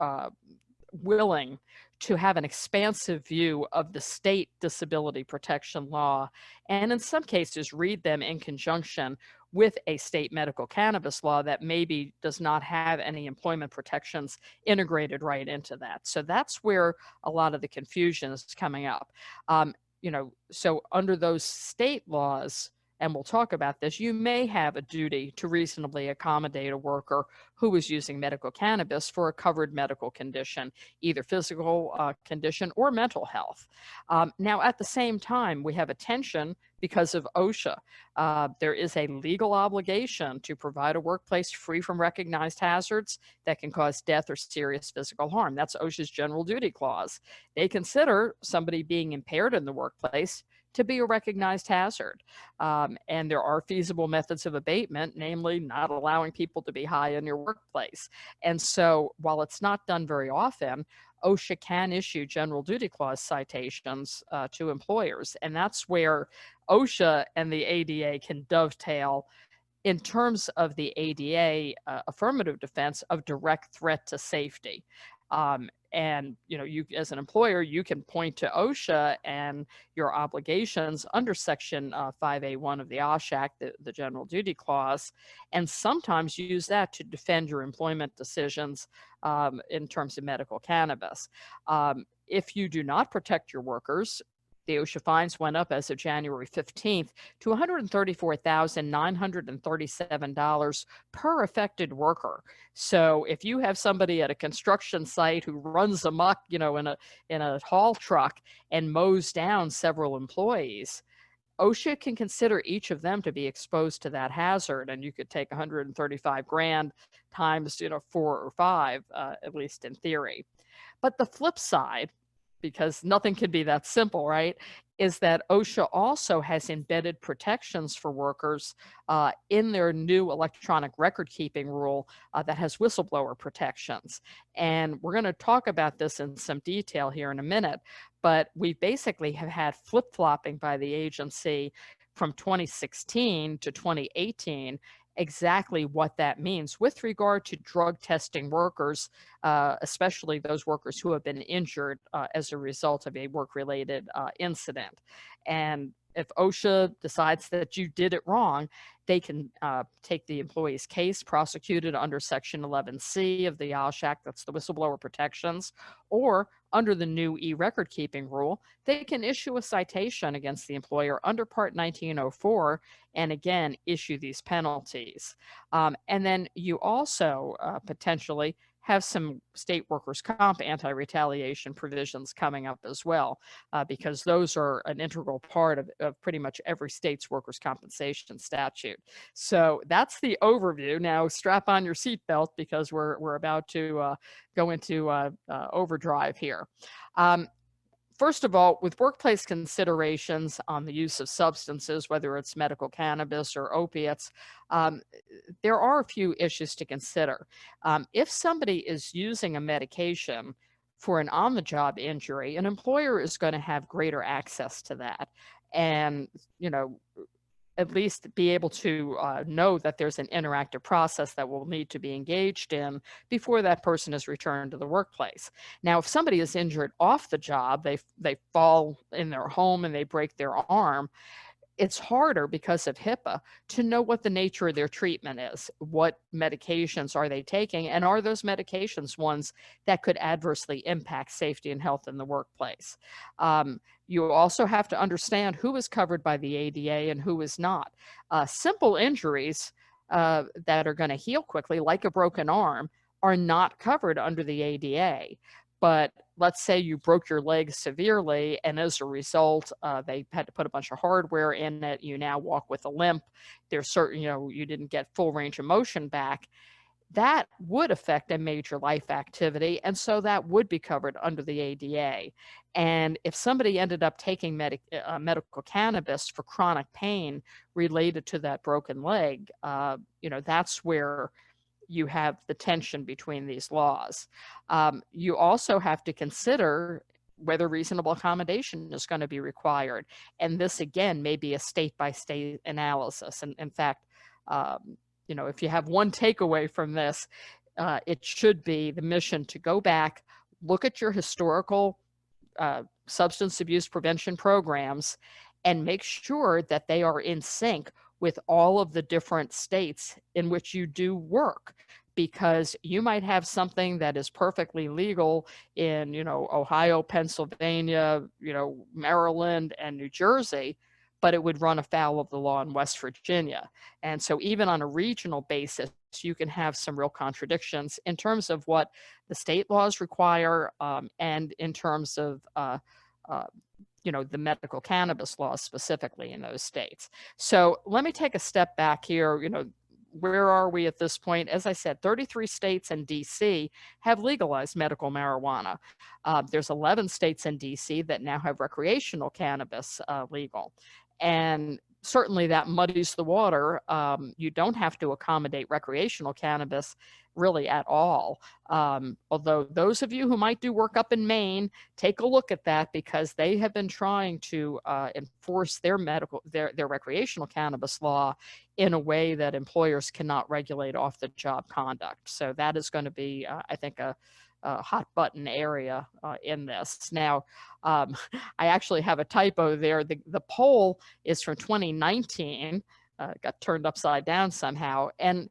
[SPEAKER 11] willing to have an expansive view of the state disability protection law, and in some cases read them in conjunction with a state medical cannabis law that maybe does not have any employment protections integrated right into that. So that's where a lot of the confusion is coming up. So under those state laws, and we'll talk about this, you may have a duty to reasonably accommodate a worker who is using medical cannabis for a covered medical condition, either physical condition or mental health. Now, at the same time, we have a tension because of OSHA. There is a legal obligation to provide a workplace free from recognized hazards that can cause death or serious physical harm. That's OSHA's general duty clause. They consider somebody being impaired in the workplace to be a recognized hazard. And there are feasible methods of abatement, namely not allowing people to be high in your workplace. And so while it's not done very often, OSHA can issue general duty clause citations to employers. And that's where OSHA and the ADA can dovetail in terms of the ADA affirmative defense of direct threat to safety. And you as an employer, you can point to OSHA and your obligations under Section 5A1 of the OSH Act, the General Duty Clause, and sometimes use that to defend your employment decisions in terms of medical cannabis. If you do not protect your workers, the OSHA fines went up as of January 15th to $134,937 per affected worker. So if you have somebody at a construction site who runs amok, in a haul truck and mows down several employees, OSHA can consider each of them to be exposed to that hazard, and you could take 135 grand times 4 or 5, at least in theory. But the flip side because nothing can be that simple, right, is that OSHA also has embedded protections for workers in their new electronic record keeping rule that has whistleblower protections. And we're going to talk about this in some detail here in a minute, but we basically have had flip-flopping by the agency from 2016 to 2018, exactly what that means with regard to drug testing workers, especially those workers who have been injured as a result of a work-related incident. And if OSHA decides that you did it wrong, they can take the employee's case, prosecute it under Section 11C of the OSH Act, that's the whistleblower protections, or under the new e-record keeping rule, they can issue a citation against the employer under Part 1904 and again issue these penalties. And then you also potentially have some state workers' comp anti-retaliation provisions coming up as well, because those are an integral part of pretty much every state's workers' compensation statute. So that's the overview. Now strap on your seatbelt because we're about to go into overdrive here. First of all, with workplace considerations on the use of substances, whether it's medical cannabis or opiates, there are a few issues to consider. If somebody is using a medication for an on-the-job injury, an employer is going to have greater access to that, and at least be able to know that there's an interactive process that will need to be engaged in before that person is returned to the workplace. Now, if somebody is injured off the job, they fall in their home and they break their arm, it's harder because of HIPAA to know what the nature of their treatment is. What medications are they taking? And are those medications ones that could adversely impact safety and health in the workplace? You also have to understand who is covered by the ADA and who is not. Simple injuries that are going to heal quickly, like a broken arm, are not covered under the ADA. But let's say you broke your leg severely, and as a result, they had to put a bunch of hardware in it. You now walk with a limp. There's certain, you didn't get full range of motion back. That would affect a major life activity, and so that would be covered under the ADA. And if somebody ended up taking medical cannabis for chronic pain related to that broken leg, that's where you have the tension between these laws. You also have to consider whether reasonable accommodation is going to be required. And this, again, may be a state-by-state analysis. And in fact, if you have one takeaway from this, it should be the mission to go back, look at your historical substance abuse prevention programs, and make sure that they are in sync with all of the different states in which you do work, because you might have something that is perfectly legal in, Ohio, Pennsylvania, Maryland, and New Jersey, but it would run afoul of the law in West Virginia. And so even on a regional basis, you can have some real contradictions in terms of what the state laws require and in terms of the medical cannabis laws specifically in those states. So let me take a step back here. Where are we at this point? As I said, 33 states and DC have legalized medical marijuana. There's 11 states in DC that now have recreational cannabis legal. And certainly that muddies the water. You don't have to accommodate recreational cannabis really at all. Although those of you who might do work up in Maine, take a look at that, because they have been trying to enforce their recreational cannabis law in a way that employers cannot regulate off the job conduct. So that is going to be, I think, a hot button area in this. Now, I actually have a typo there. The poll is from 2019, got turned upside down somehow, and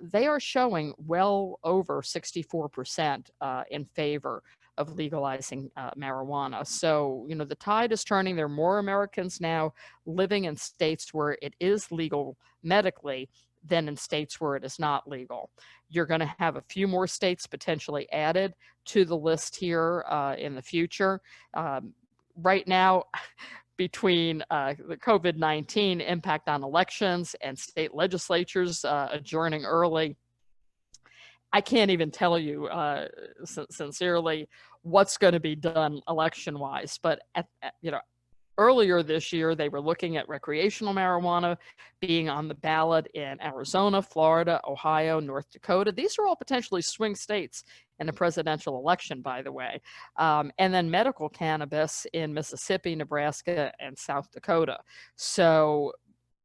[SPEAKER 11] they are showing well over 64% in favor of legalizing marijuana. So, the tide is turning. There are more Americans now living in states where it is legal medically than in states where it is not legal. You're going to have a few more states potentially added to the list here in the future. Right now, between the COVID-19 impact on elections and state legislatures adjourning early, I can't even tell you sincerely what's going to be done election-wise, but earlier this year, they were looking at recreational marijuana being on the ballot in Arizona, Florida, Ohio, North Dakota. These are all potentially swing states in the presidential election, by the way. And then medical cannabis in Mississippi, Nebraska, and South Dakota. So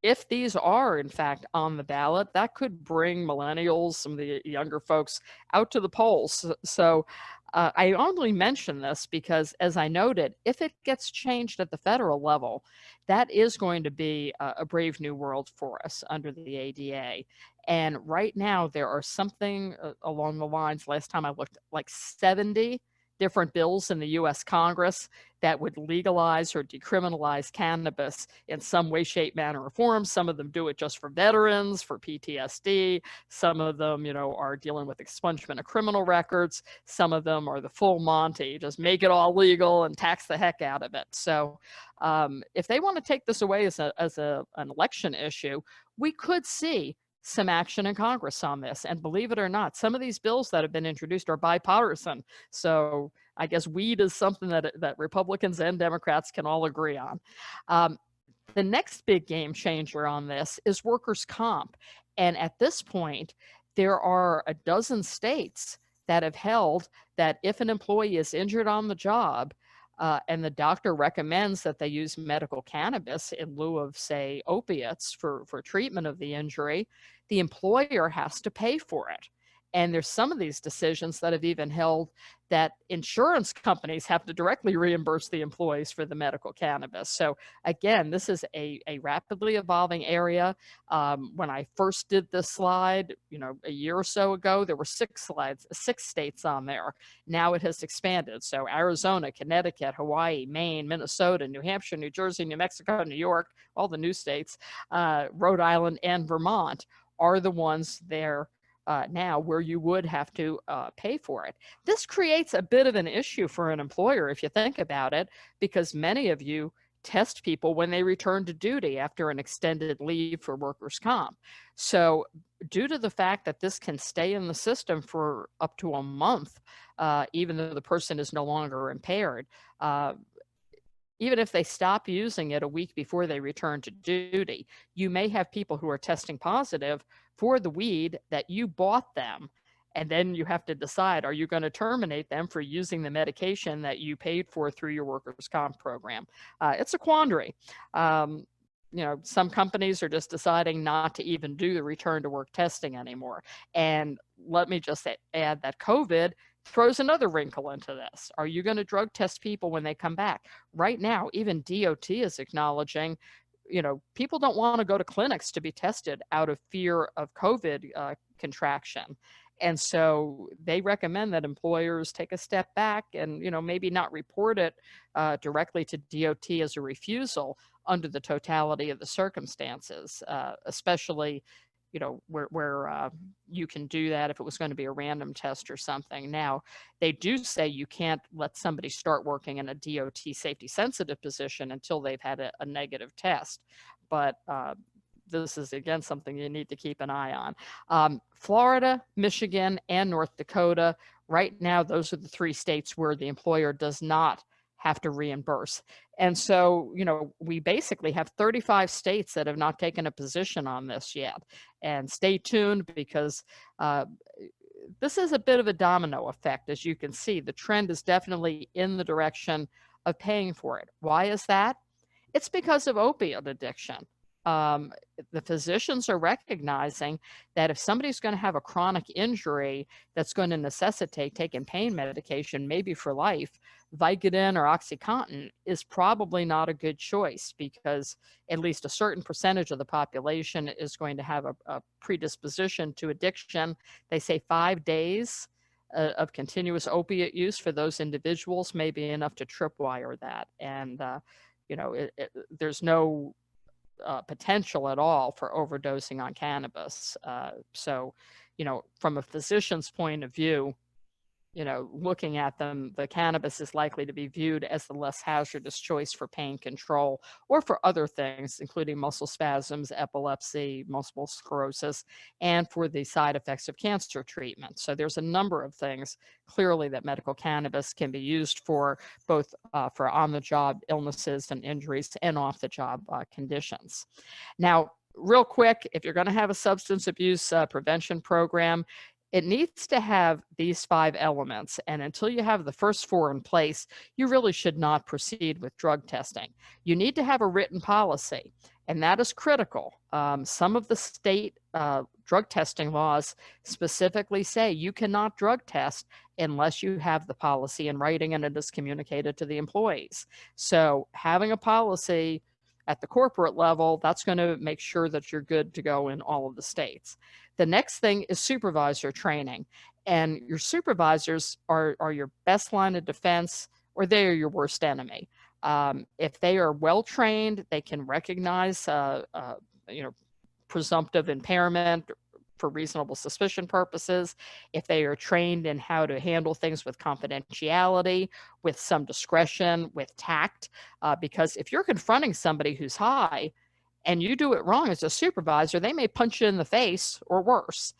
[SPEAKER 11] if these are in fact on the ballot, that could bring millennials, some of the younger folks, out to the polls. So I only mention this because, as I noted, if it gets changed at the federal level, that is going to be a brave new world for us under the ADA. And right now, there are something along the lines, last time I looked, like 70 different bills in the US Congress that would legalize or decriminalize cannabis in some way, shape, manner, or form. Some of them do it just for veterans, for PTSD. Some of them, are dealing with expungement of criminal records. Some of them are the full Monty, just make it all legal and tax the heck out of it. So if they want to take this away as an election issue, we could see some action in Congress on this. And believe it or not, some of these bills that have been introduced are bipartisan. So I guess weed is something that Republicans and Democrats can all agree on. The next big game changer on this is workers' comp. And at this point, there are a dozen states that have held that if an employee is injured on the job, and the doctor recommends that they use medical cannabis in lieu of, say, opiates for treatment of the injury, the employer has to pay for it. And there's some of these decisions that have even held that insurance companies have to directly reimburse the employees for the medical cannabis. So again, this is a rapidly evolving area. When I first did this slide, a year or so ago, there were 6 states on there. Now it has expanded. So Arizona, Connecticut, Hawaii, Maine, Minnesota, New Hampshire, New Jersey, New Mexico, New York, all the new states, Rhode Island, and Vermont are the ones there now where you would have to pay for it. This creates a bit of an issue for an employer if you think about it, because many of you test people when they return to duty after an extended leave for workers' comp. So due to the fact that this can stay in the system for up to a month, even though the person is no longer impaired, even if they stop using it a week before they return to duty, you may have people who are testing positive for the weed that you bought them. And then you have to decide, are you going to terminate them for using the medication that you paid for through your workers' comp program? It's a quandary. Some companies are just deciding not to even do the return to work testing anymore. And let me just add that COVID throws another wrinkle into this. Are you going to drug test people when they come back? Right now, even DOT is acknowledging, people don't want to go to clinics to be tested out of fear of COVID contraction. And so they recommend that employers take a step back and, maybe not report it directly to DOT as a refusal under the totality of the circumstances, especially where you can do that if it was going to be a random test or something. Now, they do say you can't let somebody start working in a DOT safety sensitive position until they've had a negative test. But this is, again, something you need to keep an eye on. Florida, Michigan, and North Dakota, right now, those are the 3 states where the employer does not have to reimburse. And so, we basically have 35 states that have not taken a position on this yet. And stay tuned, because this is a bit of a domino effect. As you can see, the trend is definitely in the direction of paying for it. Why is that? It's because of opiate addiction. The physicians are recognizing that if somebody's going to have a chronic injury that's going to necessitate taking pain medication, maybe for life, Vicodin or OxyContin is probably not a good choice, because at least a certain percentage of the population is going to have a predisposition to addiction. They say 5 days of continuous opiate use for those individuals may be enough to tripwire that. And, there's no potential at all for overdosing on cannabis. So, from a physician's point of view, looking at them, the cannabis is likely to be viewed as the less hazardous choice for pain control or for other things, including muscle spasms, epilepsy, multiple sclerosis, and for the side effects of cancer treatment. So there's a number of things clearly that medical cannabis can be used for, both for on-the-job illnesses and injuries and off-the-job conditions. Now, real quick, if you're going to have a substance abuse prevention program, it needs to have these 5 elements. And until you have the first 4 in place, you really should not proceed with drug testing. You need to have a written policy, and that is critical. Some of the state drug testing laws specifically say you cannot drug test unless you have the policy in writing and it is communicated to the employees. So having a policy at the corporate level, that's going to make sure that you're good to go in all of the states. The next thing is supervisor training. And your supervisors are your best line of defense, or they are your worst enemy. If they are well trained, they can recognize presumptive impairment for reasonable suspicion purposes. If they are trained in how to handle things with confidentiality, with some discretion, with tact, because if you're confronting somebody who's high and you do it wrong as a supervisor, they may punch you in the face or worse.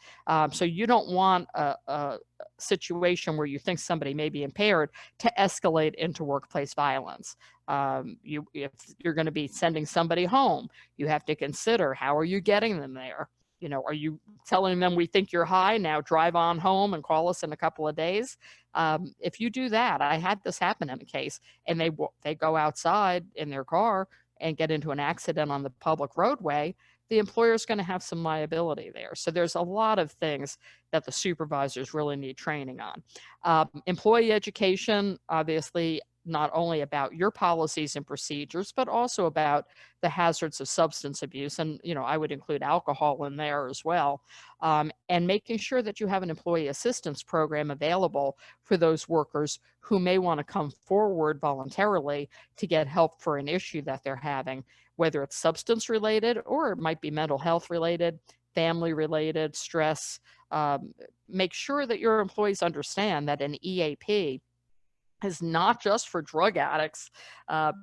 [SPEAKER 11] So you don't want a situation where you think somebody may be impaired to escalate into workplace violence. If you're going to be sending somebody home, you have to consider, how are you getting them there? Are you telling them, we think you're high, now drive on home and call us in a couple of days? If you do that, I had this happen in a case, and they go outside in their car and get into an accident on the public roadway, the employer is going to have some liability there. So there's a lot of things that the supervisors really need training on. Employee education, obviously, not only about your policies and procedures, but also about the hazards of substance abuse. And, I would include alcohol in there as well. And making sure that you have an employee assistance program available for those workers who may want to come forward voluntarily to get help for an issue that they're having, whether it's substance related or it might be mental health related, family related, stress. Make sure that your employees understand that an EAP is not just for drug addicts,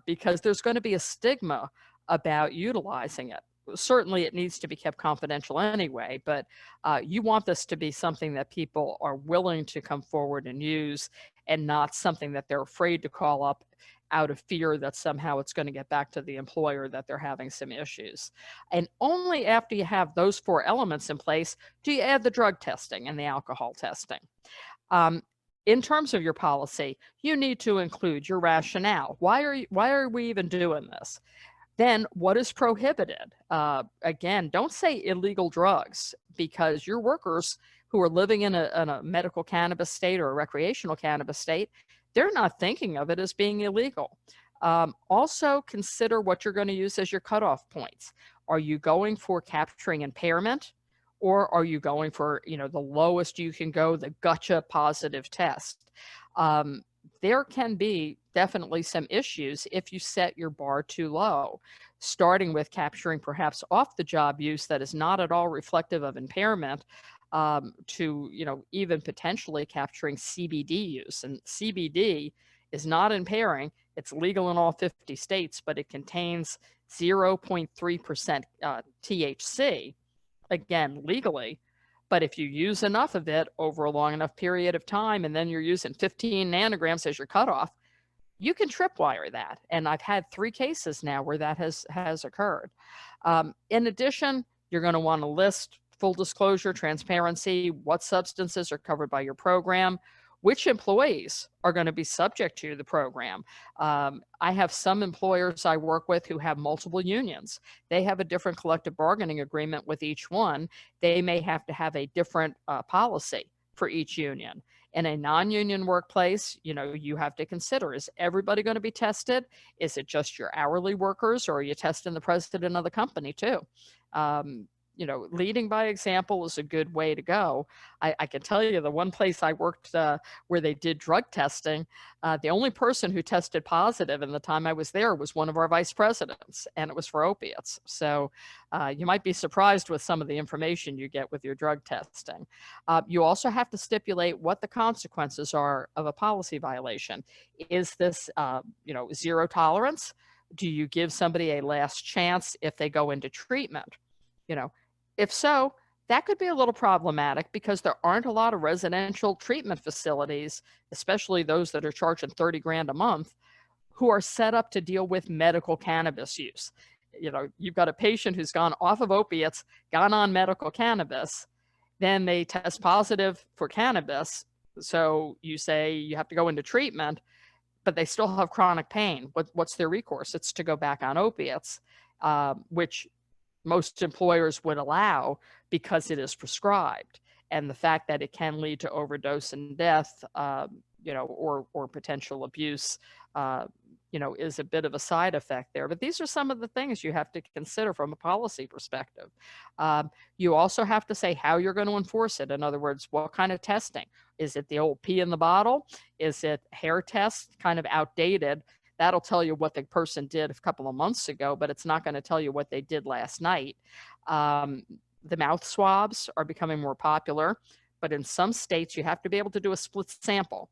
[SPEAKER 11] because there's going to be a stigma about utilizing it. Certainly it needs to be kept confidential anyway, but you want this to be something that people are willing to come forward and use, and not something that they're afraid to call up out of fear that somehow it's going to get back to the employer that they're having some issues. And only after you have those 4 elements in place do you add the drug testing and the alcohol testing. In terms of your policy, you need to include your rationale. Why are we even doing this? Then what is prohibited? Again, don't say illegal drugs, because your workers who are living in a medical cannabis state or a recreational cannabis state, they're not thinking of it as being illegal. Also consider what you're going to use as your cutoff points. Are you going for capturing impairment? Or are you going for, the lowest you can go, the gotcha positive test? There can be definitely some issues if you set your bar too low, starting with capturing perhaps off the job use that is not at all reflective of impairment, to, even potentially capturing CBD use. And CBD is not impairing. It's legal in all 50 states, but it contains 0.3% THC. Again, legally, but if you use enough of it over a long enough period of time, and then you're using 15 nanograms as your cutoff, you can tripwire that. And I've had 3 cases now where that has occurred. In addition, you're going to want to list, full disclosure, transparency, what substances are covered by your program, which employees are going to be subject to the program. I have some employers I work with who have multiple unions. They have a different collective bargaining agreement with each one. They may have to have a different policy for each union. In a non-union workplace, you have to consider, is everybody going to be tested? Is it just your hourly workers, or are you testing the president of the company too? you know, leading by example is a good way to go. I can tell you the one place I worked where they did drug testing, the only person who tested positive in the time I was there was one of our vice presidents, and it was for opiates. So you might be surprised with some of the information you get with your drug testing. You also have to stipulate what the consequences are of a policy violation. Is this, you know, zero tolerance? Do you give somebody a last chance if they go into treatment? You know, if so, that could be a little problematic because there aren't a lot of residential treatment facilities, especially those that are charging 30 grand a month, who are set up to deal with medical cannabis use. You know, you've got a patient who's gone off of opiates, gone on medical cannabis, then they test positive for cannabis. So you say you have to go into treatment, but they still have chronic pain. What's their recourse? It's to go back on opiates, which most employers would allow because it is prescribed. And the fact that it can lead to overdose and death, you know, or potential abuse, you know, is a bit of a side effect there. But these are some of the things you have to consider from a policy perspective. You also have to say how you're going to enforce it. In other words, what kind of testing? Is it the old pee in the bottle? Is it hair test, kind of outdated? That'll tell you what the person did a couple of months ago, but it's not going to tell you what they did last night. The mouth swabs are becoming more popular, but in some states you have to be able to do a split sample.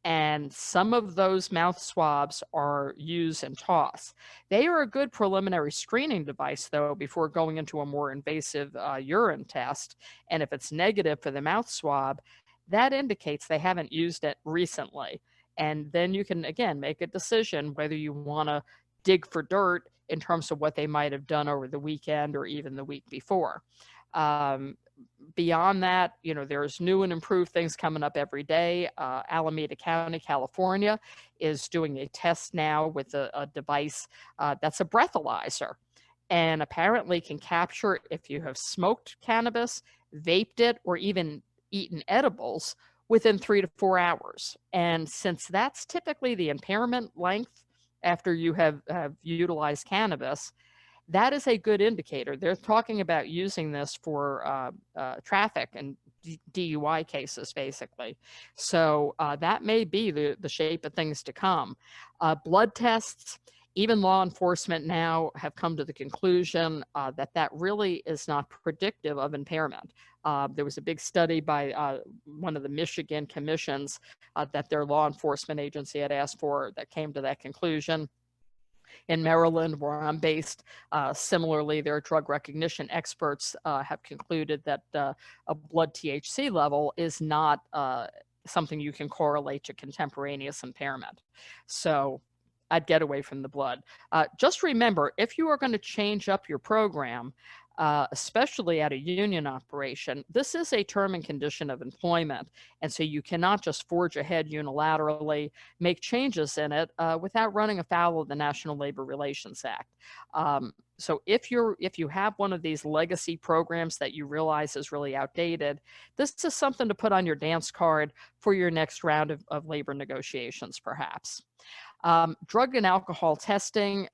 [SPEAKER 11] And some of those mouth swabs are use and toss. They are a good preliminary screening device, though, before going into a more invasive urine test. And if it's negative for the mouth swab, that indicates they haven't used it recently. And then you can, again, make a decision whether you want to dig for dirt in terms of what they might have done over the weekend or even the week before. Beyond that, you know, there's new and improved things coming up every day. Alameda County, California is doing a test now with a device that's a breathalyzer, and apparently can capture if you have smoked cannabis, vaped it, or even eaten edibles within 3 to 4 hours. And since that's typically the impairment length after you have utilized cannabis, that is a good indicator. They're talking about using this for traffic and DUI cases, basically. So that may be the shape of things to come. Blood tests, even law enforcement now have come to the conclusion that really is not predictive of impairment. There was a big study by one of the Michigan commissions that their law enforcement agency had asked for that came to that conclusion. In Maryland, where I'm based, similarly, their drug recognition experts have concluded that a blood THC level is not something you can correlate to contemporaneous impairment. So I'd get away from the blood. Just remember, if you are going to change up your program, especially at a union operation, this is a term and condition of employment. And so you cannot just forge ahead unilaterally, make changes in it without running afoul of the National Labor Relations Act. So if you have one of these legacy programs that you realize is really outdated, this is something to put on your dance card for your next round of labor negotiations, perhaps. Drug and alcohol testing,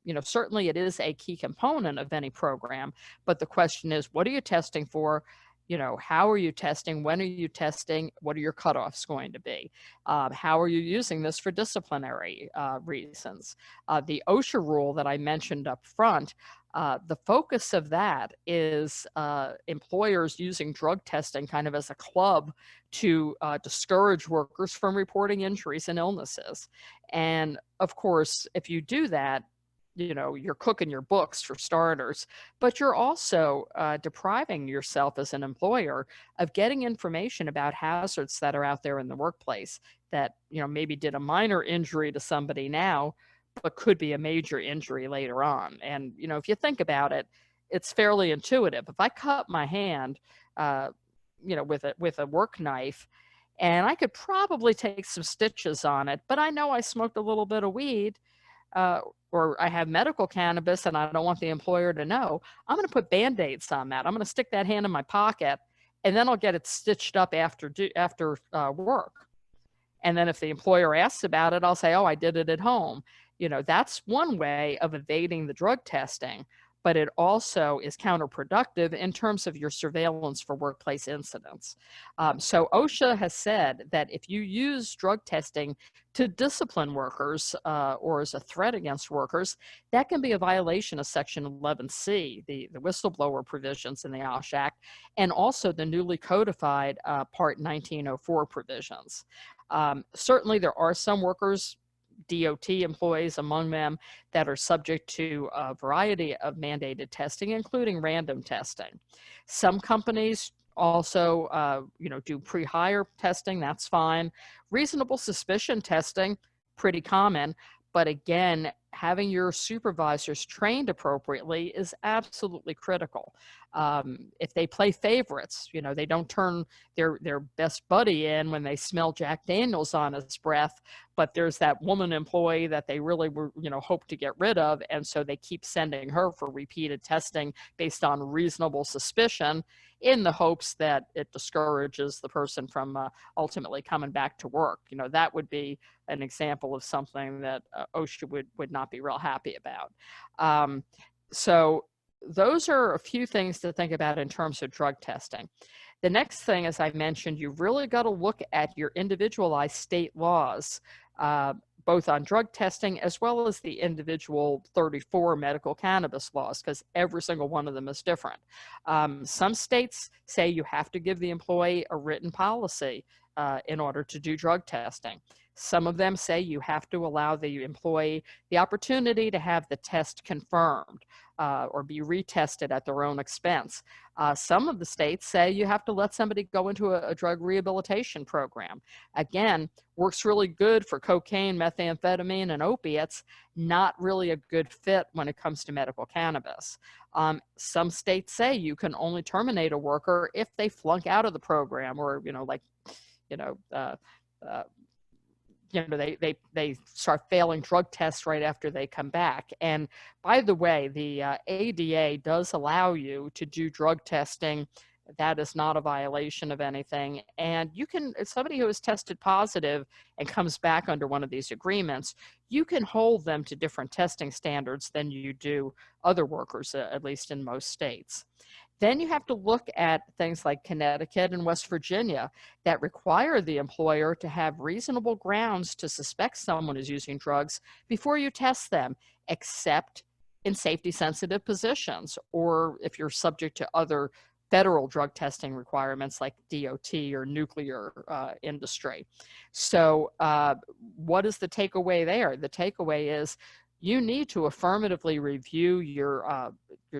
[SPEAKER 11] you know, certainly it is a key component of any program, but the question is, what are you testing for? You know, how are you testing? When are you testing? What are your cutoffs going to be? How are you using this for disciplinary reasons? The OSHA rule that I mentioned up front, the focus of that is employers using drug testing kind of as a club to discourage workers from reporting injuries and illnesses. And of course, if you do that, you know, you're cooking your books for starters, but you're also depriving yourself as an employer of getting information about hazards that are out there in the workplace that, you know, maybe did a minor injury to somebody now, but could be a major injury later on. And, you know, if you think about it, it's fairly intuitive. If I cut my hand, you know, with a work knife, and I could probably take some stitches on it, but I know I smoked a little bit of weed, or I have medical cannabis and I don't want the employer to know, I'm going to put Band-Aids on that. I'm going to stick that hand in my pocket, and then I'll get it stitched up after work. And then if the employer asks about it, I'll say, oh, I did it at home. You know, that's one way of evading the drug testing. but it also is counterproductive in terms of your surveillance for workplace incidents. So OSHA has said that if you use drug testing to discipline workers or as a threat against workers, that can be a violation of Section 11C, the whistleblower provisions in the OSH Act, and also the newly codified Part 1904 provisions. Certainly, there are some workers, DOT employees among them, that are subject to a variety of mandated testing, including random testing. Some companies also, do pre-hire testing. That's fine. Reasonable suspicion testing, pretty common. But again, having your supervisors trained appropriately is absolutely critical. If they play favorites, they don't turn their best buddy in when they smell Jack Daniels on his breath, but there's that woman employee that they really were, hope to get rid of. And so they keep sending her for repeated testing based on reasonable suspicion in the hopes that it discourages the person from ultimately coming back to work. That would be an example of something that OSHA would not be real happy about. So those are a few things to think about in terms of drug testing. The next thing, as I mentioned, you've really got to look at your individualized state laws, both on drug testing as well as the individual 34 medical cannabis laws, because every single one of them is different. Some states say you have to give the employee a written policy in order to do drug testing. Some of them say you have to allow the employee the opportunity to have the test confirmed or be retested at their own expense. Some of the states say you have to let somebody go into a drug rehabilitation program. Again, works really good for cocaine, methamphetamine, and opiates, not really a good fit when it comes to medical cannabis. Some states say you can only terminate a worker if they flunk out of the program or, they start failing drug tests right after they come back. And by the way, the ADA does allow you to do drug testing. That is not a violation of anything. And you can, as somebody who is tested positive and comes back under one of these agreements, you can hold them to different testing standards than you do other workers, at least in most states. Then you have to look at things like Connecticut and West Virginia that require the employer to have reasonable grounds to suspect someone is using drugs before you test them, except in safety-sensitive positions or if you're subject to other federal drug testing requirements like DOT or nuclear industry. So what is the takeaway there? The takeaway is you need to affirmatively review your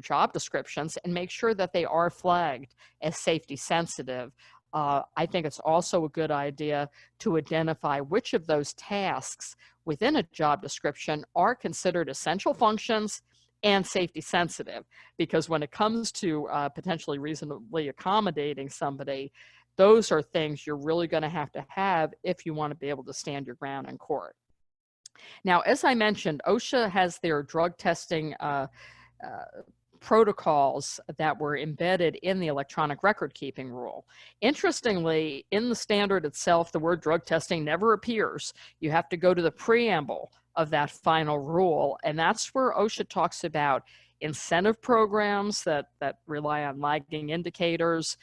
[SPEAKER 11] job descriptions and make sure that they are flagged as safety sensitive. I think it's also a good idea to identify which of those tasks within a job description are considered essential functions and safety sensitive, because when it comes to potentially reasonably accommodating somebody, those are things you're really going to have if you want to be able to stand your ground in court. Now, as I mentioned, OSHA has their drug testing protocols that were embedded in the electronic record keeping rule. Interestingly, in the standard itself, the word drug testing never appears. You have to go to the preamble of that final rule, and that's where OSHA talks about incentive programs that rely on lagging indicators,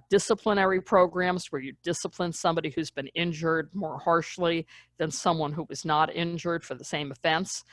[SPEAKER 11] disciplinary programs where you discipline somebody who's been injured more harshly than someone who was not injured for the same offense,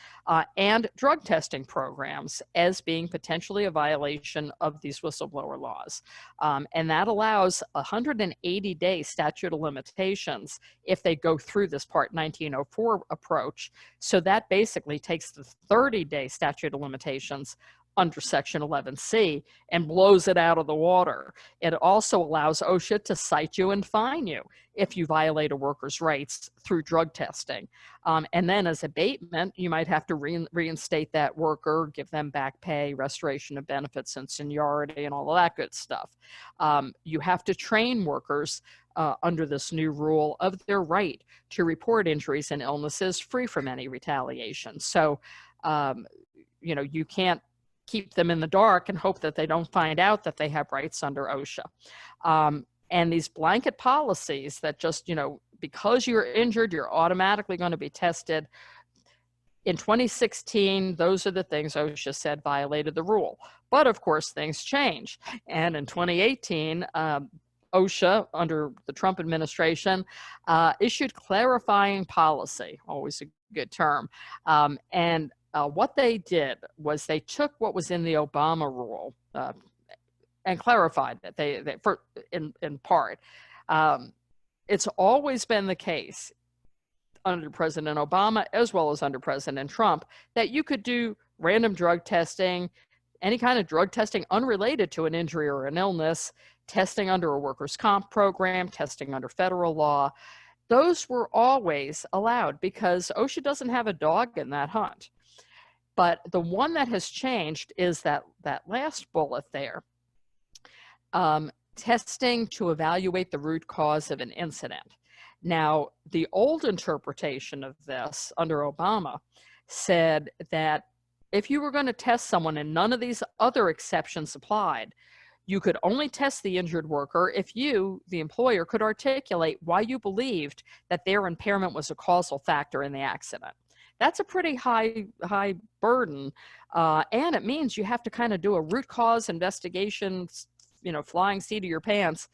[SPEAKER 11] and drug testing programs as being potentially a violation of these whistleblower laws. And that allows 180-day statute of limitations if they go through this Part 1904 approach. So that basically takes the 30-day statute of limitations under Section 11C and blows it out of the water. It also allows OSHA to cite you and fine you if you violate a worker's rights through drug testing. And then as abatement, you might have to reinstate that worker, give them back pay, restoration of benefits and seniority and all of that good stuff. You have to train workers under this new rule of their right to report injuries and illnesses free from any retaliation. So, you can't keep them in the dark and hope that they don't find out that they have rights under OSHA. And these blanket policies that just, because you're injured, you're automatically going to be tested, In 2016, those are the things OSHA said violated the rule. But of course, things change. And in 2018, OSHA, under the Trump administration, issued clarifying policy, always a good term. What they did was they took what was in the Obama rule and clarified it. In part, it's always been the case under President Obama as well as under President Trump that you could do random drug testing, any kind of drug testing unrelated to an injury or an illness, testing under a workers' comp program, testing under federal law. Those were always allowed because OSHA doesn't have a dog in that hunt. But the one that has changed is that last bullet there, testing to evaluate the root cause of an incident. Now, the old interpretation of this under Obama said that if you were going to test someone and none of these other exceptions applied, you could only test the injured worker if you, the employer, could articulate why you believed that their impairment was a causal factor in the accident. That's a pretty high burden, and it means you have to kind of do a root cause investigation, flying seat of your pants,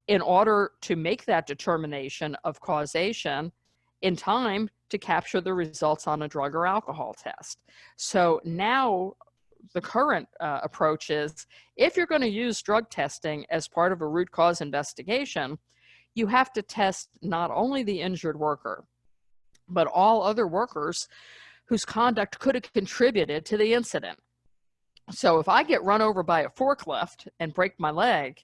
[SPEAKER 11] in order to make that determination of causation in time to capture the results on a drug or alcohol test. So now the current approach is, if you're going to use drug testing as part of a root cause investigation, you have to test not only the injured worker, but all other workers whose conduct could have contributed to the incident. So if I get run over by a forklift and break my leg,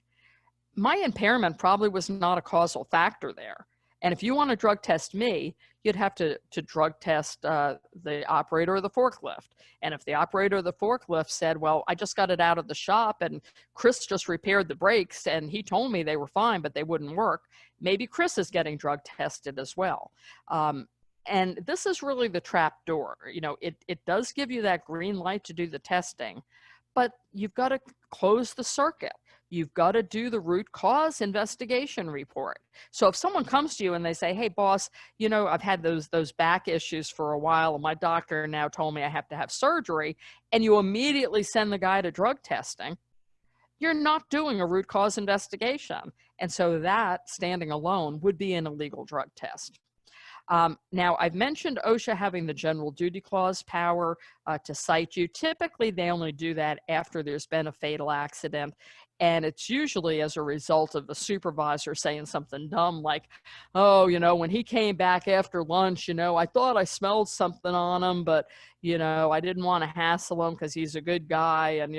[SPEAKER 11] my impairment probably was not a causal factor there. And if you want to drug test me, you'd have to drug test the operator of the forklift. And if the operator of the forklift said, well, I just got it out of the shop and Chris just repaired the brakes and he told me they were fine, but they wouldn't work, maybe Chris is getting drug tested as well. And this is really the trap door. It does give you that green light to do the testing, but you've got to close the circuit. You've got to do the root cause investigation report. So if someone comes to you and they say, hey, boss, I've had those back issues for a while and my doctor now told me I have to have surgery, and you immediately send the guy to drug testing, you're not doing a root cause investigation. And so that, standing alone, would be an illegal drug test. Now, I've mentioned OSHA having the general duty clause power to cite you. Typically, they only do that after there's been a fatal accident. And it's usually as a result of the supervisor saying something dumb like, oh, when he came back after lunch, I thought I smelled something on him, but, I didn't want to hassle him because he's a good guy. And,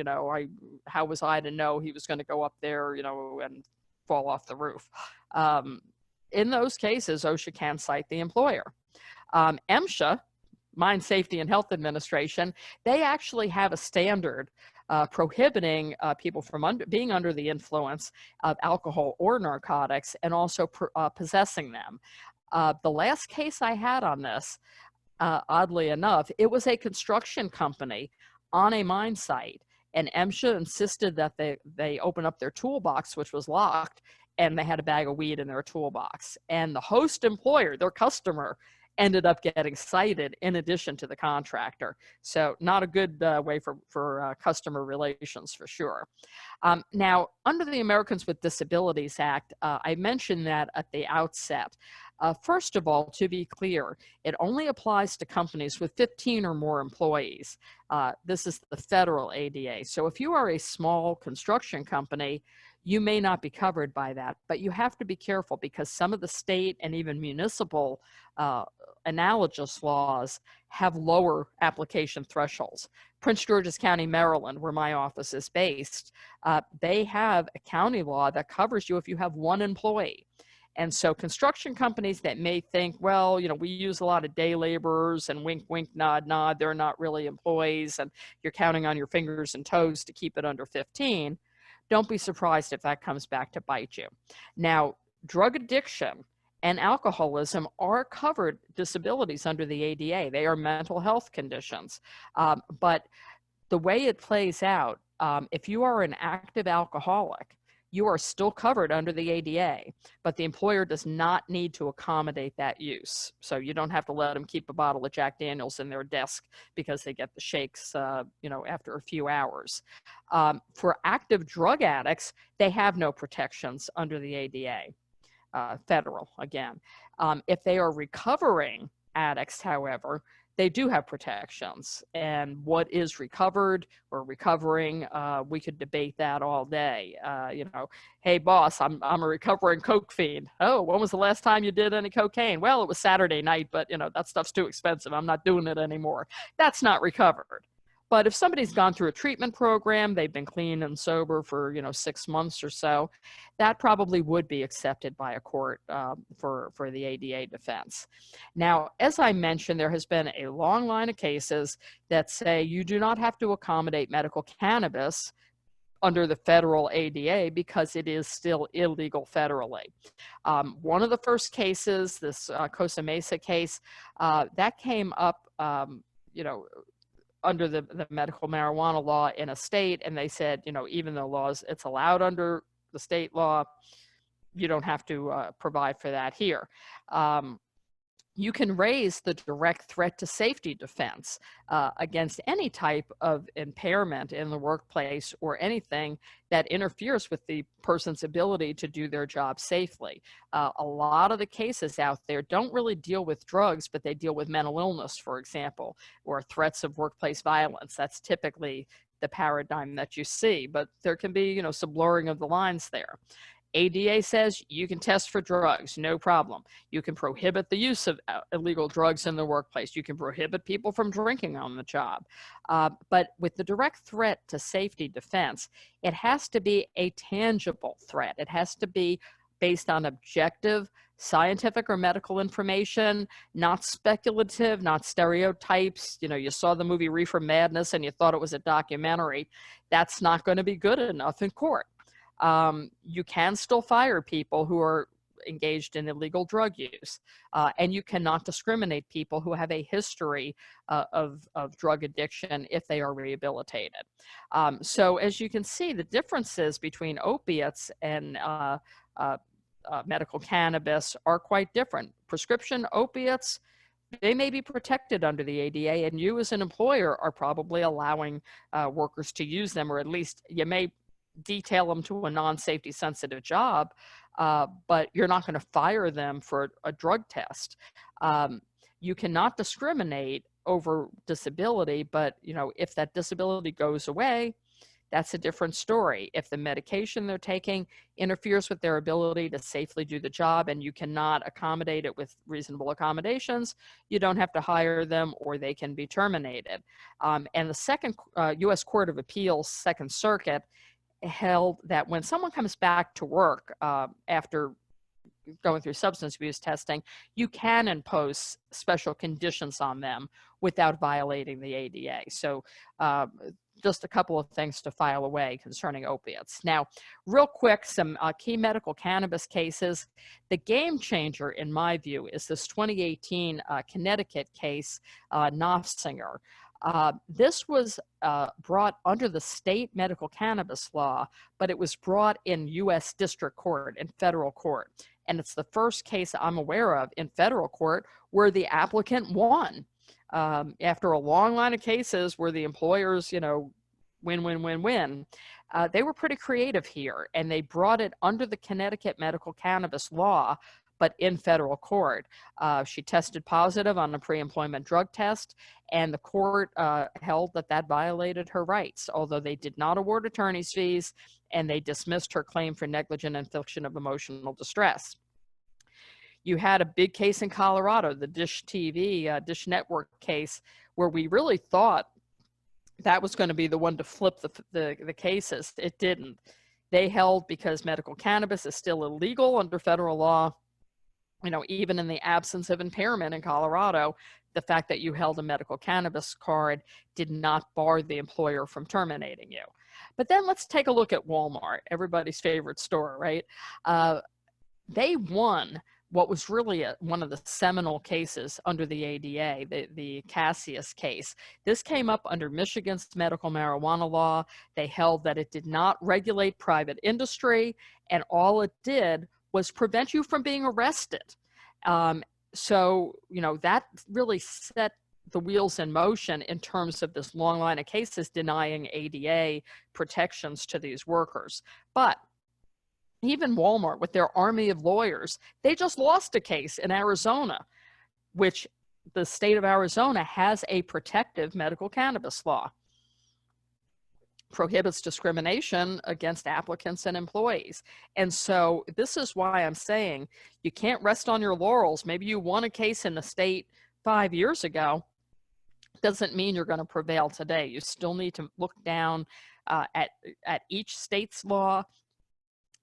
[SPEAKER 11] how was I to know he was going to go up there, and fall off the roof? In those cases, OSHA can cite the employer. MSHA, Mine Safety and Health Administration, they actually have a standard prohibiting people from being under the influence of alcohol or narcotics and also possessing them. The last case I had on this, oddly enough, it was a construction company on a mine site, and MSHA insisted that they open up their toolbox, which was locked, and they had a bag of weed in their toolbox. And the host employer, their customer, ended up getting cited in addition to the contractor. So not a good way for customer relations, for sure. Now, under the Americans with Disabilities Act, I mentioned that at the outset. First of all, to be clear, it only applies to companies with 15 or more employees. This is the federal ADA. So if you are a small construction company, you may not be covered by that, but you have to be careful because some of the state and even municipal analogous laws have lower application thresholds. Prince George's County, Maryland, where my office is based, they have a county law that covers you if you have one employee. And so construction companies that may think, well, we use a lot of day laborers and wink, wink, nod, nod, they're not really employees and you're counting on your fingers and toes to keep it under 15. Don't be surprised if that comes back to bite you. Now, drug addiction and alcoholism are covered disabilities under the ADA. They are mental health conditions. But the way it plays out, if you are an active alcoholic, you are still covered under the ADA, but the employer does not need to accommodate that use. So you don't have to let them keep a bottle of Jack Daniels in their desk because they get the shakes, after a few hours. For active drug addicts, they have no protections under the ADA, federal again. If they are recovering addicts, however, they do have protections. And what is recovered or recovering, we could debate that all day. Hey boss, I'm a recovering coke fiend. Oh, when was the last time you did any cocaine? Well, it was Saturday night, but that stuff's too expensive. I'm not doing it anymore. That's not recovered. But if somebody's gone through a treatment program, they've been clean and sober for 6 months or so, that probably would be accepted by a court for the ADA defense. Now, as I mentioned, there has been a long line of cases that say you do not have to accommodate medical cannabis under the federal ADA because it is still illegal federally. One of the first cases, this Costa Mesa case, that came up, under the medical marijuana law in a state, and they said, even though it's allowed under the state law, you don't have to provide for that here. You can raise the direct threat to safety defense against any type of impairment in the workplace or anything that interferes with the person's ability to do their job safely. A lot of the cases out there don't really deal with drugs, but they deal with mental illness, for example, or threats of workplace violence. That's typically the paradigm that you see, but there can be, some blurring of the lines there. ADA says you can test for drugs, no problem. You can prohibit the use of illegal drugs in the workplace. You can prohibit people from drinking on the job. But with the direct threat to safety defense, it has to be a tangible threat. It has to be based on objective, scientific or medical information, not speculative, not stereotypes. You saw the movie Reefer Madness and you thought it was a documentary. That's not going to be good enough in court. You can still fire people who are engaged in illegal drug use, and you cannot discriminate people who have a history of drug addiction if they are rehabilitated. So as you can see, the differences between opiates and medical cannabis are quite different. Prescription opiates, they may be protected under the ADA, and you as an employer are probably allowing workers to use them, or at least you may detail them to a non-safety sensitive job, but you're not going to fire them for a drug test. You cannot discriminate over disability, but if that disability goes away, that's a different story. If the medication they're taking interferes with their ability to safely do the job and you cannot accommodate it with reasonable accommodations, you don't have to hire them or they can be terminated. And the second U.S. Court of Appeals, Second Circuit, held that when someone comes back to work after going through substance abuse testing, you can impose special conditions on them without violating the ADA. So just a couple of things to file away concerning opiates. Now, real quick, some key medical cannabis cases. The game changer, in my view, is this 2018 Connecticut case, Knopfsinger. This was brought under the state medical cannabis law, but it was brought in U.S. District Court, in federal court. And it's the first case I'm aware of in federal court where the applicant won. After a long line of cases where the employers, win. They were pretty creative here, and they brought it under the Connecticut medical cannabis law, but in federal court. She tested positive on a pre-employment drug test, and the court held that violated her rights, although they did not award attorney's fees, and they dismissed her claim for negligent infliction of emotional distress. You had a big case in Colorado, the Dish TV, Dish Network case, where we really thought that was going to be the one to flip the cases. It didn't. They held, because medical cannabis is still illegal under federal law, even in the absence of impairment in Colorado, the fact that you held a medical cannabis card did not bar the employer from terminating you. But then let's take a look at Walmart, everybody's favorite store, right? They won, what was really one of the seminal cases under the ADA, the Cassius case. This came up under Michigan's medical marijuana law. They held that it did not regulate private industry, and all it did was prevent you from being arrested. So, you know, that really set the wheels in motion in terms of this long line of cases denying ADA protections to these workers. But even Walmart, with their army of lawyers, they just lost a case in Arizona, which the state of Arizona has a protective medical cannabis law. Prohibits discrimination against applicants and employees. And so this is why I'm saying you can't rest on your laurels. Maybe you won a case in the state 5 years ago. Doesn't mean you're going to prevail today. You still need to look down at each state's law.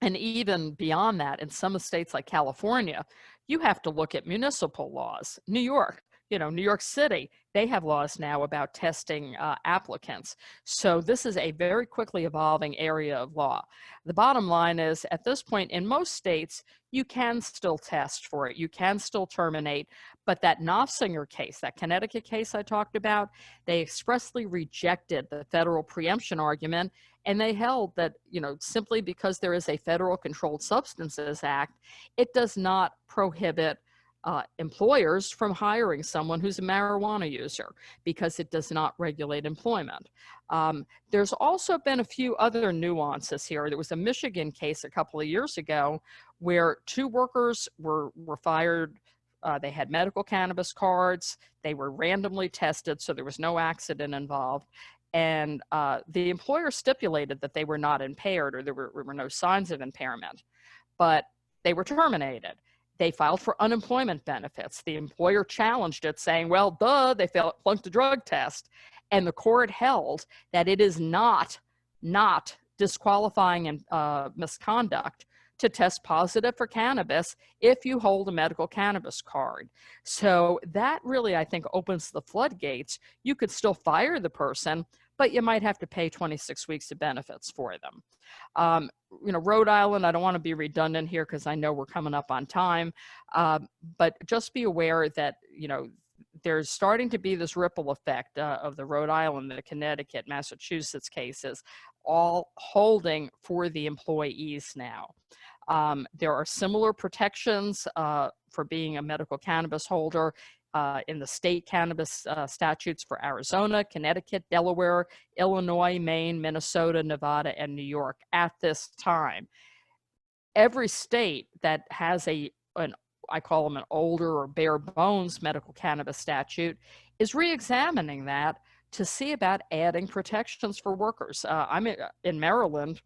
[SPEAKER 11] And even beyond that, in some states like California, you have to look at municipal laws. New York, you know, New York City, they have laws now about testing applicants. So this is a very quickly evolving area of law. The bottom line is, at this point, in most states, you can still test for it. You can still terminate. But that Knopfsinger case, that Connecticut case I talked about, they expressly rejected the federal preemption argument. And they held that, you know, simply because there is a Federal Controlled Substances Act, it does not prohibit employers from hiring someone who's a marijuana user because it does not regulate employment. There's also been a few other nuances here. There was a Michigan case a couple of years ago where 2 workers were fired. They had medical cannabis cards. They were randomly tested, so there was no accident involved. And the employer stipulated that they were not impaired, or there were no signs of impairment, but they were terminated. They filed for unemployment benefits. The employer challenged it, saying, well, duh, they flunked a drug test. And the court held that it is not disqualifying misconduct to test positive for cannabis if you hold a medical cannabis card. So that really, I think, opens the floodgates. You could still fire the person, but you might have to pay 26 weeks of benefits for them. You know, Rhode Island, I don't want to be redundant here because I know we're coming up on time, but just be aware that, you know, there's starting to be this ripple effect of the Rhode Island, the Connecticut, Massachusetts cases, all holding for the employees now. There are similar protections for being a medical cannabis holder in the state cannabis statutes for Arizona, Connecticut, Delaware, Illinois, Maine, Minnesota, Nevada, and New York at this time. Every state that has I call them an older or bare bones medical cannabis statute is re-examining that to see about adding protections for workers. I'm in Maryland.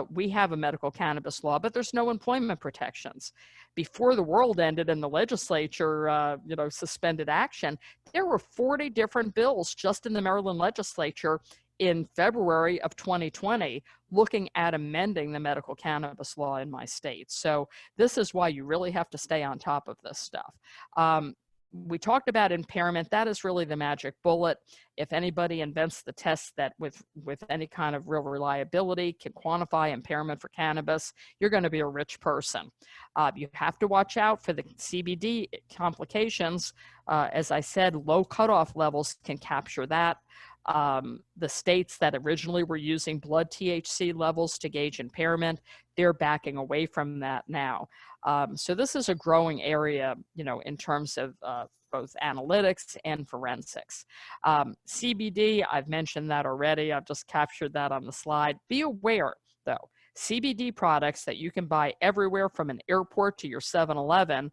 [SPEAKER 11] We have a medical cannabis law, but there's no employment protections. Before the world ended and the legislature, you know, suspended action, there were 40 different bills just in the Maryland legislature in February of 2020 looking at amending the medical cannabis law in my state. So this is why you really have to stay on top of this stuff. We talked about impairment. That is really the magic bullet. If anybody invents the test that with any kind of real reliability can quantify impairment for cannabis, you're going to be a rich person. You have to watch out for the CBD complications. As I said, low cutoff levels can capture that. The states that originally were using blood THC levels to gauge impairment, they're backing away from that now. So this is a growing area, you know, in terms of both analytics and forensics. CBD, I've mentioned that already. I've just captured that on the slide. Be aware, though, CBD products that you can buy everywhere from an airport to your 7-Eleven,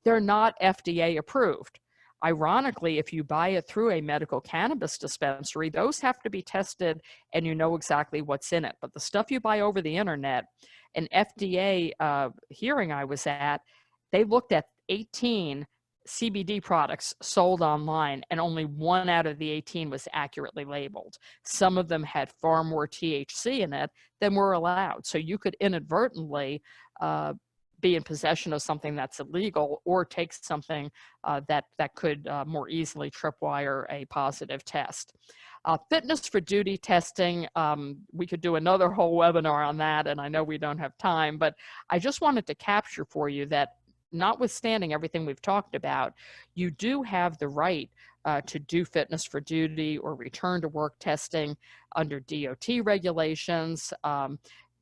[SPEAKER 11] they're not FDA approved. Ironically, if you buy it through a medical cannabis dispensary, those have to be tested and you know exactly what's in it. But the stuff you buy over the internet, an FDA hearing I was at, they looked at 18 CBD products sold online and only 1 out of the 18 was accurately labeled. Some of them had far more THC in it than were allowed. So you could inadvertently be in possession of something that's illegal or take something that could more easily tripwire a positive test. Fitness for duty testing, we could do another whole webinar on that, and I know we don't have time, but I just wanted to capture for you that notwithstanding everything we've talked about, you do have the right to do fitness for duty or return to work testing under DOT regulations.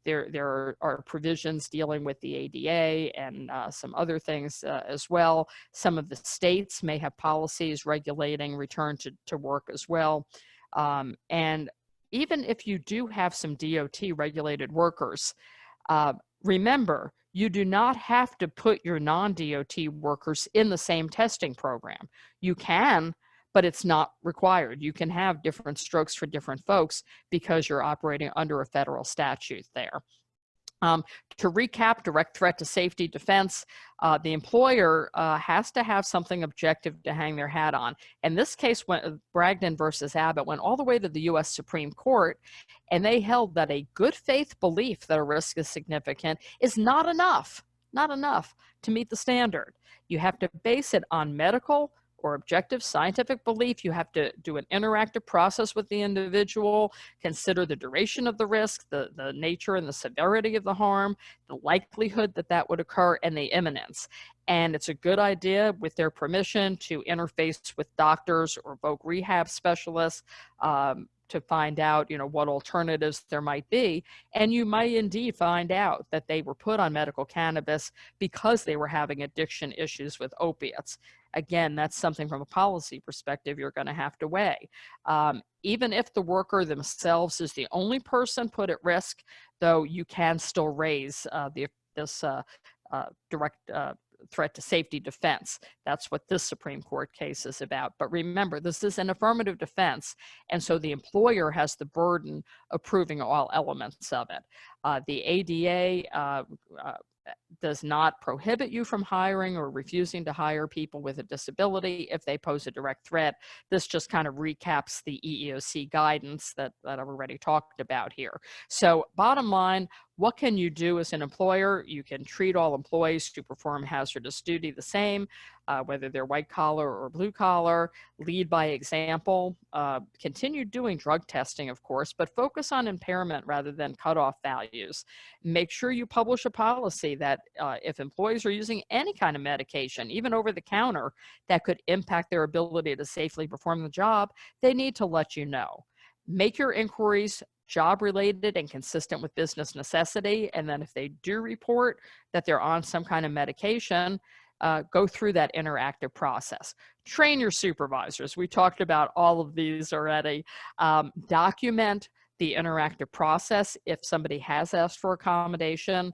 [SPEAKER 11] There are provisions dealing with the ADA and some other things as well. Some of the states may have policies regulating return to work as well. And even if you do have some DOT regulated workers, remember, you do not have to put your non-DOT workers in the same testing program. You can, but it's not required. You can have different strokes for different folks because you're operating under a federal statute there. To recap, direct threat to safety defense, the employer has to have something objective to hang their hat on. In this case, Bragdon versus Abbott went all the way to the US Supreme Court, and they held that a good faith belief that a risk is significant is not enough to meet the standard. You have to base it on medical or objective scientific belief. You have to do an interactive process with the individual, consider the duration of the risk, the nature and the severity of the harm, the likelihood that that would occur, and the imminence. And it's a good idea, with their permission, to interface with doctors or voc rehab specialists to find out, what alternatives there might be. And you might indeed find out that they were put on medical cannabis because they were having addiction issues with opiates. Again, that's something from a policy perspective you're going to have to weigh. Even if the worker themselves is the only person put at risk, though, you can still raise this direct threat to safety defense. That's what this Supreme Court case is about. But remember, this is an affirmative defense, and so the employer has the burden of proving all elements of it. The ADA does not prohibit you from hiring or refusing to hire people with a disability if they pose a direct threat. This just kind of recaps the EEOC guidance that I've already talked about here. So bottom line, what can you do as an employer? You can treat all employees who perform hazardous duty the same, whether they're white collar or blue collar. Lead by example. Continue doing drug testing, of course, but focus on impairment rather than cutoff values. Make sure you publish a policy that if employees are using any kind of medication, even over the counter, that could impact their ability to safely perform the job, they need to let you know. Make your inquiries job related and consistent with business necessity. And then if they do report that they're on some kind of medication, go through that interactive process. Train your supervisors. We talked about all of these already. Document the interactive process. If somebody has asked for accommodation,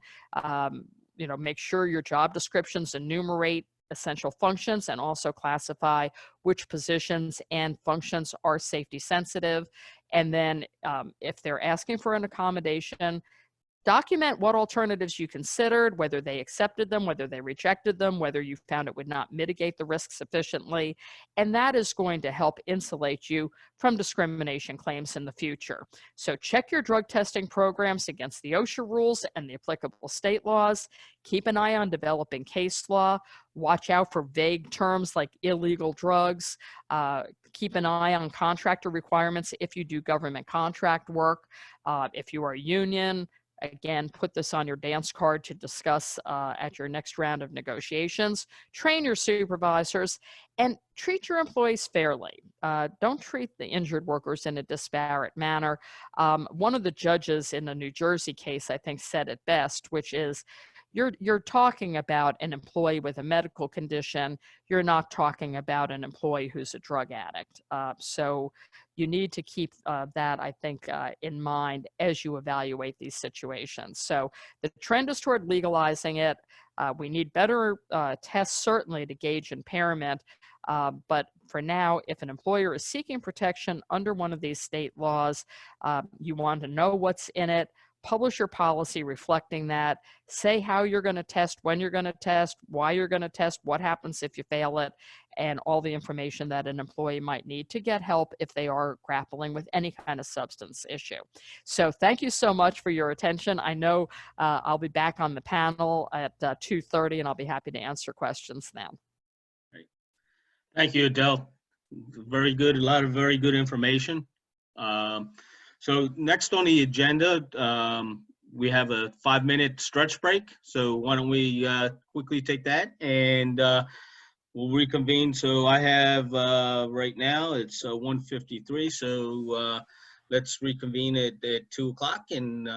[SPEAKER 11] make sure your job descriptions enumerate essential functions and also classify which positions and functions are safety sensitive. And then if they're asking for an accommodation, document what alternatives you considered, whether they accepted them, whether they rejected them, whether you found it would not mitigate the risk sufficiently. And that is going to help insulate you from discrimination claims in the future. So check your drug testing programs against the OSHA rules and the applicable state laws. Keep an eye on developing case law. Watch out for vague terms like illegal drugs. Keep an eye on contractor requirements if you do government contract work. If you are a union, again, put this on your dance card to discuss at your next round of negotiations. Train your supervisors and treat your employees fairly. Don't treat the injured workers in a disparate manner. One of the judges in the New Jersey case, I think, said it best, which is, you're talking about an employee with a medical condition. You're not talking about an employee who's a drug addict. So you need to keep that, I think, in mind as you evaluate these situations. So the trend is toward legalizing it. We need better tests, certainly, to gauge impairment. But for now, if an employer is seeking protection under one of these state laws, you want to know what's in it. Publish your policy reflecting that. Say how you're going to test, when you're going to test, why you're going to test, what happens if you fail it, and all the information that an employee might need to get help if they are grappling with any kind of substance issue. So thank you so much for your attention. I know I'll be back on the panel at 2:30, and I'll be happy to answer questions then.
[SPEAKER 9] Great. Thank you, Adele. Very good, a lot of very good information. So next on the agenda, we have a 5-minute stretch break. So why don't we quickly take that and we'll reconvene. So I have right now it's 1:53. So let's reconvene at 2 o'clock and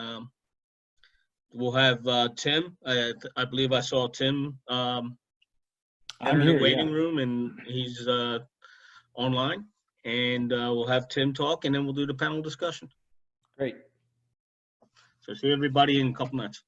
[SPEAKER 9] we'll have Tim. I believe I saw Tim enter the waiting room and he's online. And we'll have Tim talk and then we'll do the panel discussion.
[SPEAKER 12] Great.
[SPEAKER 9] So see everybody in a couple minutes.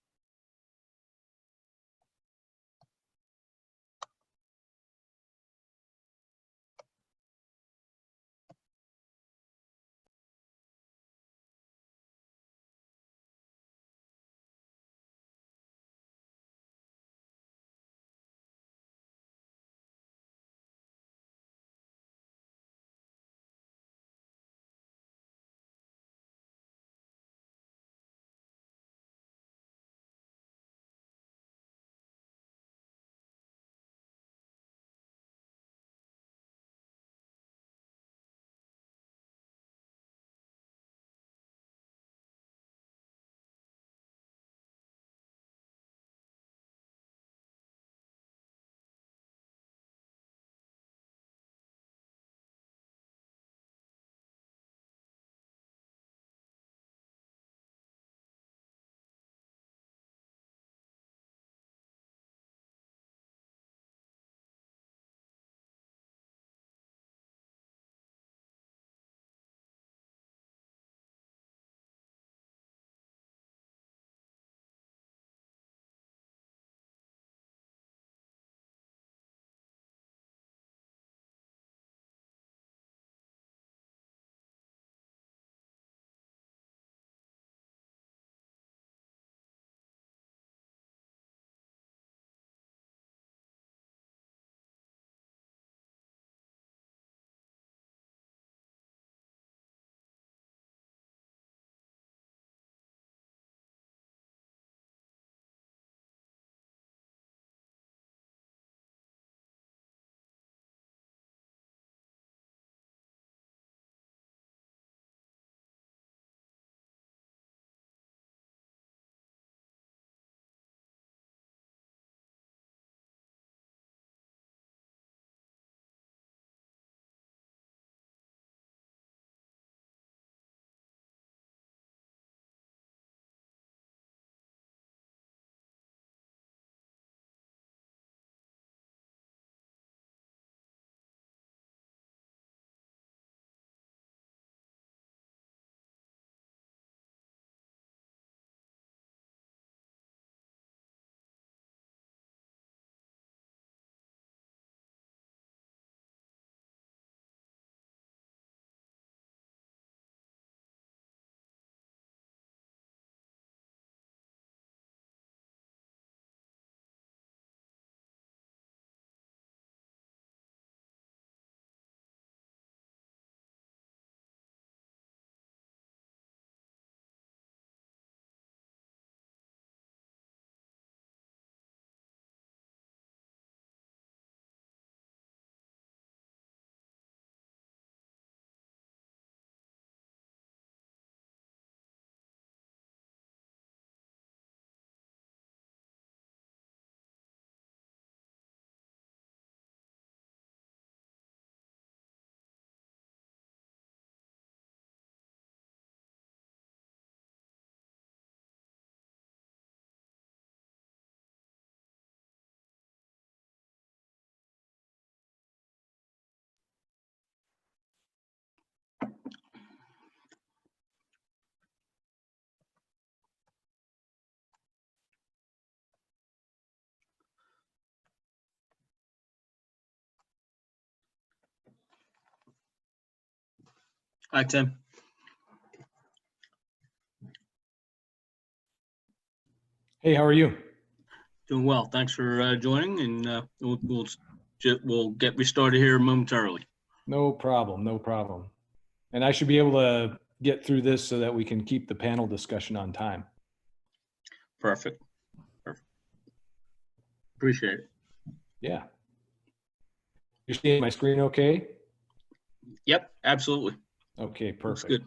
[SPEAKER 9] Hi, Tim.
[SPEAKER 12] Hey, how are you?
[SPEAKER 9] Doing well. Thanks for joining, and we'll get restarted here momentarily.
[SPEAKER 12] No problem, no problem. And I should be able to get through this so that we can keep the panel discussion on time.
[SPEAKER 9] Perfect. Perfect. Appreciate it.
[SPEAKER 12] Yeah. You're seeing my screen okay?
[SPEAKER 9] Yep, absolutely.
[SPEAKER 12] Okay,
[SPEAKER 9] Looks
[SPEAKER 12] perfect.
[SPEAKER 9] good.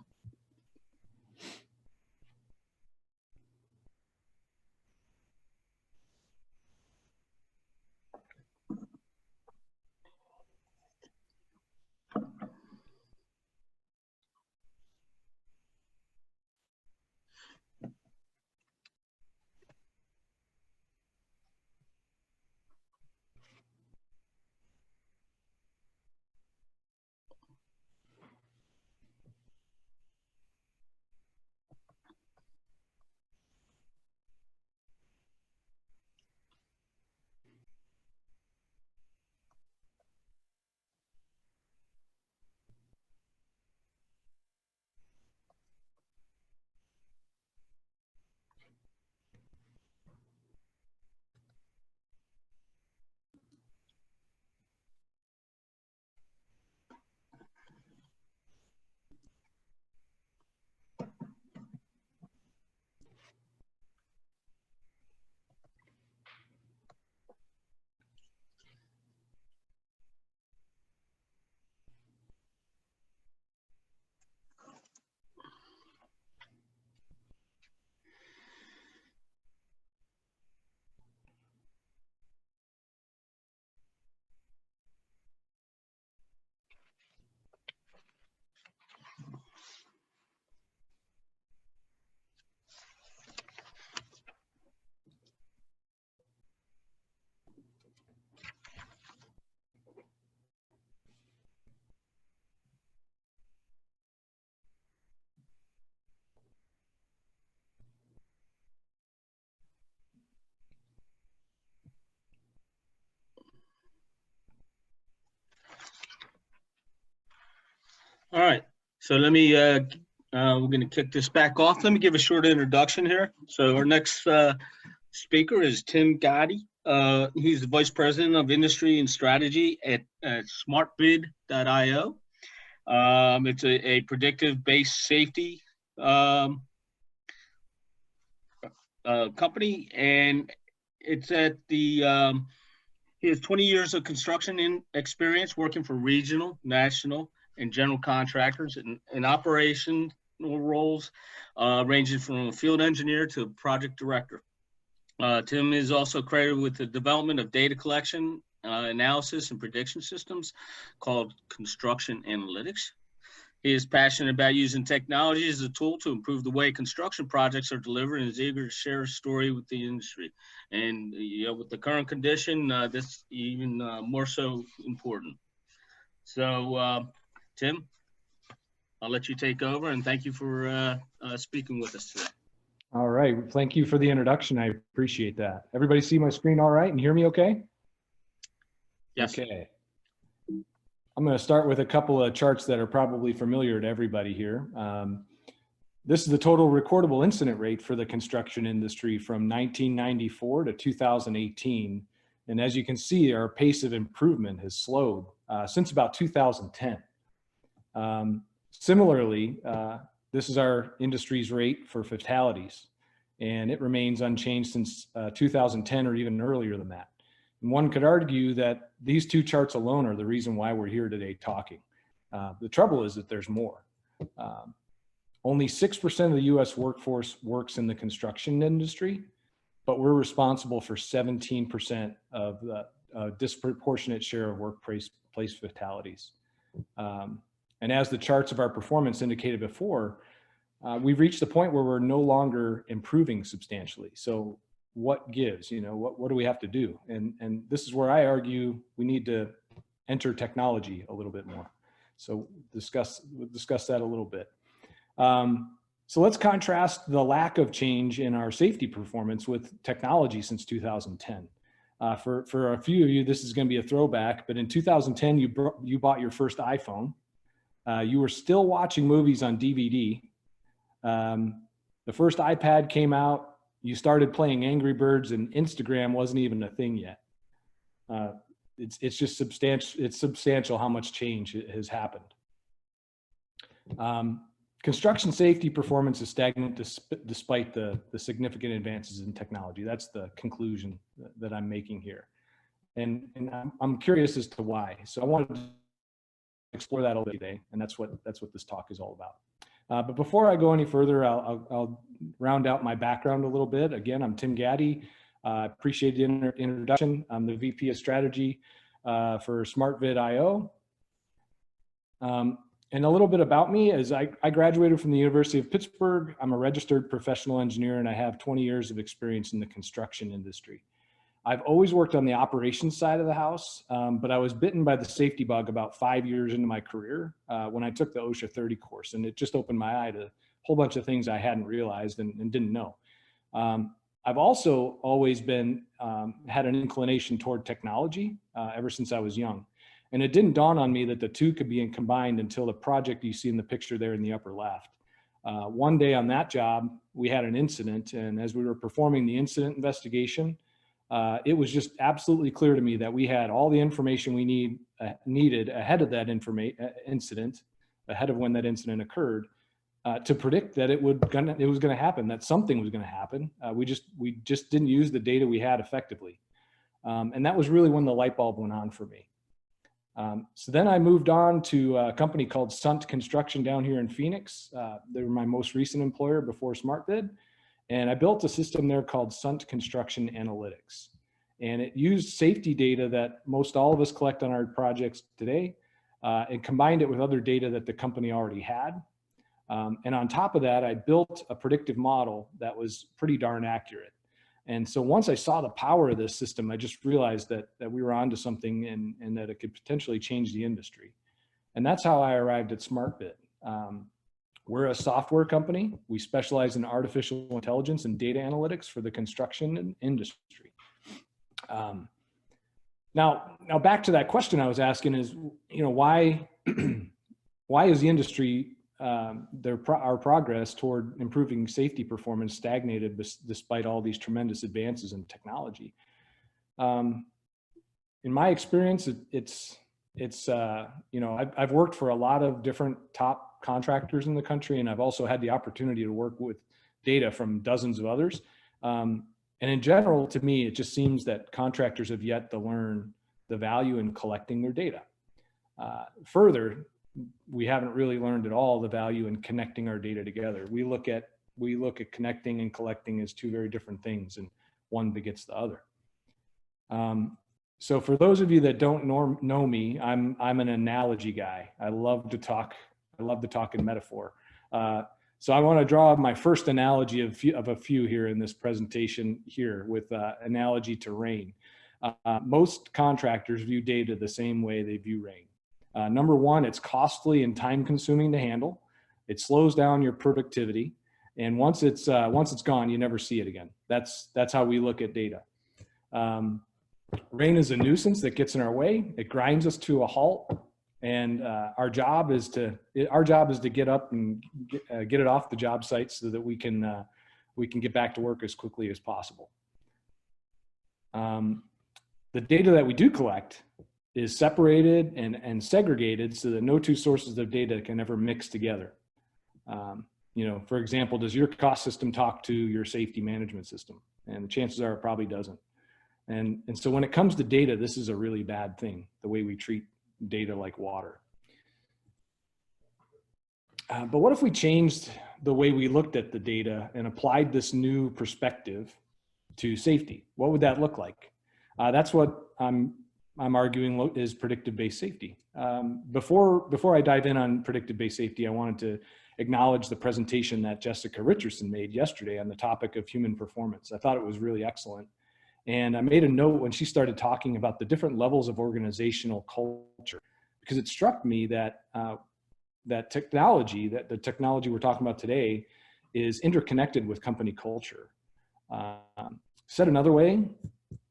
[SPEAKER 9] All right, so let me, we're going to kick this back off. Let me give a short introduction here. So our next speaker is Tim Gotti. He's the Vice President of Industry and Strategy at smartbid.io. It's a predictive-based safety company, and it's at the, he has 20 years of construction experience working for regional, national, and general contractors in operational roles, ranging from a field engineer to a project director. Tim is also credited with the development of data collection, analysis, and prediction systems called construction analytics. He is passionate about using technology as a tool to improve the way construction projects are delivered and is eager to share his story with the industry. And with the current condition, this even more so important. So, Tim, I'll let you take over, and thank you for speaking with us today.
[SPEAKER 12] All right. Thank you for the introduction. I appreciate that. Everybody see my screen all right and hear me okay?
[SPEAKER 9] Yes.
[SPEAKER 12] Okay. I'm going to start with a couple of charts that are probably familiar to everybody here. This is the total recordable incident rate for the construction industry from 1994 to 2018. And as you can see, our pace of improvement has slowed since about 2010. Similarly, this is our industry's rate for fatalities, and it remains unchanged since 2010 or even earlier than that. And one could argue that these two charts alone are the reason why we're here today talking. The trouble is that there's more. Only 6% of the US workforce works in the construction industry, but we're responsible for 17% of the disproportionate share of workplace fatalities. And as the charts of our performance indicated before, we've reached the point where we're no longer improving substantially. So what gives, what do we have to do? And this is where I argue we need to enter technology a little bit more. So we'll discuss that a little bit. So let's contrast the lack of change in our safety performance with technology since 2010. For a few of you, this is going to be a throwback, but in 2010, you bought your first iPhone. You were still watching movies on DVD. The first iPad came out. You started playing Angry Birds, and Instagram wasn't even a thing yet. It's just substantial. It's substantial how much change has happened. Construction safety performance is stagnant despite the significant advances in technology. That's the conclusion that I'm making here. And I'm curious as to why. So I wanted to explore that a little bit today, and that's what this talk is all about. But before I go any further, I'll round out my background a little bit. Again, I'm Tim Gotti. Appreciate the introduction. I'm the VP of Strategy for smartbid.io. And a little bit about me is I graduated from the University of Pittsburgh. I'm a registered professional engineer, and I have 20 years of experience in the construction industry. I've always worked on the operations side of the house, but I was bitten by the safety bug about 5 years into my career when I took the OSHA 30 course, and it just opened my eye to a whole bunch of things I hadn't realized and didn't know. I've also always been, had an inclination toward technology ever since I was young. And it didn't dawn on me that the two could be combined until the project you see in the picture there in the upper left. One day on that job, we had an incident, and as we were performing the incident investigation, it was just absolutely clear to me that we had all the information we needed ahead of that incident, ahead of when that incident occurred, to predict that it was going to happen, that something was going to happen. We just didn't use the data we had effectively, and that was really when the light bulb went on for me. So then I moved on to a company called CURT Construction down here in Phoenix. They were my most recent employer before SmartBid. And I built a system there called CURT Construction Analytics. And it used safety data that most all of us collect on our projects today and combined it with other data that the company already had. And on top of that, I built a predictive model that was pretty darn accurate. And so once I saw the power of this system, I just realized that we were onto something and that it could potentially change the industry. And that's how I arrived at SmartBid. We're a software company. We specialize in artificial intelligence and data analytics for the construction industry. Now back to that question I was asking is, why why is the industry, our progress toward improving safety performance stagnated despite all these tremendous advances in technology? In my experience, you know, I've worked for a lot of different top contractors in the country, and I've also had the opportunity to work with data from dozens of others. And in general, to me, it just seems that contractors have yet to learn the value in collecting their data. Further, we haven't really learned at all the value in connecting our data together. We look at connecting and collecting as two very different things, and one begets the other. So for those of you that don't know me, I'm an analogy guy. I love to talk in metaphor. So I want to draw my first analogy of a few here in this presentation here with analogy to rain. Most contractors view data the same way they view rain. Number one, it's costly and time consuming to handle. It slows down your productivity. And once it's gone, you never see it again. That's how we look at data. Rain is a nuisance that gets in our way. It grinds us to a halt. And our job is to get up and get it off the job site so that we can get back to work as quickly as possible. The data that we do collect is separated and segregated so that no two sources of data can ever mix together. You know, for example, does your cost system talk to your safety management system? And the chances are it probably doesn't. And so when it comes to data, this is a really bad thing, the way we treat data like water. But what if we changed the way we looked at the data and applied this new perspective to safety? What would that look like? That's what I'm arguing is predictive-based safety. Before I dive in on predictive-based safety, I wanted to acknowledge the presentation that Jessica Richardson made yesterday on the topic of human performance. I thought it was really excellent. And I made a note when she started talking about the different levels of organizational culture, because it struck me that the technology we're talking about today is interconnected with company culture. Said another way,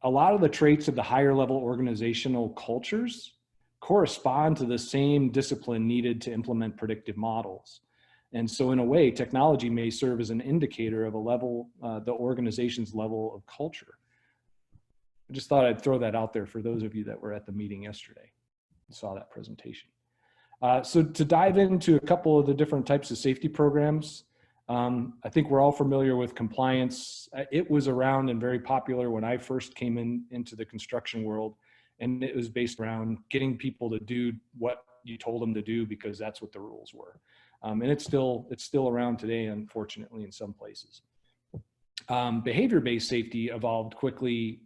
[SPEAKER 12] a lot of the traits of the higher level organizational cultures correspond to the same discipline needed to implement predictive models. And so in a way, technology may serve as an indicator of the organization's level of culture. I just thought I'd throw that out there for those of you that were at the meeting yesterday and saw that presentation. So to dive into a couple of the different types of safety programs, I think we're all familiar with compliance. It was around and very popular when I first came into the construction world, and it was based around getting people to do what you told them to do because that's what the rules were. And it's still around today, unfortunately, in some places. Behavior-based safety evolved quickly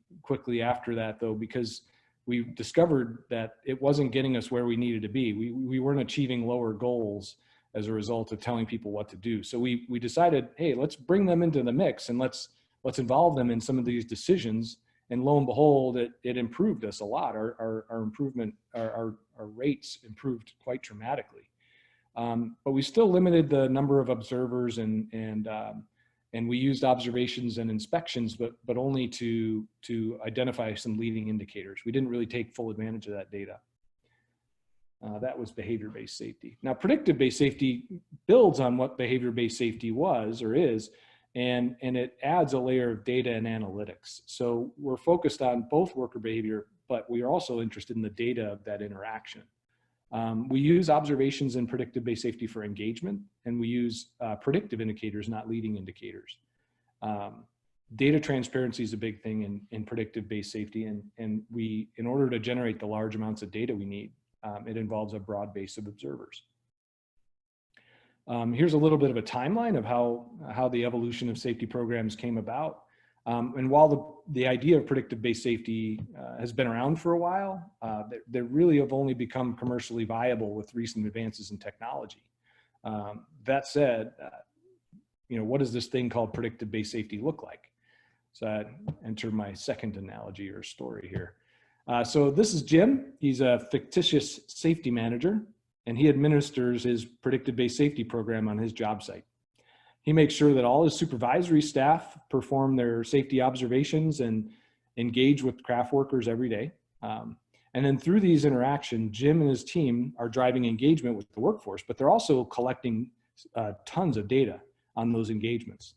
[SPEAKER 12] after that, though, because we discovered that it wasn't getting us where we needed to be. We weren't achieving lower goals as a result of telling people what to do. So we decided, hey, let's bring them into the mix and let's involve them in some of these decisions. And lo and behold, it improved us a lot. Our rates improved quite dramatically. But we still limited the number of observers and we used observations and inspections, but only to identify some leading indicators. We didn't really take full advantage of that data. That was behavior-based safety. Now, predictive-based safety builds on what behavior-based safety was or is, and it adds a layer of data and analytics. So we're focused on both worker behavior, but we are also interested in the data of that interaction. We use observations in predictive-based safety for engagement, and we use predictive indicators, not leading indicators. Data transparency is a big thing in predictive-based safety, and in order to generate the large amounts of data we need, it involves a broad base of observers. Here's a little bit of a timeline of how the evolution of safety programs came about. And while the idea of predictive-based safety has been around for a while, they really have only become commercially viable with recent advances in technology. That said, what does this thing called predictive-based safety look like? So I enter my second analogy or story here. So this is Jim. He's a fictitious safety manager, and he administers his predictive-based safety program on his job site. He makes sure that all his supervisory staff perform their safety observations and engage with craft workers every day. And then through these interactions, Jim and his team are driving engagement with the workforce, but they're also collecting tons of data on those engagements.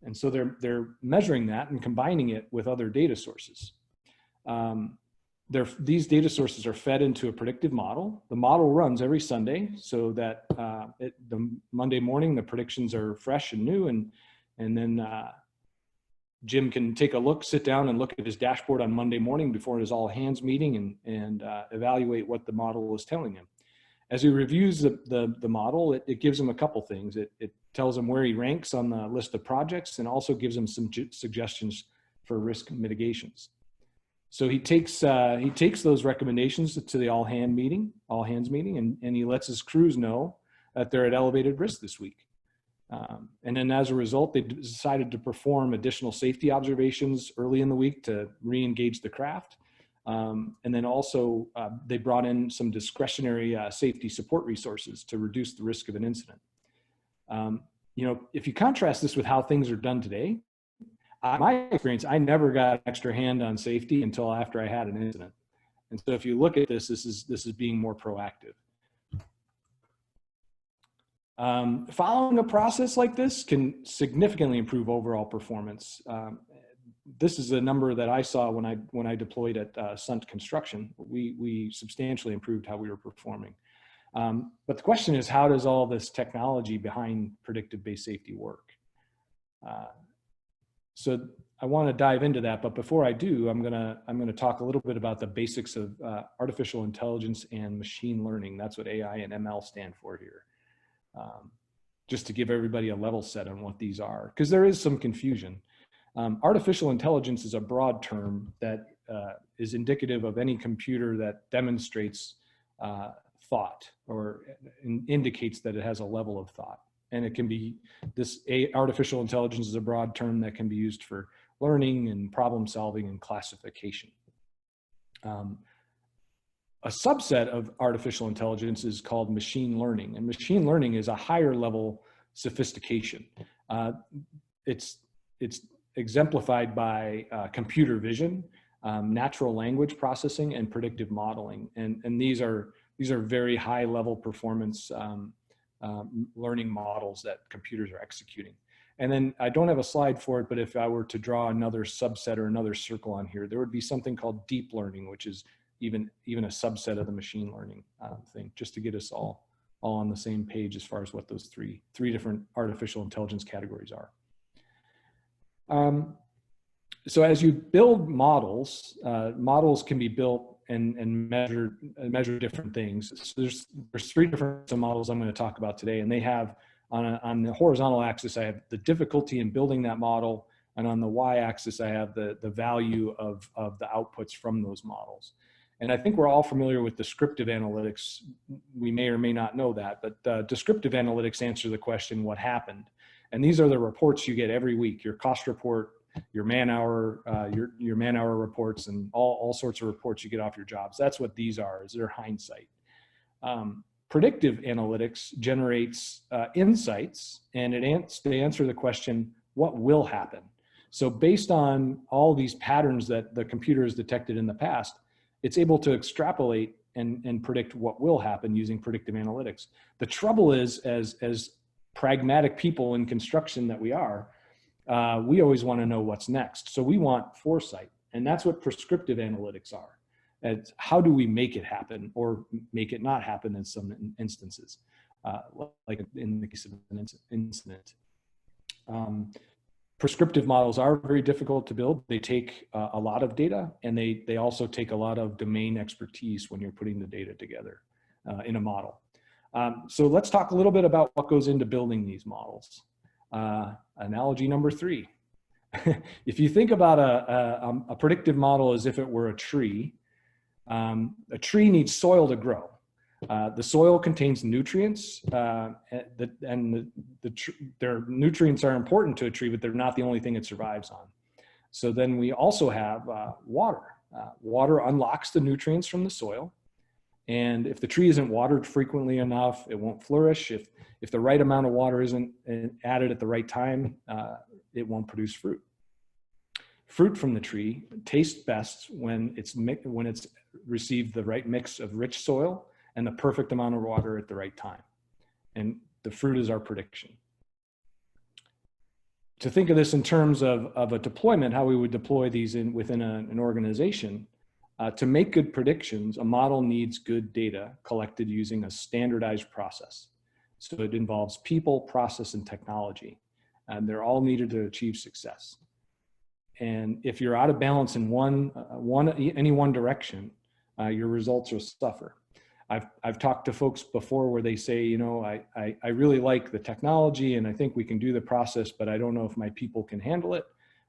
[SPEAKER 12] And so they're measuring that and combining it with other data sources. These data sources are fed into a predictive model. The model runs every Sunday so that the Monday morning, the predictions are fresh and new, and then Jim can take a look, sit down and look at his dashboard on Monday morning before his all hands meeting and evaluate what the model is telling him. As he reviews the model, it gives him a couple things. It tells him where he ranks on the list of projects and also gives him some suggestions for risk mitigations. So he takes those recommendations to the all hands meeting, and he lets his crews know that they're at elevated risk this week. And then as a result, they decided to perform additional safety observations early in the week to re-engage the craft. And then also they brought in some discretionary safety support resources to reduce the risk of an incident. If you contrast this with how things are done today, my experience, I never got an extra hand on safety until after I had an incident. And so if you look at this is being more proactive. Following a process like this can significantly improve overall performance. This is a number that I saw when I deployed at Sunt Construction. We substantially improved how we were performing. But the question is, how does all this technology behind predictive-based safety work? So I want to dive into that, but before I do, I'm gonna talk a little bit about the basics of artificial intelligence and machine learning. That's what AI and ML stand for here. Just to give everybody a level set on what these are, because there is some confusion. Artificial intelligence is a broad term that is indicative of any computer that demonstrates thought or indicates that it has a level of thought. And it can be, artificial intelligence is a broad term that can be used for learning and problem solving and classification. A subset of artificial intelligence is called machine learning, and machine learning is a higher level sophistication. It's exemplified by computer vision, natural language processing, and predictive modeling, and these are very high level performance learning models that computers are executing. And then I don't have a slide for it, but if I were to draw another subset or another circle on here, there would be something called deep learning, which is even a subset of the machine learning thing, just to get us all on the same page as far as what those three different artificial intelligence categories are. So as you build models, models can be built and measure different things. So there's three different models I'm going to talk about today, and they have on the horizontal axis I have the difficulty in building that model, and on the y-axis I have the value of the outputs from those models. And I think we're all familiar with descriptive analytics. We may or may not know that, but descriptive analytics answer the question, what happened? And these are the reports you get every week: your cost report, your man-hour, your man-hour reports, and all sorts of reports you get off your jobs. That's what these are, is their hindsight. Predictive analytics generates insights, and they answer the question, what will happen? So based on all these patterns that the computer has detected in the past, it's able to extrapolate and predict what will happen using predictive analytics. The trouble is, as pragmatic people in construction that we are, we always want to know what's next. So we want foresight, and that's what prescriptive analytics are. It's how do we make it happen or make it not happen in some instances, like in the case of an incident. Prescriptive models are very difficult to build. They take a lot of data, and they also take a lot of domain expertise when you're putting the data together in a model. So let's talk a little bit about what goes into building these models. Analogy number 3. If you think about a predictive model as if it were a tree needs soil to grow. The soil contains nutrients, and their nutrients are important to a tree, but they're not the only thing it survives on. So then we also have water. Water unlocks the nutrients from the soil. And if the tree isn't watered frequently enough, it won't flourish. If the right amount of water isn't added at the right time, it won't produce fruit. Fruit from the tree tastes best when it's received the right mix of rich soil and the perfect amount of water at the right time. And the fruit is our prediction. To think of this in terms of a deployment, how we would deploy these within an organization, to make good predictions, a model needs good data collected using a standardized process. So it involves people, process, and technology. And they're all needed to achieve success. And if you're out of balance in any one direction, your results will suffer. I've talked to folks before where they say, you know, I really like the technology and I think we can do the process, but I don't know if my people can handle it.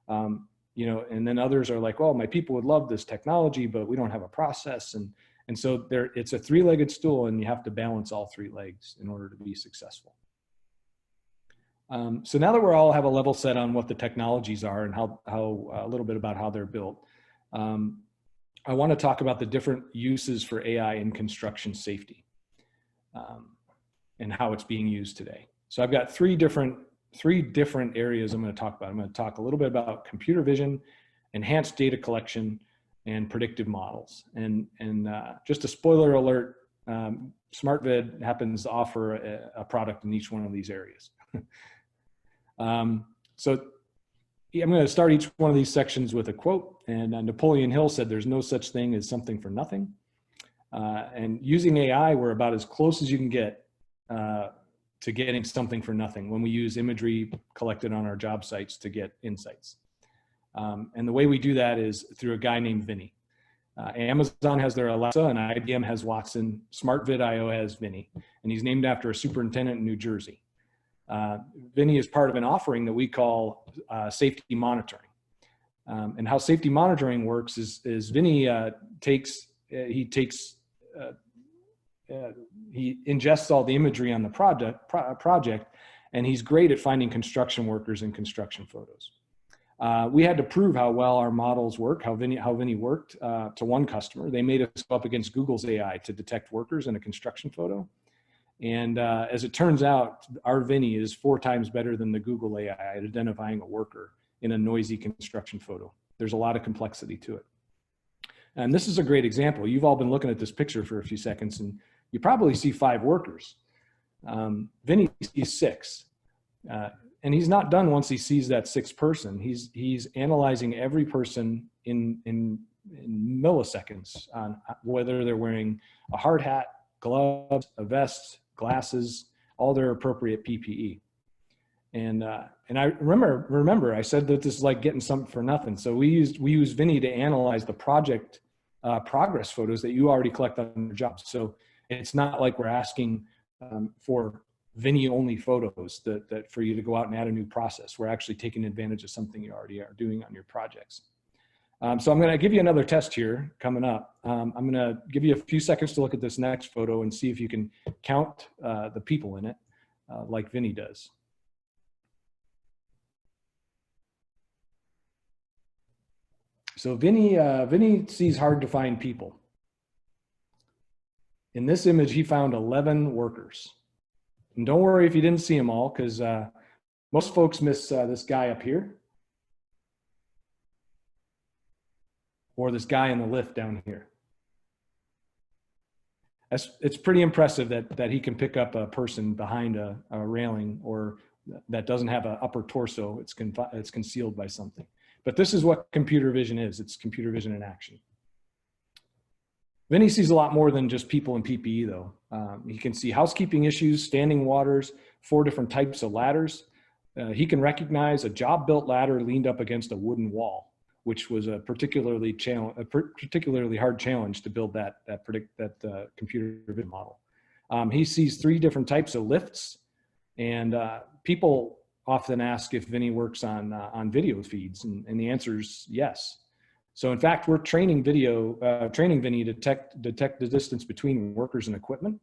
[SPEAKER 12] You know, and then others are like, well, my people would love this technology, but we don't have a process. And so it's a three-legged stool, and you have to balance all three legs in order to be successful. So now that we all have a level set on what the technologies are and how a little bit about how they're built, I want to talk about the different uses for AI in construction safety, and how it's being used today. So I've got three different areas I'm going to talk about. I'm going to talk a little bit about computer vision, enhanced data collection, and predictive models. And just a spoiler alert, SmartVid happens to offer a product in each one of these areas. So I'm going to start each one of these sections with a quote. And Napoleon Hill said, "There's no such thing as something for nothing." And using AI, we're about as close as you can get to getting something for nothing when we use imagery collected on our job sites to get insights. And the way we do that is through a guy named Vinny. Amazon has their Alexa and IBM has Watson. SmartVid.io has Vinny, and he's named after a superintendent in New Jersey. Vinny is part of an offering that we call safety monitoring. And how safety monitoring works is Vinny he ingests all the imagery on the project, and he's great at finding construction workers and construction photos. We had to prove how well our models work, how Vinny worked to one customer. They made us go up against Google's AI to detect workers in a construction photo. And as it turns out, our Vinny is 4 times better than the Google AI at identifying a worker in a noisy construction photo. There's a lot of complexity to it. And this is a great example. You've all been looking at this picture for a few seconds, and you probably see 5 workers. Vinny sees 6. And he's not done once he sees that 6th person. He's analyzing every person in milliseconds on whether they're wearing a hard hat, gloves, a vest, glasses, all their appropriate PPE. And I remember I said that this is like getting something for nothing. So we used Vinny to analyze the project progress photos that you already collect on your job. So it's not like we're asking for Vinny only photos that for you to go out and add a new process. We're actually taking advantage of something you already are doing on your projects. So I'm going to give you another test here coming up. I'm going to give you a few seconds to look at this next photo and see if you can count the people in it like Vinny does. So Vinny sees hard to find people. In this image, he found 11 workers. And don't worry if you didn't see them all, because most folks miss this guy up here, or this guy in the lift down here. It's pretty impressive that he can pick up a person behind a railing, or that doesn't have an upper torso. It's concealed by something. But this is what computer vision is. It's computer vision in action. Vinny sees a lot more than just people in PPE though. He can see housekeeping issues, standing waters, 4 different types of ladders. He can recognize a job-built ladder leaned up against a wooden wall, which was a particularly hard challenge to build that computer vision model. He sees 3 different types of lifts, and people often ask if Vinny works on video feeds, and the answer is yes. So in fact, we're training Vinny to detect the distance between workers and equipment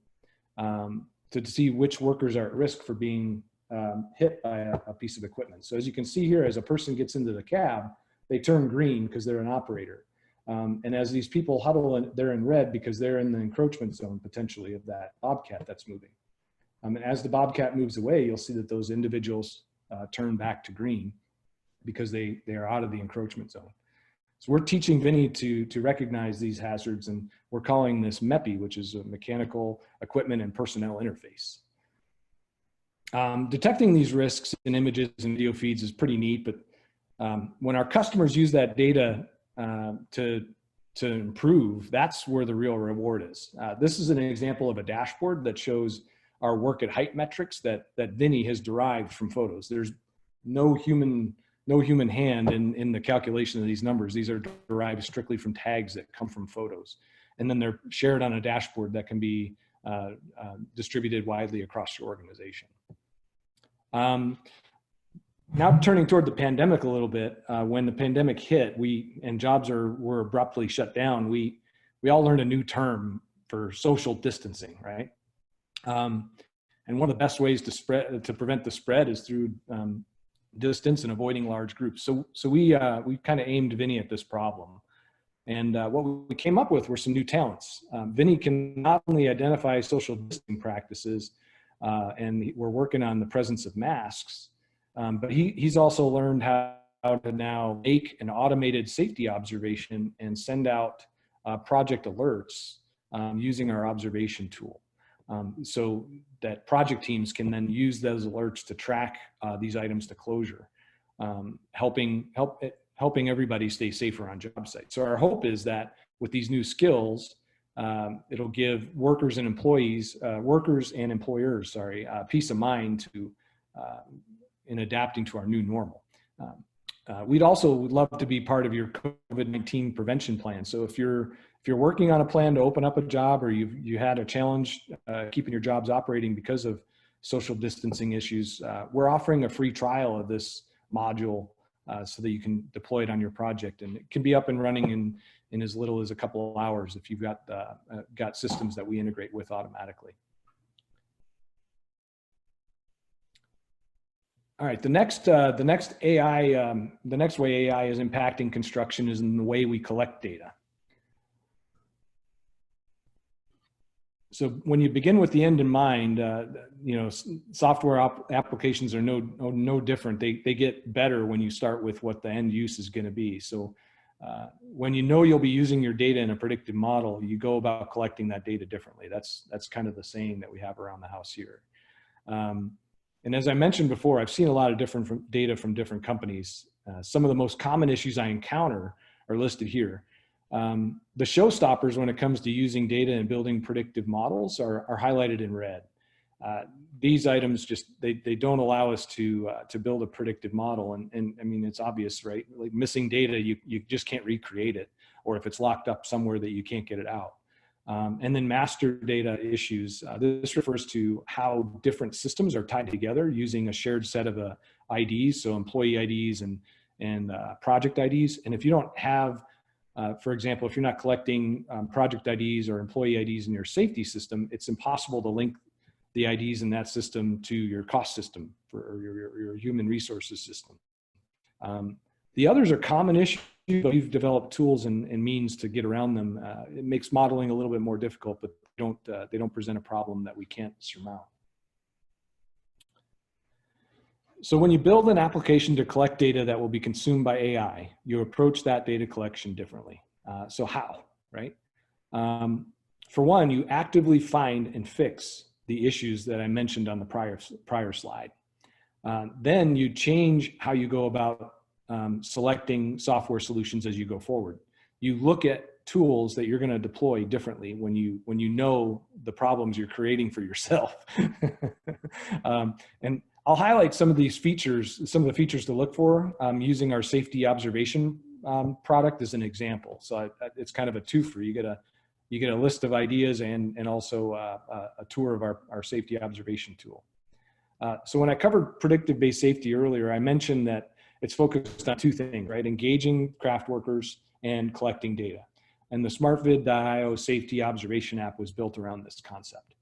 [SPEAKER 12] to see which workers are at risk for being hit by a piece of equipment. So as you can see here, as a person gets into the cab, they turn green because they're an operator. And as these people huddle, they're in red because they're in the encroachment zone potentially of that bobcat that's moving. And as the bobcat moves away, you'll see that those individuals turn back to green. because they are out of the encroachment zone. So we're teaching Vinny to recognize these hazards, and we're calling this MEPI, which is a mechanical equipment and personnel interface. Detecting these risks in images and video feeds is pretty neat, but when our customers use that data to improve, that's where the real reward is. This is an example of a dashboard that shows our work at height metrics that Vinny has derived from photos. There's no human hand in the calculation of these numbers. These are derived strictly from tags that come from photos. And then they're shared on a dashboard that can be distributed widely across your organization. Now turning toward the pandemic a little bit, when the pandemic hit, and jobs were abruptly shut down, we all learned a new term for social distancing, right? And one of the best ways to prevent the spread is through distance and avoiding large groups. So we kind of aimed Vinny at this problem. And what we came up with were some new talents. Vinny can not only identify social distancing practices, and we're working on the presence of masks, but he's also learned how to now make an automated safety observation and send out project alerts using our observation tool. So that project teams can then use those alerts to track these items to closure, helping everybody stay safer on job sites. So our hope is that with these new skills, it'll give workers and employers, peace of mind in adapting to our new normal. We'd also love to be part of your COVID-19 prevention plan. So if you're working on a plan to open up a job, or you had a challenge keeping your jobs operating because of social distancing issues, we're offering a free trial of this module so that you can deploy it on your project, and it can be up and running in as little as a couple of hours if you've got systems that we integrate with automatically. All right, the next way AI is impacting construction is in the way we collect data. So when you begin with the end in mind, software applications are no different. They get better when you start with what the end use is going to be. So when you know you'll be using your data in a predictive model, you go about collecting that data differently. That's kind of the saying that we have around the house here. And as I mentioned before, I've seen a lot of different data from different companies. Some of the most common issues I encounter are listed here. The showstoppers when it comes to using data and building predictive models are highlighted in red. These items they don't allow us to build a predictive model. And I mean, it's obvious, right? Like missing data, you just can't recreate it, or if it's locked up somewhere that you can't get it out. And then master data issues. This refers to how different systems are tied together using a shared set of IDs, so employee IDs and project IDs. And if you don't have, for example, if you're not collecting project IDs or employee IDs in your safety system, it's impossible to link the IDs in that system to your cost system or your human resources system. The others are common issues, but we've developed tools and means to get around them. It makes modeling a little bit more difficult, but they don't present a problem that we can't surmount. So when you build an application to collect data that will be consumed by AI, you approach that data collection differently. So how, right? For one, you actively find and fix the issues that I mentioned on the prior slide. Then you change how you go about selecting software solutions as you go forward. You look at tools that you're going to deploy differently when you know the problems you're creating for yourself. And I'll highlight some of these features, some of the features to look for using our safety observation product as an example. So it's kind of a twofer. You get a list of ideas and also a tour of our safety observation tool. So when I covered predictive-based safety earlier, I mentioned that it's focused on two things, right? Engaging craft workers and collecting data. And the SmartVid.io safety observation app was built around this concept.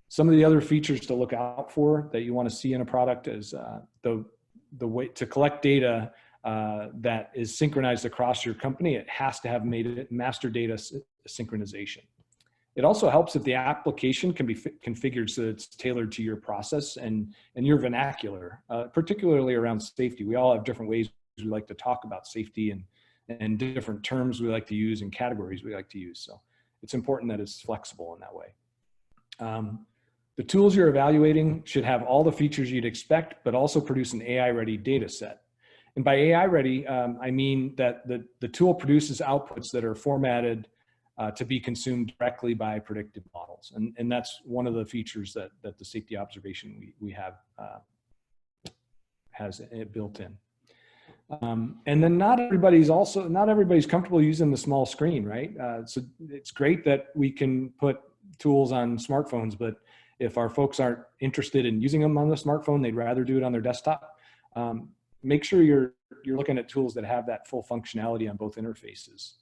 [SPEAKER 12] Some of the other features to look out for that you want to see in a product is the way to collect data that is synchronized across your company. It has to have master data synchronization. It also helps if the application can be configured so that it's tailored to your process and your vernacular, particularly around safety. We all have different ways we like to talk about safety and different terms we like to use and categories we like to use. So it's important that it's flexible in that way. The tools you're evaluating should have all the features you'd expect, but also produce an AI-ready data set. And by AI-ready, I mean that the tool produces outputs that are formatted to be consumed directly by predictive models. And that's one of the features that the safety observation we have has it built in. And then not everybody's comfortable using the small screen, right? So it's great that we can put tools on smartphones, but if our folks aren't interested in using them on the smartphone, they'd rather do it on their desktop. Make sure you're looking at tools that have that full functionality on both interfaces.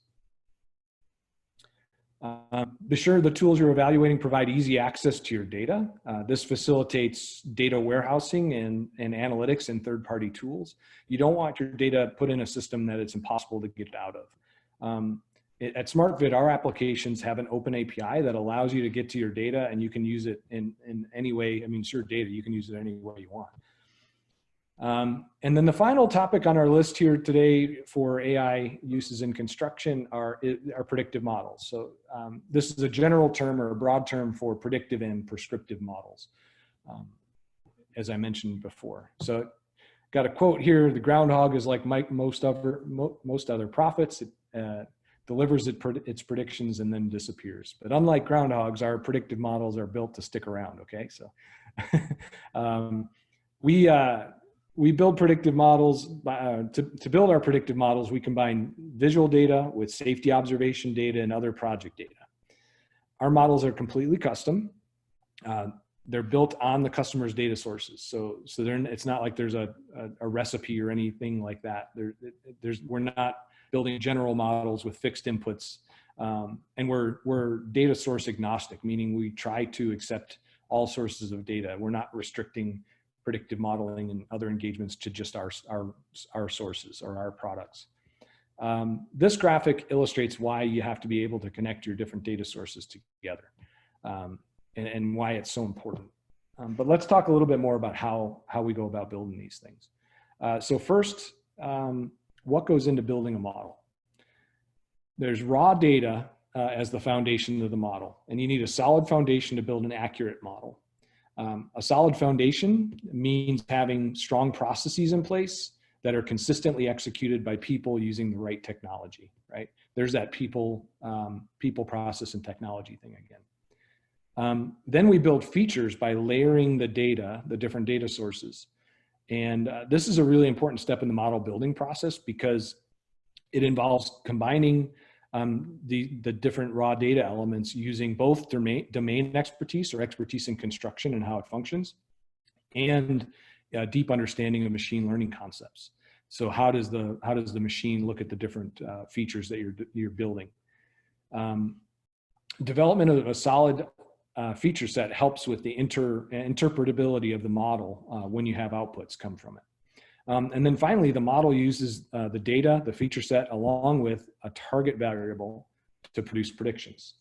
[SPEAKER 12] Be sure the tools you're evaluating provide easy access to your data. This facilitates data warehousing and analytics and third-party tools. You don't want your data put in a system that it's impossible to get out of. At SmartVid, our applications have an open API that allows you to get to your data, and you can use it in any way. I mean, it's your data, you can use it any way you want. And then the final topic on our list here today for AI uses in construction are predictive models. So this is a general term or a broad term for predictive and prescriptive models, as I mentioned before. So got a quote here: "The groundhog is like most other prophets. It delivers its predictions and then disappears. But unlike groundhogs, our predictive models are built to stick around." Okay, so we build predictive models. To build our predictive models, we combine visual data with safety observation data and other project data. Our models are completely custom. They're built on the customer's data sources. So it's not like there's a recipe or anything like that. We're not building general models with fixed inputs. And we're data source agnostic, meaning we try to accept all sources of data. We're not restricting predictive modeling and other engagements to just our sources or our products. This graphic illustrates why you have to be able to connect your different data sources together and why it's so important. But let's talk a little bit more about how we go about building these things. So first, what goes into building a model? There's raw data as the foundation of the model, and you need a solid foundation to build an accurate model. A solid foundation means having strong processes in place that are consistently executed by people using the right technology, right? There's that people, process, and technology thing again. Then we build features by layering the data, the different data sources. And this is a really important step in the model building process because it involves combining the different raw data elements using both domain expertise or expertise in construction and how it functions, and a deep understanding of machine learning concepts. So how does the machine look at the different features that you're building? Development of a solid feature set helps with the interpretability of the model when you have outputs come from it. And then finally, the model uses the data, the feature set, along with a target variable to produce predictions.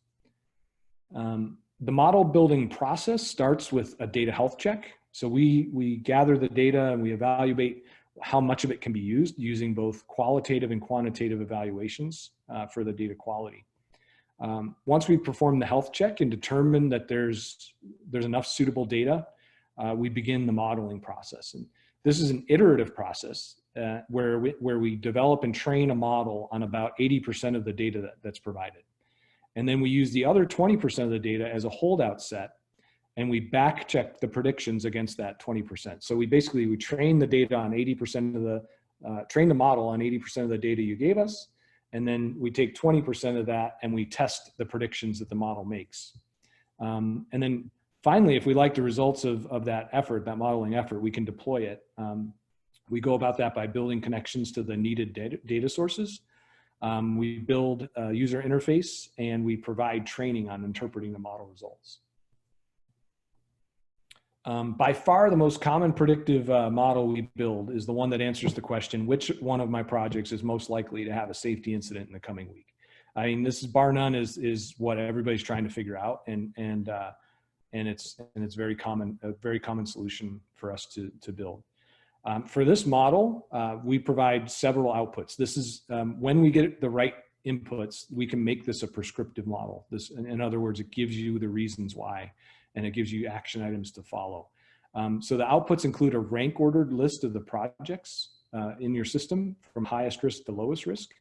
[SPEAKER 12] The model building process starts with a data health check. So we gather the data and we evaluate how much of it can be used using both qualitative and quantitative evaluations for the data quality. Once we perform the health check and determine that there's enough suitable data, we begin the modeling process. And this is an iterative process where we develop and train a model on about 80% of the data that's provided. And then we use the other 20% of the data as a holdout set, and we back check the predictions against that 20%. So we train the data on 80% of train the model on 80% of the data you gave us, and then we take 20% of that and we test the predictions that the model makes. And then finally, if we like the results of that effort, that modeling effort, we can deploy it. We go about that by building connections to the needed data sources. We build a user interface, and we provide training on interpreting the model results. By far, the most common predictive model we build is the one that answers the question, which one of my projects is most likely to have a safety incident in the coming week? I mean, this is bar none is what everybody's trying to figure out, and it's very common, a very common solution for us to build. For this model, we provide several outputs. This is when we get the right inputs, we can make this a prescriptive model. This, in other words, it gives you the reasons why, and it gives you action items to follow. So the outputs include a rank ordered list of the projects in your system from highest risk to lowest risk.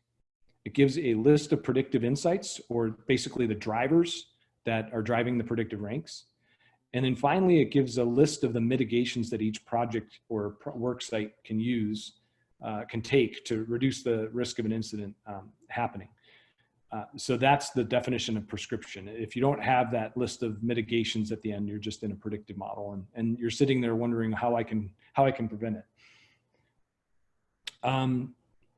[SPEAKER 12] It gives a list of predictive insights, or basically the drivers that are driving the predictive ranks. And then finally, it gives a list of the mitigations that each project or work site can use, can take to reduce the risk of an incident happening. So that's the definition of prescription. If you don't have that list of mitigations at the end, you're just in a predictive model, and you're sitting there wondering how I can prevent it.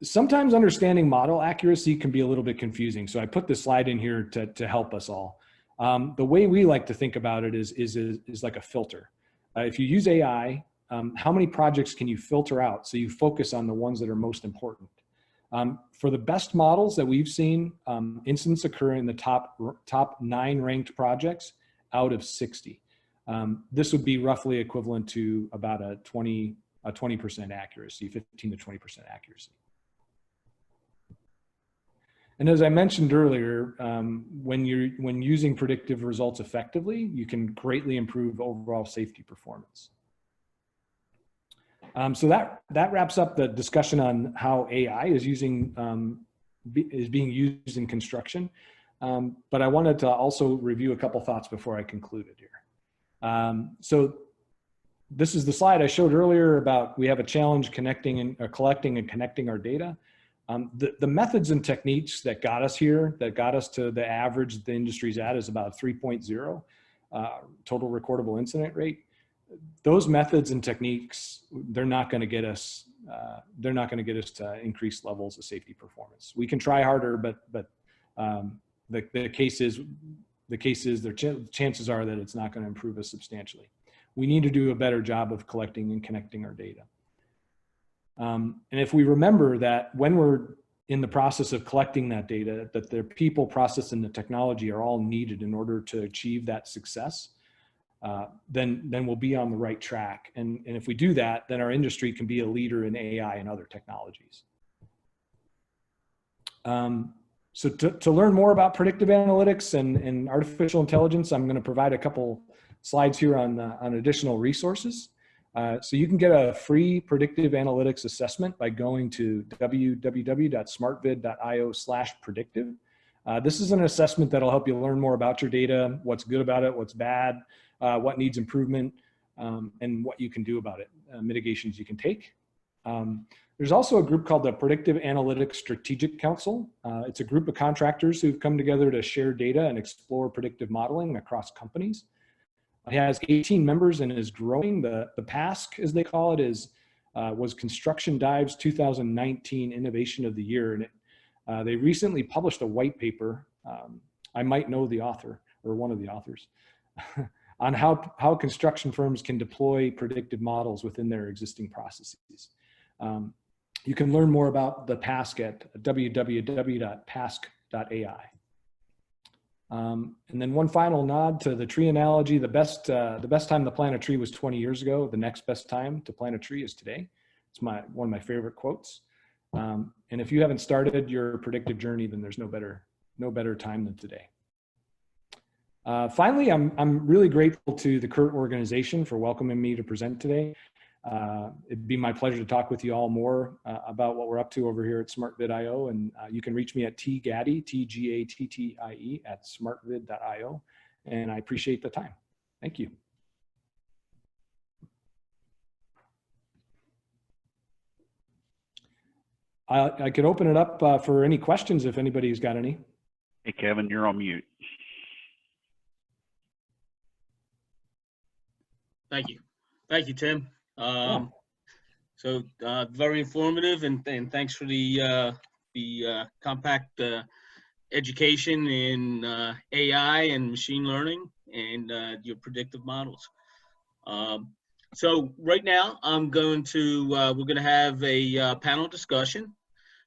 [SPEAKER 12] Sometimes understanding model accuracy can be a little bit confusing. So I put this slide in here to help us all. The way we like to think about it is like a filter. If you use AI, how many projects can you filter out so you focus on the ones that are most important? For the best models that we've seen, incidents occur in the top 9 ranked projects out of 60. This would be roughly equivalent to about a 20% accuracy, 15 to 20% accuracy. And as I mentioned earlier, when using predictive results effectively, you can greatly improve overall safety performance. So that wraps up the discussion on how AI is being used in construction. But I wanted to also review a couple thoughts before I concluded here. So this is the slide I showed earlier about we have a challenge collecting and connecting our data. The methods and techniques that got us here, that got us to the average the industry's at, is about 3.0 total recordable incident rate. Those methods and techniques, they're not going to get us to increased levels of safety performance. We can try harder, but the chances are that it's not going to improve us substantially. We need to do a better job of collecting and connecting our data. And if we remember that when we're in the process of collecting that data, that the people, process, and the technology are all needed in order to achieve that success, then we'll be on the right track. And if we do that, then our industry can be a leader in AI and other technologies. So to learn more about predictive analytics and artificial intelligence, I'm going to provide a couple slides here on additional resources. So you can get a free predictive analytics assessment by going to www.smartvid.io/predictive. This is an assessment that'll help you learn more about your data, what's good about it, what's bad, what needs improvement, and what you can do about it, mitigations you can take. There's also a group called the Predictive Analytics Strategic Council. It's a group of contractors who've come together to share data and explore predictive modeling across companies. It has 18 members and is growing. The PASC, as they call it, was Construction Dive's 2019 Innovation of the Year. And they recently published a white paper, I might know the author, or one of the authors, on how construction firms can deploy predictive models within their existing processes. You can learn more about the PASC at www.pasc.ai. And then one final nod to the tree analogy. The best time to plant a tree was 20 years ago. The next best time to plant a tree is today. It's one of my favorite quotes. And if you haven't started your predictive journey, then there's no better time than today. Finally, I'm really grateful to the CURT organization for welcoming me to present today. It'd be my pleasure to talk with you all more about what we're up to over here at SmartVid.io, and you can reach me at tgattie, T-G-A-T-T-I-E, at smartvid.io, and I appreciate the time. Thank you. I could open it up for any questions if anybody's got any.
[SPEAKER 1] Hey, Kevin, you're on mute.
[SPEAKER 9] Thank you. Thank you, Tim. So very informative, and thanks for the compact education in AI and machine learning and your predictive models. So right now we're going to have a panel discussion.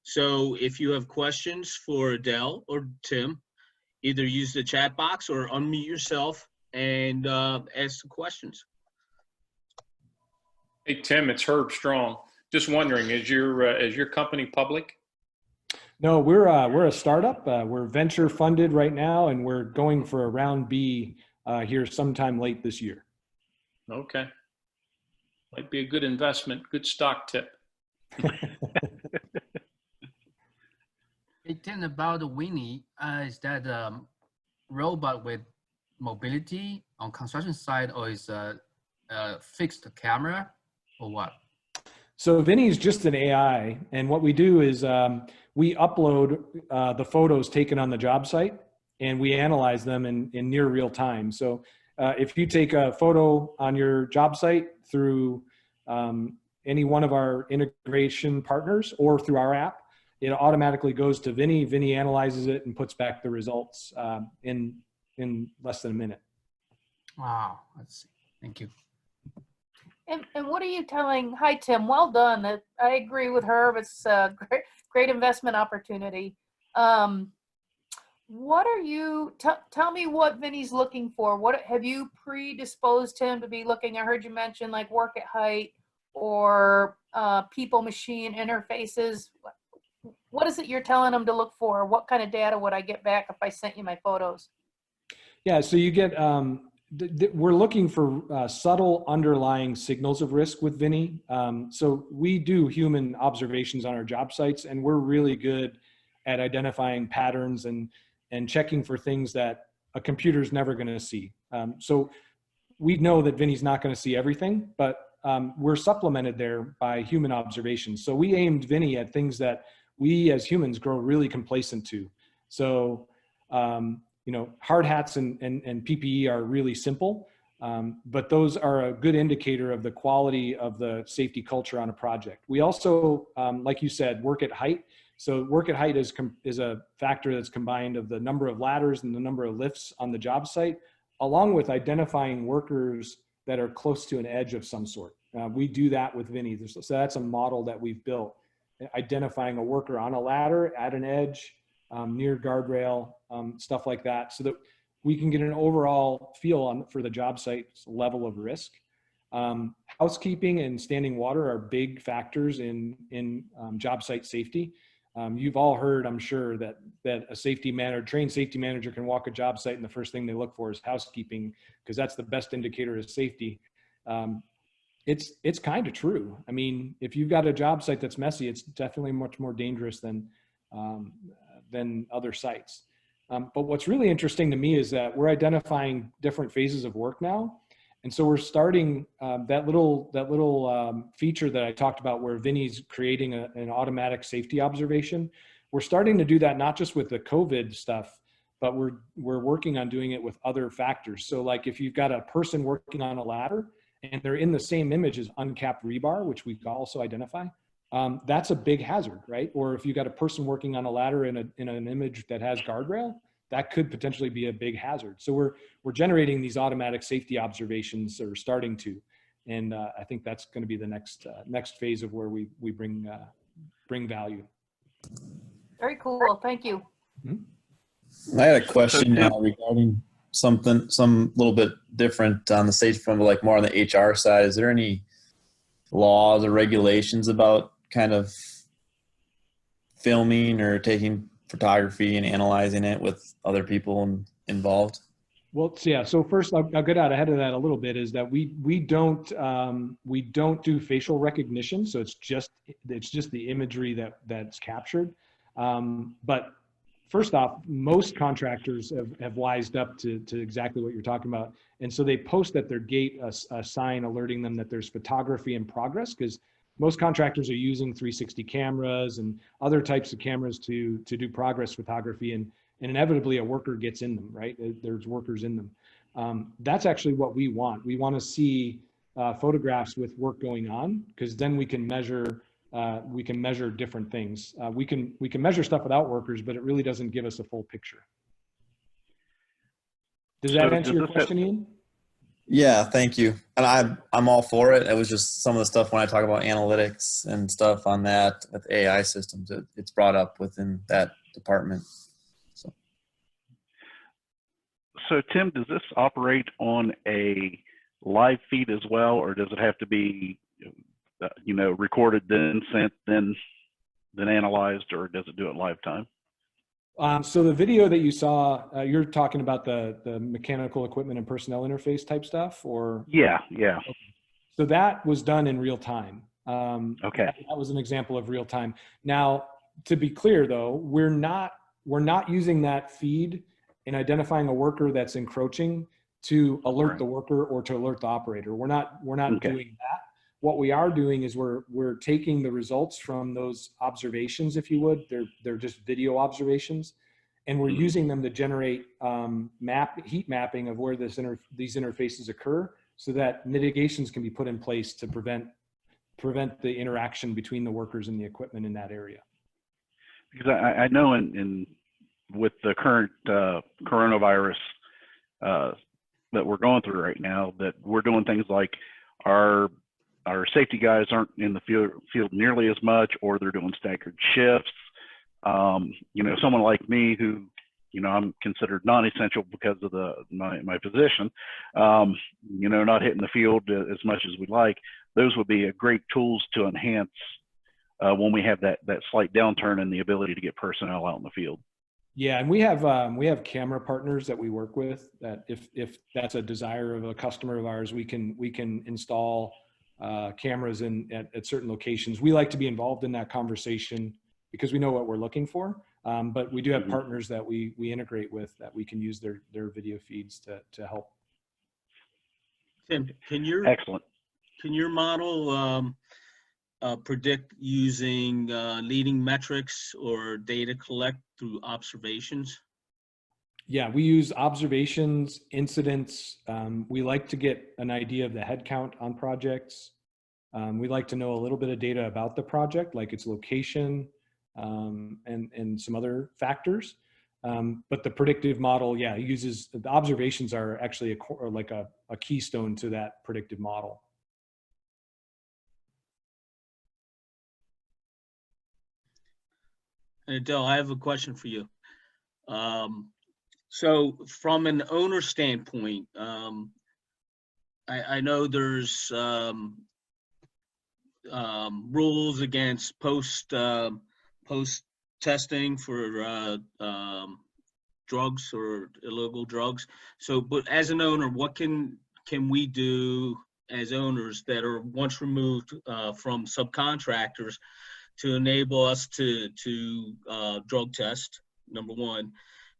[SPEAKER 9] So if you have questions for Adele or Tim, either use the chat box or unmute yourself and ask the questions.
[SPEAKER 7] Hey, Tim, it's Herb Strong. Just wondering, is your company public?
[SPEAKER 12] No, we're a startup. We're venture funded right now, and we're going for a round B here sometime late this year.
[SPEAKER 7] Okay. Might be a good investment, good stock tip.
[SPEAKER 13] Hey, Tim, about Winnie, is that robot with mobility on construction site, or is a fixed camera, or what?
[SPEAKER 12] So Vinny is just an AI, and what we do is we upload the photos taken on the job site, and we analyze them in near real time. So if you take a photo on your job site through any one of our integration partners or through our app, it automatically goes to Vinny. Vinny analyzes it and puts back the results in less than a minute.
[SPEAKER 13] Wow, let's see. Thank you.
[SPEAKER 14] And what are you telling? Hi, Tim. Well done. I agree with Herb. It's a great investment opportunity. What are you? Tell me what Vinny's looking for. What have you predisposed him to be looking? I heard you mention like work at height or people-machine interfaces. What is it you're telling him to look for? What kind of data would I get back if I sent you my photos?
[SPEAKER 12] Yeah, so you get. We're looking for subtle underlying signals of risk with Vinny. So we do human observations on our job sites, and we're really good at identifying patterns and checking for things that a computer's never going to see. So we know that Vinny's not going to see everything, but we're supplemented there by human observations. So we aimed Vinny at things that we as humans grow really complacent to. So you know, hard hats and PPE are really simple, but those are a good indicator of the quality of the safety culture on a project. We also, like you said, work at height. So work at height is a factor that's combined of the number of ladders and the number of lifts on the job site, along with identifying workers that are close to an edge of some sort. We do that with Vinny. So that's a model that we've built, identifying a worker on a ladder at an edge, near guardrail, stuff like that, so that we can get an overall feel for the job site's level of risk. Housekeeping and standing water are big factors in job site safety. You've all heard, I'm sure, that a trained safety manager can walk a job site and the first thing they look for is housekeeping, because that's the best indicator of safety. It's kind of true. I mean, if you've got a job site that's messy, it's definitely much more dangerous than other sites. But what's really interesting to me is that we're identifying different phases of work now. And so we're starting that little feature that I talked about where Vinny's creating an automatic safety observation. We're starting to do that not just with the COVID stuff, but we're working on doing it with other factors. So like if you've got a person working on a ladder and they're in the same image as uncapped rebar, which we can also identify, that's a big hazard, right? Or if you've got a person working on a ladder in an image that has guardrail, that could potentially be a big hazard. So we're generating these automatic safety observations, or starting to, and I think that's going to be the next phase of where we bring value.
[SPEAKER 14] Very cool. Thank you.
[SPEAKER 15] I had a question now regarding some little bit different on the safety front, but like more on the HR side. Is there any laws or regulations about kind of filming or taking photography and analyzing it with other people involved?
[SPEAKER 12] Well, yeah. So first, I'll get out ahead of that a little bit. Is that we don't do facial recognition, so it's just the imagery that's captured. But first off, most contractors have wised up to exactly what you're talking about, and so they post at their gate a sign alerting them that there's photography in progress, because most contractors are using 360 cameras and other types of cameras to do progress photography, and inevitably a worker gets in them, right? There's workers in them. That's actually what we want. We want to see photographs with work going on, because then we can measure different things. We can measure stuff without workers, but it really doesn't give us a full picture. Does that answer your question, Ian?
[SPEAKER 15] Yeah, thank you. And I'm all for it. It was just some of the stuff when I talk about analytics and stuff on that with AI systems, it's brought up within that department.
[SPEAKER 1] So Tim, does this operate on a live feed as well, or does it have to be, recorded, then sent, then analyzed, or does it do it live time?
[SPEAKER 12] So the video that you saw, you're talking about the mechanical equipment and personnel interface type stuff, or?
[SPEAKER 1] Yeah.
[SPEAKER 12] Okay. So that was done in real time.
[SPEAKER 1] Okay.
[SPEAKER 12] That was an example of real time. Now, to be clear though, we're not using that feed in identifying a worker that's encroaching to alert the worker or to alert the operator. We're not doing that. What we are doing is we're taking the results from those observations, if you would. They're just video observations, and we're using them to generate heat mapping of where these interfaces occur, so that mitigations can be put in place to prevent the interaction between the workers and the equipment in that area.
[SPEAKER 1] Because I know with the current coronavirus that we're going through right now, that we're doing things like our safety guys aren't in the field nearly as much, or they're doing staggered shifts. Someone like me who, I'm considered non-essential because of my position, not hitting the field as much as we'd like. Those would be great tools to enhance when we have that slight downturn in the ability to get personnel out in the field.
[SPEAKER 12] Yeah, and we have camera partners that we work with, that if that's a desire of a customer of ours, we can install cameras at certain locations. We like to be involved in that conversation because we know what we're looking for. But we do have partners that we integrate with that we can use their video feeds to help.
[SPEAKER 9] Tim, can your model predict using leading metrics or data collect through observations?
[SPEAKER 12] Yeah, we use observations, incidents. We like to get an idea of the head count on projects. We like to know a little bit of data about the project, like its location, and some other factors. But the predictive model, uses the observations are actually a keystone to that predictive model.
[SPEAKER 9] And Adele, I have a question for you. So from an owner standpoint, I know there's rules against post testing for drugs or illegal drugs. So, but as an owner, what can we do as owners that are once removed from subcontractors to enable us to drug test, number one?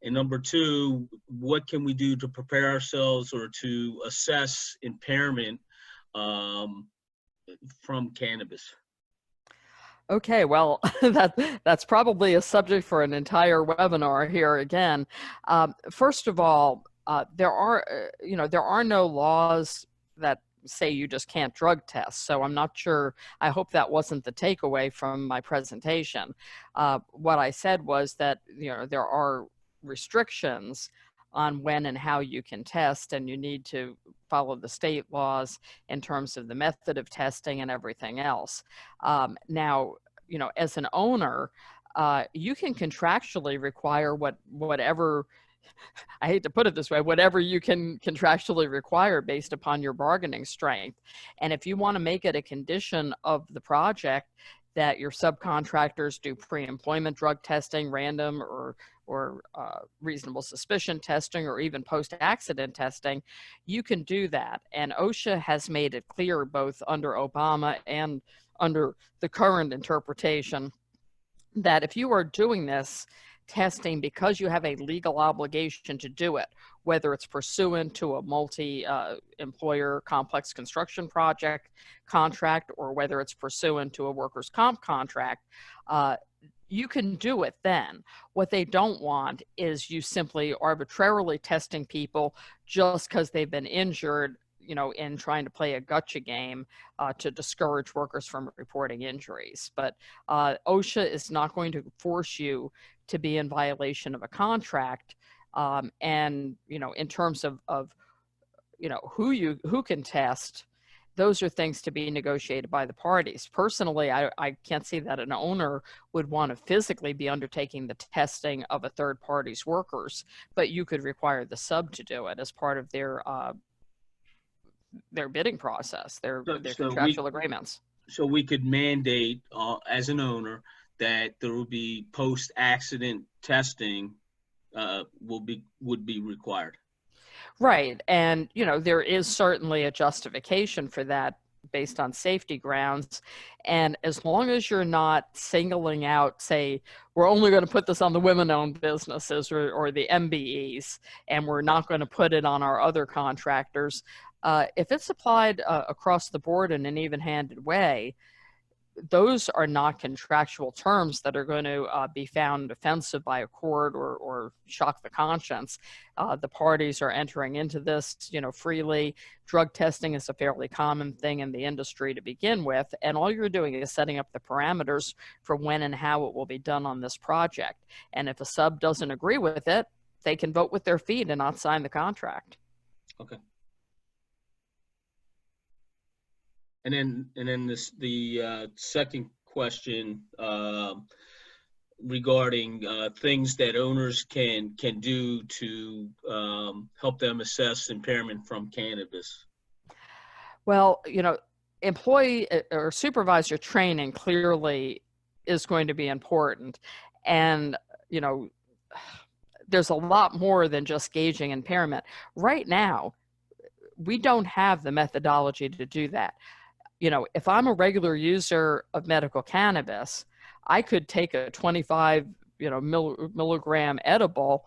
[SPEAKER 9] And number two, what can we do to prepare ourselves or to assess impairment from cannabis?
[SPEAKER 11] Okay, well, that's probably a subject for an entire webinar here again. First of all, there are no laws that say you just can't drug test. So I'm not sure, I hope that wasn't the takeaway from my presentation. What I said was that, there are restrictions on when and how you can test, and you need to follow the state laws in terms of the method of testing and everything else. Now, as an owner, you can contractually require whatever, I hate to put it this way, whatever you can contractually require based upon your bargaining strength. And if you want to make it a condition of the project that your subcontractors do pre-employment drug testing, random or reasonable suspicion testing, or even post-accident testing, you can do that. And OSHA has made it clear, both under Obama and under the current interpretation, that if you are doing this testing because you have a legal obligation to do it, whether it's pursuant to a multi-employer complex construction project contract, or whether it's pursuant to a workers' comp contract, you can do it then. What they don't want is you simply arbitrarily testing people just because they've been injured, in trying to play a gotcha game to discourage workers from reporting injuries. But OSHA is not going to force you to be in violation of a contract. And, in terms of who can test, those are things to be negotiated by the parties. Personally, I can't see that an owner would want to physically be undertaking the testing of a third party's workers, but you could require the sub to do it as part of their bidding process, their contractual agreements.
[SPEAKER 9] So we could mandate as an owner that there will be post-accident testing would be required.
[SPEAKER 11] Right. And, there is certainly a justification for that based on safety grounds. And as long as you're not singling out, say, we're only going to put this on the women-owned businesses or the MBEs, and we're not going to put it on our other contractors, if it's applied across the board in an even-handed way, those are not contractual terms that are going to be found offensive by a court or shock the conscience. The parties are entering into this, freely. Drug testing is a fairly common thing in the industry to begin with, and all you're doing is setting up the parameters for when and how it will be done on this project. And if a sub doesn't agree with it, they can vote with their feet and not sign the contract.
[SPEAKER 9] Okay. And then the second question regarding things that owners can do to help them assess impairment from cannabis.
[SPEAKER 11] Well, employee or supervisor training clearly is going to be important. And, there's a lot more than just gauging impairment. Right now, we don't have the methodology to do that. If I'm a regular user of medical cannabis, I could take a 25, milligram edible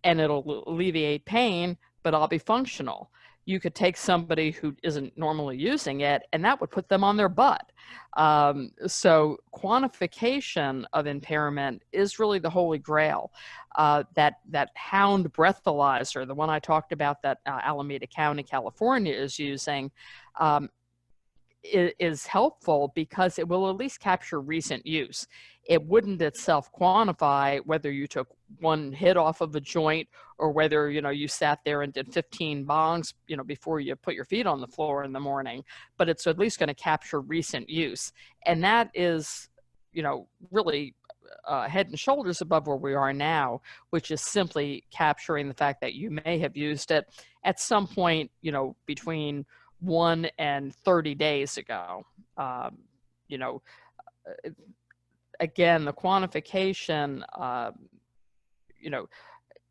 [SPEAKER 11] and it'll alleviate pain, but I'll be functional. You could take somebody who isn't normally using it and that would put them on their butt. So quantification of impairment is really the holy grail. That hound breathalyzer, the one I talked about that Alameda County, California is using, is helpful because it will at least capture recent use. It wouldn't itself quantify whether you took one hit off of a joint or whether, you sat there and did 15 bongs, before you put your feet on the floor in the morning, but it's at least going to capture recent use. And that is, really head and shoulders above where we are now, which is simply capturing the fact that you may have used it at some point, between 1 and 30 days ago. Again, the quantification,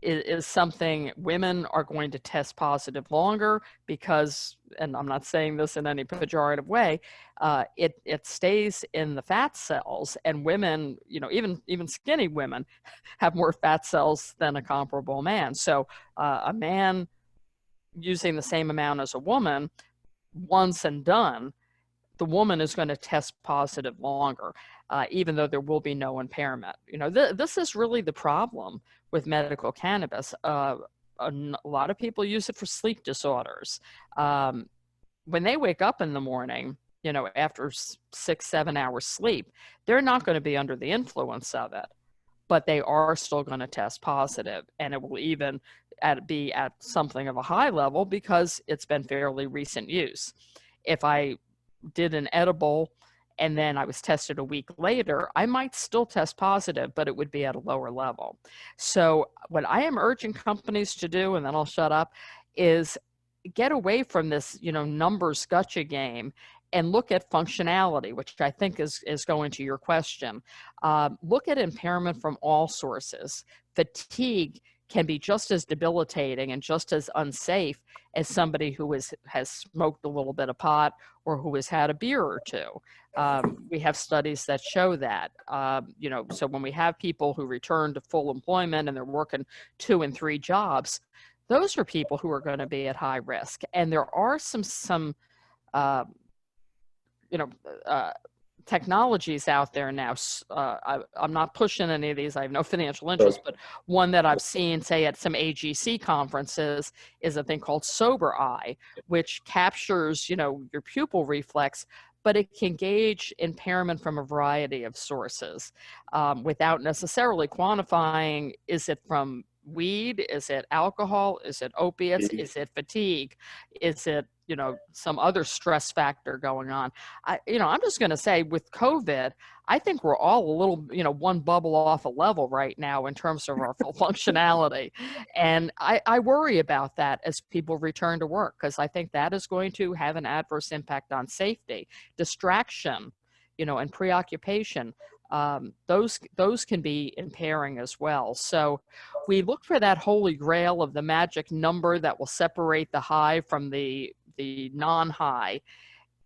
[SPEAKER 11] is something women are going to test positive longer because, and I'm not saying this in any pejorative way, it stays in the fat cells, and women, even skinny women have more fat cells than a comparable man. So a man using the same amount as a woman, once and done, the woman is going to test positive longer, even though there will be no impairment. This is really the problem with medical cannabis. A lot of people use it for sleep disorders. When they wake up in the morning, after 6-7 hours sleep, they're not going to be under the influence of it, but they are still going to test positive, and it will even be at something of a high level because it's been fairly recent use. If I did an edible and then I was tested a week later, I might still test positive, but it would be at a lower level. So what I am urging companies to do, and then I'll shut up, is get away from this, numbers gotcha game and look at functionality, which I think is going to your question. Look at impairment from all sources. Fatigue can be just as debilitating and just as unsafe as somebody who has smoked a little bit of pot or who has had a beer or two. We have studies that show that. So when we have people who return to full employment and they're working 2 and 3 jobs, those are people who are going to be at high risk. And there are some technologies out there now. I'm not pushing any of these. I have no financial interest, but one that I've seen, say, at some AGC conferences is a thing called Sober Eye, which captures, your pupil reflex, but it can gauge impairment from a variety of sources without necessarily quantifying, is it from weed? Is it alcohol? Is it opiates? Is it fatigue? Is it, you know, some other stress factor going on? I'm just going to say with COVID, I think we're all a little, one bubble off a level right now in terms of our full functionality. And I worry about that as people return to work, because I think that is going to have an adverse impact on safety, distraction, and preoccupation. Those can be impairing as well. So we look for that holy grail of the magic number that will separate the high from the non-high.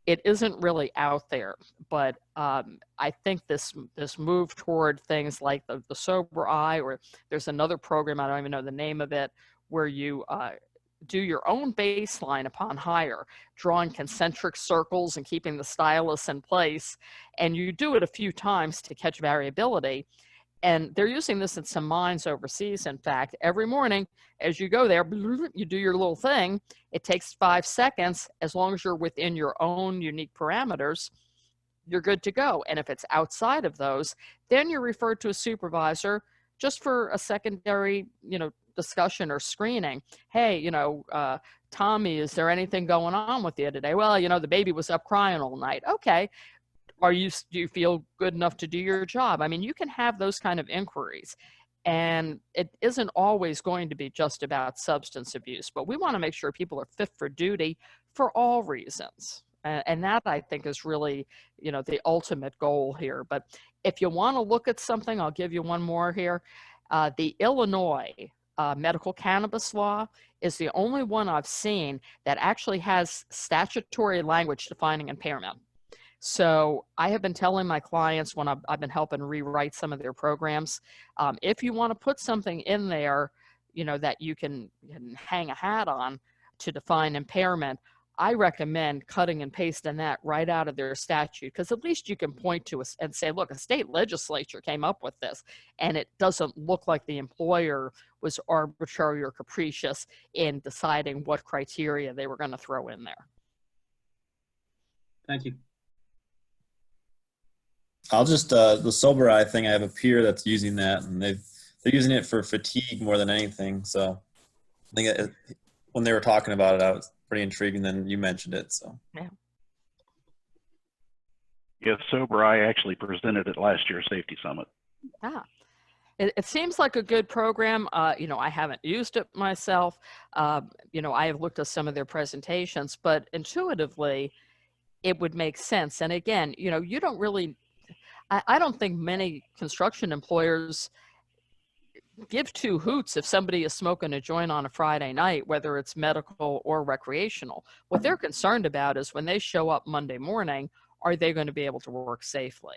[SPEAKER 11] It isn't really out there, but I think this move toward things like the sober eye, or there's another program, I don't even know the name of it, where you do your own baseline upon hire, drawing concentric circles and keeping the stylus in place. And you do it a few times to catch variability. And they're using this in some mines overseas. In fact, every morning as you go there, you do your little thing. It takes 5 seconds. As long as you're within your own unique parameters, you're good to go. And if it's outside of those, then you're referred to a supervisor just for a secondary, discussion or screening. Hey, Tommy, is there anything going on with you today? Well, the baby was up crying all night. Okay. Do you feel good enough to do your job? I mean, you can have those kind of inquiries, and it isn't always going to be just about substance abuse, but we want to make sure people are fit for duty for all reasons. And that, I think, is really, the ultimate goal here. But if you want to look at something, I'll give you one more here. The Illinois medical cannabis law is the only one I've seen that actually has statutory language defining impairment. So I have been telling my clients when I've been helping rewrite some of their programs, if you want to put something in there, that you can hang a hat on to define impairment, I recommend cutting and pasting that right out of their statute, because at least you can point to us and say, look, a state legislature came up with this, and it doesn't look like the employer was arbitrary or capricious in deciding what criteria they were going to throw in there.
[SPEAKER 9] Thank you.
[SPEAKER 15] I'll just the sober eye thing. I have a peer that's using that, and they're using it for fatigue more than anything. So I think when they were talking about it, I was pretty intrigued, and then you mentioned it. So
[SPEAKER 1] yeah, sober eye actually presented at last year's safety summit.
[SPEAKER 11] It seems like a good program. I haven't used it myself. I have looked at some of their presentations, but intuitively, it would make sense. And again, you don't really. I don't think many construction employers give two hoots if somebody is smoking a joint on a Friday night, whether it's medical or recreational. What they're concerned about is when they show up Monday morning, are they going to be able to work safely?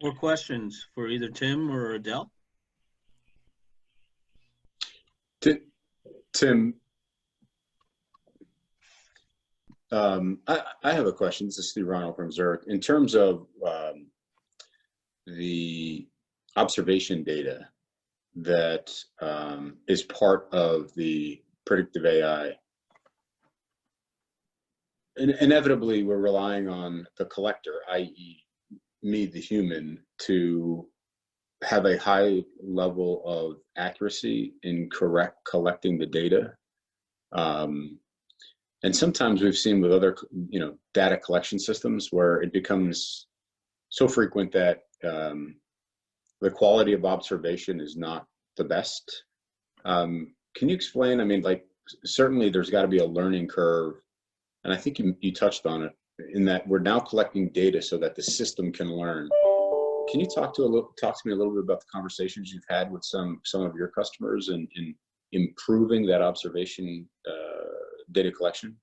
[SPEAKER 9] More questions for either Tim or Adele?
[SPEAKER 16] Tim, I have a question. This is Steve Ronald from Zurich. In terms of the observation data that is part of the predictive AI, inevitably we're relying on the collector, i.e. me, the human, to have a high level of accuracy in collecting the data. And sometimes we've seen with other, data collection systems where it becomes so frequent that the quality of observation is not the best. Can you explain? I mean, like, certainly there's got to be a learning curve, and I think you touched on it, in that we're now collecting data so that the system can learn. Can you talk to me a little bit about the conversations you've had with some of your customers in improving that observation data collection?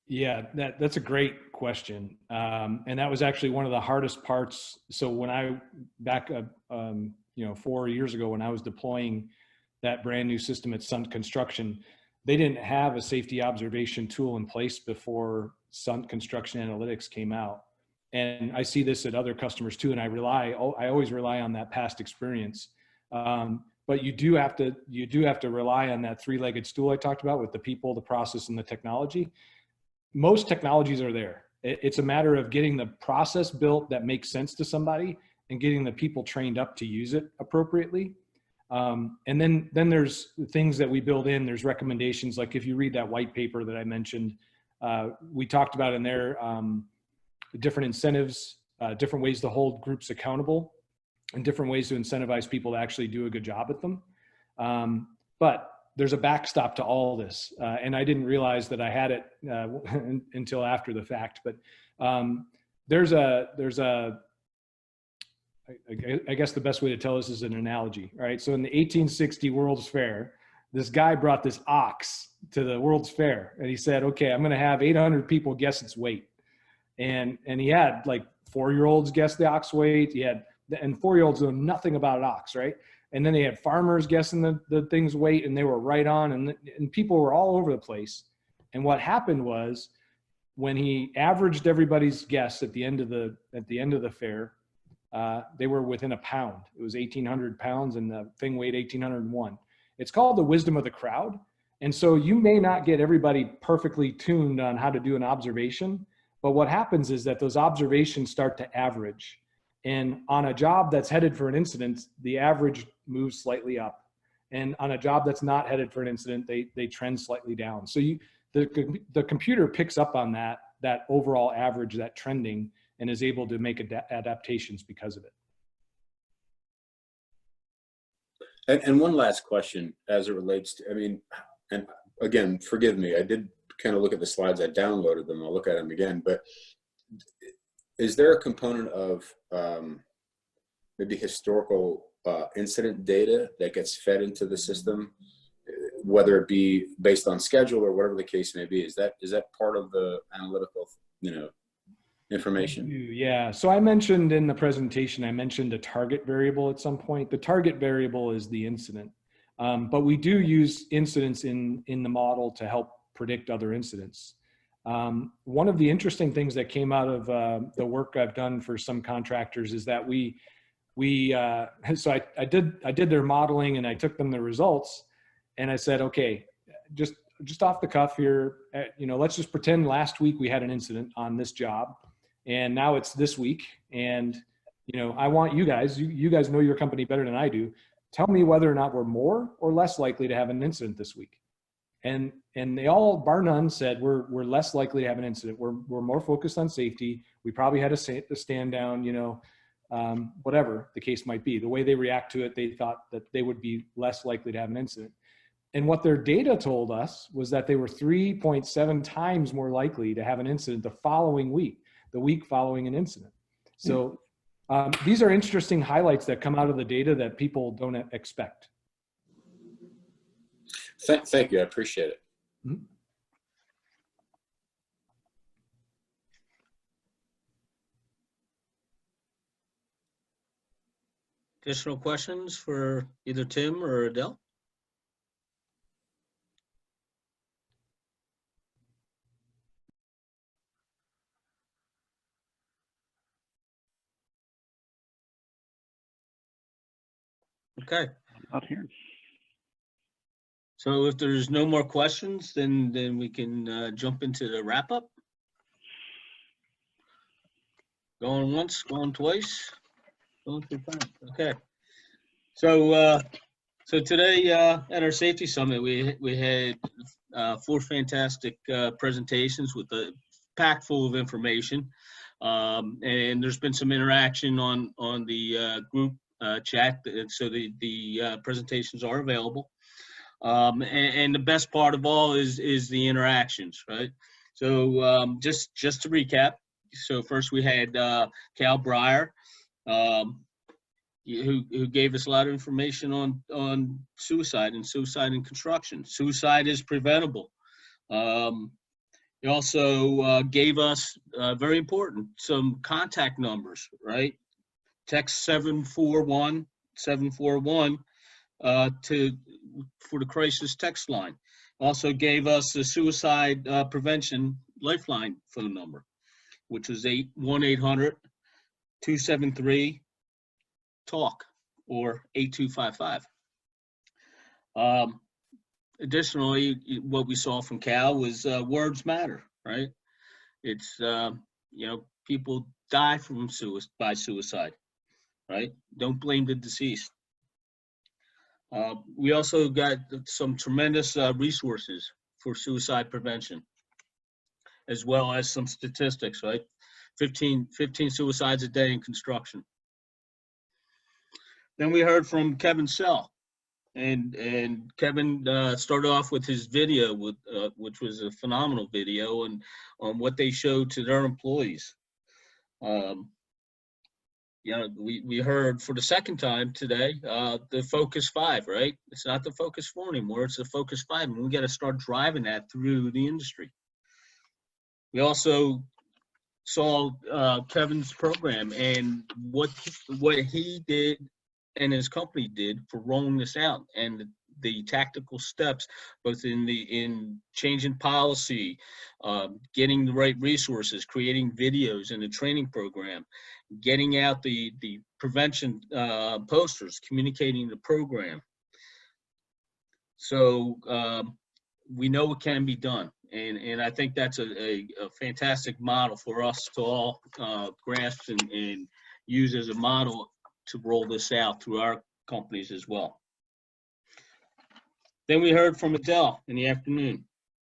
[SPEAKER 12] Yeah, that's a great question. And that was actually one of the hardest parts. So when I, back 4 years ago, when I was deploying that brand new system at Sun Construction, they didn't have a safety observation tool in place before Sun Construction Analytics came out. And I see this at other customers too. And I always rely on that past experience. But you do have to rely on that three-legged stool I talked about with the people, the process, and the technology. most technologies are there. It's a matter of getting the process built that makes sense to somebody and getting the people trained up to use it appropriately. And then there's things that we build in. There's recommendations, like if you read that white paper that I mentioned, we talked about in there different incentives, different ways to hold groups accountable, and different ways to incentivize people to actually do a good job at them. But there's a backstop to all this. And I didn't realize that I had it until after the fact, but there's a, I guess the best way to tell this is an analogy, right? So in the 1860 World's Fair, this guy brought this ox to the World's Fair, and he said, okay, I'm gonna have 800 people guess its weight. And he had like 4-year-olds guess the ox weight. And 4-year-olds know nothing about an ox, right? And then they had farmers guessing the thing's weight, and they were right on, and people were all over the place. And what happened was, when he averaged everybody's guess at the end of the fair, they were within a pound. It was 1,800 pounds, and the thing weighed 1,801. It's called the wisdom of the crowd. And so you may not get everybody perfectly tuned on how to do an observation, but what happens is that those observations start to average. And on a job that's headed for an incident, the average moves slightly up. And on a job that's not headed for an incident, they trend slightly down. So the computer picks up on that overall average, that trending, and is able to make adaptations because of it.
[SPEAKER 16] And one last question as it relates to, I mean, and again, forgive me, I did kind of look at the slides, I downloaded them, I'll look at them again, but is there a component of maybe historical incident data that gets fed into the system, whether it be based on schedule or whatever the case may be? Is that part of the analytical, information?
[SPEAKER 12] Yeah, so I mentioned in the presentation, I mentioned a target variable at some point. The target variable is the incident, but we do use incidents in the model to help predict other incidents. One of the interesting things that came out of the work I've done for some contractors is that so I did their modeling, and I took them the results, and I said, okay, just off the cuff here, let's just pretend last week we had an incident on this job, and now it's this week, and I want you guys know your company better than I do. Tell me whether or not we're more or less likely to have an incident this week. And they all, bar none, said we're less likely to have an incident. We're more focused on safety. We probably had to stand down, whatever the case might be. The way they react to it, they thought that they would be less likely to have an incident. And what their data told us was that they were 3.7 times more likely to have an incident the following week, the week following an incident. So these are interesting highlights that come out of the data that people don't expect.
[SPEAKER 16] Thank you, I appreciate it.
[SPEAKER 12] Mm-hmm.
[SPEAKER 9] Additional questions for either Tim or Adele? Okay.
[SPEAKER 1] Not here.
[SPEAKER 9] So if there's no more questions, then we can jump into the wrap up. Going once, going twice, going 3 times. Okay. So today at our safety summit, we had 4 fantastic presentations with a pack full of information, and there's been some interaction on the group chat, so the presentations are available. And the best part of all is the interactions, right? So just to recap, so first we had Cal Breyer, who gave us a lot of information on suicide and suicide in construction. Suicide is preventable. He also gave us, very important, some contact numbers, right? Text 741 for the crisis text line. Also gave us the suicide prevention lifeline phone number, which is 1-800-273-TALK or 8255. Additionally, what we saw from Cal was words matter, right? It's, people die from by suicide, right? Don't blame the deceased. We also got some tremendous resources for suicide prevention, as well as some statistics, right? 15 suicides a day in construction. Then we heard from Kevin Sell, and Kevin started off with his video, which was a phenomenal video, and on what they showed to their employees. We heard for the second time today the Focus 5, right? It's not the Focus 4 anymore, it's the Focus 5, and we got to start driving that through the industry. We also saw Kevin's program and what he did and his company did for rolling this out, and the tactical steps, both in changing policy, getting the right resources, creating videos in the training program, getting out the prevention posters, communicating the program. So we know it can be done. And I think that's a fantastic model for us to all grasp and use as a model to roll this out through our companies as well. Then we heard from Adele in the afternoon.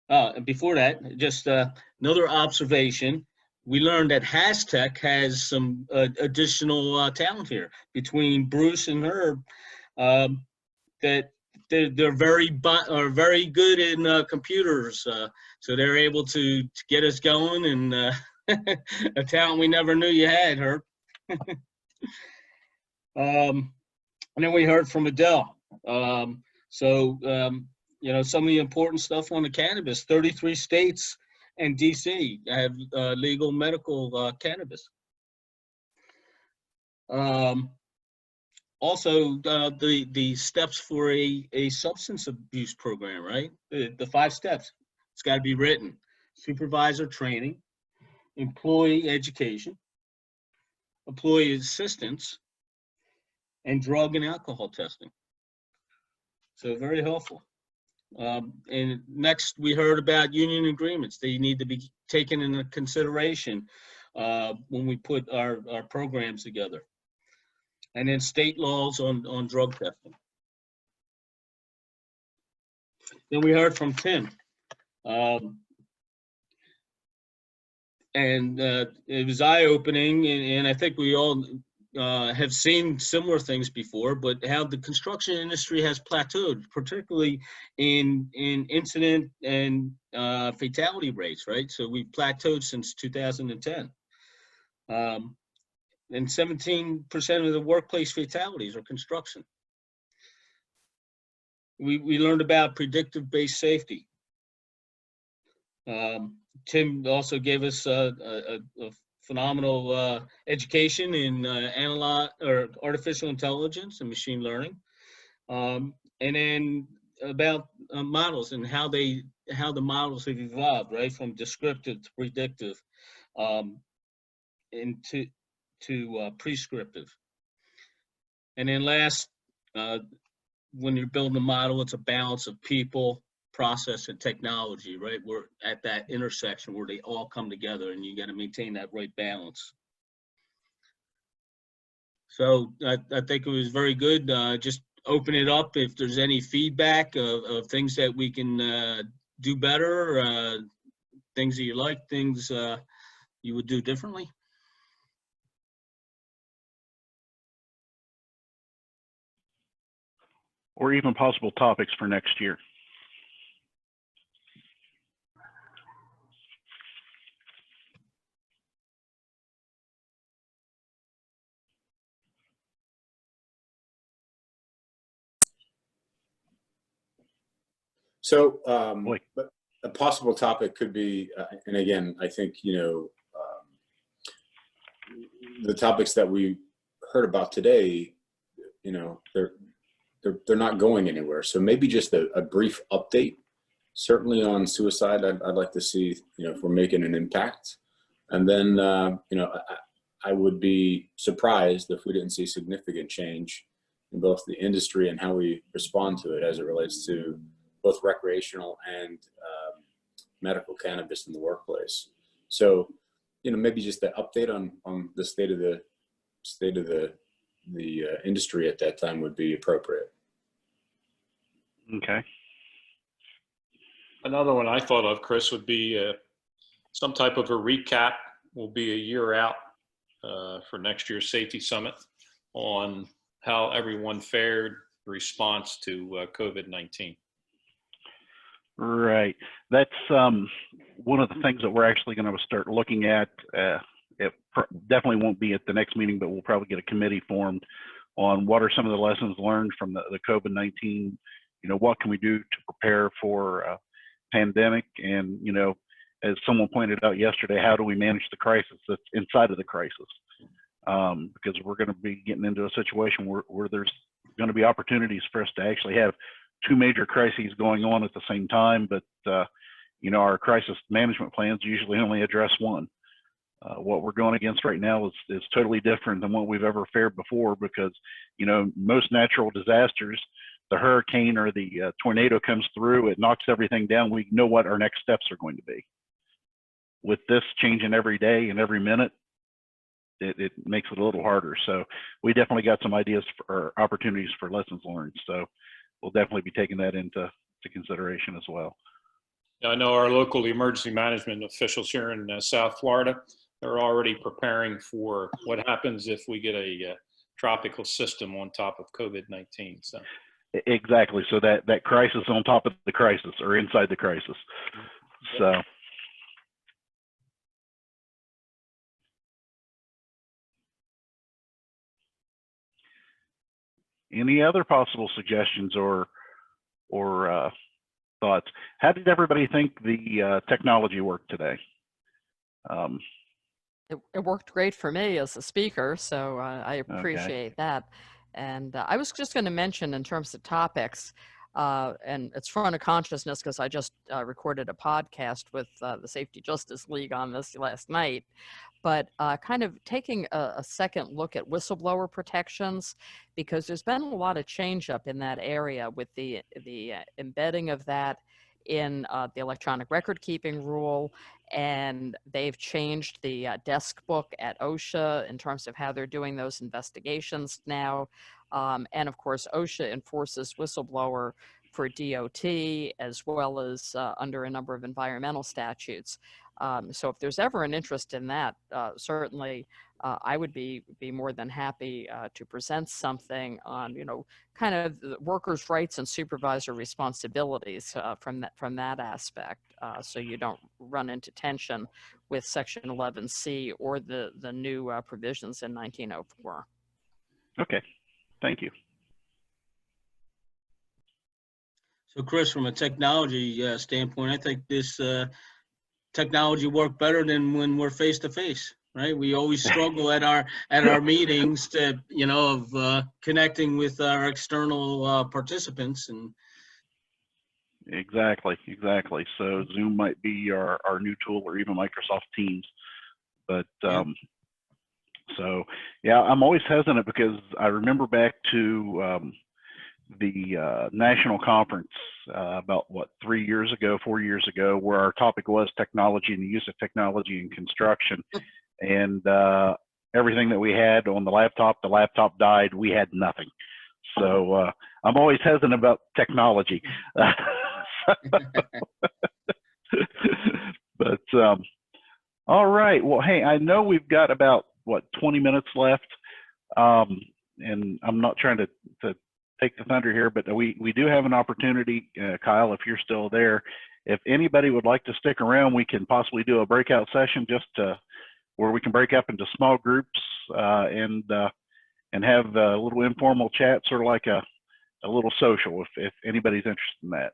[SPEAKER 9] And before that, just another observation. We learned that Hastech has some additional talent here between Bruce and Herb, that they're very good in computers, so they're able to get us going, and a talent we never knew you had, Herb. And then we heard from Adele. Some of the important stuff on the cannabis. 33 states and DC have legal medical cannabis. Also, the steps for a substance abuse program, right? The 5 steps. It's got to be written. Supervisor training, employee education, employee assistance, and drug and alcohol testing. So very helpful. And next, we heard about union agreements. They need to be taken into consideration when we put our programs together. And then state laws on drug testing. Then we heard from Tim. And it was eye-opening, and I think we all have seen similar things before, but how the construction industry has plateaued, particularly in incident and fatality rates, right? So we've plateaued since 2010. And 17% of the workplace fatalities are construction. We learned about predictive-based safety. Tim also gave us a phenomenal education in artificial intelligence and machine learning, and then about models and how the models have evolved, right, from descriptive to predictive, and to prescriptive. And then last, when you're building a model, it's a balance of people, process, and technology, right? We're at that intersection where they all come together, and you got to maintain that right balance. So I think it was very good. Just open it up if there's any feedback of things that we can do better, things that you like, things you would do differently.
[SPEAKER 1] Or even possible topics for next year.
[SPEAKER 16] So, but a possible topic could be, and again, I think, the topics that we heard about today, they're not going anywhere. So maybe just a brief update, certainly on suicide. I'd like to see, if we're making an impact. And then, I would be surprised if we didn't see significant change in both the industry and how we respond to it as it relates to both recreational and medical cannabis in the workplace. So, you know, maybe just the update on the state of the industry at that time would be appropriate.
[SPEAKER 1] Okay.
[SPEAKER 7] Another one I thought of, Chris, would be some type of a recap. Will be a year out for next year's Safety Summit on how everyone fared response to COVID-19.
[SPEAKER 1] Right. That's one of the things that we're actually going to start looking at. It definitely won't be at the next meeting, but we'll probably get a committee formed on what are some of the lessons learned from the COVID-19. You know, what can we do to prepare for a pandemic? And, you know, as someone pointed out yesterday, how do we manage the crisis that's inside of the crisis? Because we're going to be getting into a situation where there's going to be opportunities for us to actually have two major crises going on at the same time, but you know, our crisis management plans usually only address one. What we're going against right now is totally different than what we've ever fared before, because, you know, most natural disasters, the hurricane or the tornado comes through, it knocks everything down. We know what our next steps are going to be. With this changing every day and every minute, it makes it a little harder. So we definitely got some ideas for opportunities for lessons learned. So we'll definitely be taking that into consideration as well.
[SPEAKER 7] I know our local emergency management officials here in South Florida, they're already preparing for what happens if we get a tropical system on top of COVID-19. So
[SPEAKER 1] exactly. So that crisis on top of the crisis, or inside the crisis. So. Any other possible suggestions or thoughts? How did everybody think the technology worked today?
[SPEAKER 11] It worked great for me as a speaker, so I appreciate that. And I was just going to mention in terms of topics, and it's front of consciousness because I just recorded a podcast with the Safety Justice League on this last night, but kind of taking a second look at whistleblower protections, because there's been a lot of change up in that area with the embedding of that in the electronic record keeping rule, and they've changed the desk book at OSHA in terms of how they're doing those investigations now. And of course, OSHA enforces whistleblower for DOT as well as under a number of environmental statutes. So if there's ever an interest in that, certainly I would be more than happy to present something on, you know, kind of the workers' rights and supervisor responsibilities from that aspect, so you don't run into tension with Section 11C or the new provisions in 1904.
[SPEAKER 1] Okay, thank you.
[SPEAKER 9] So Chris, from a technology standpoint, I think this technology worked better than when we're face to face, right? We always struggle at our meetings to, you know, of connecting with our external participants. And
[SPEAKER 1] Exactly. So Zoom might be our new tool, or even Microsoft Teams. But so yeah, I'm always hesitant because I remember back to the national conference about 4 years ago, where our topic was technology and the use of technology in construction. And everything that we had on the laptop died. We had nothing. So I'm always hesitant about technology. But all right. Well, hey, I know we've got about 20 minutes left, and I'm not trying to take the thunder here, but we do have an opportunity, Kyle, if you're still there. If anybody would like to stick around, we can possibly do a breakout session just where we can break up into small groups and have a little informal chat, sort of like a little social, if anybody's interested in that.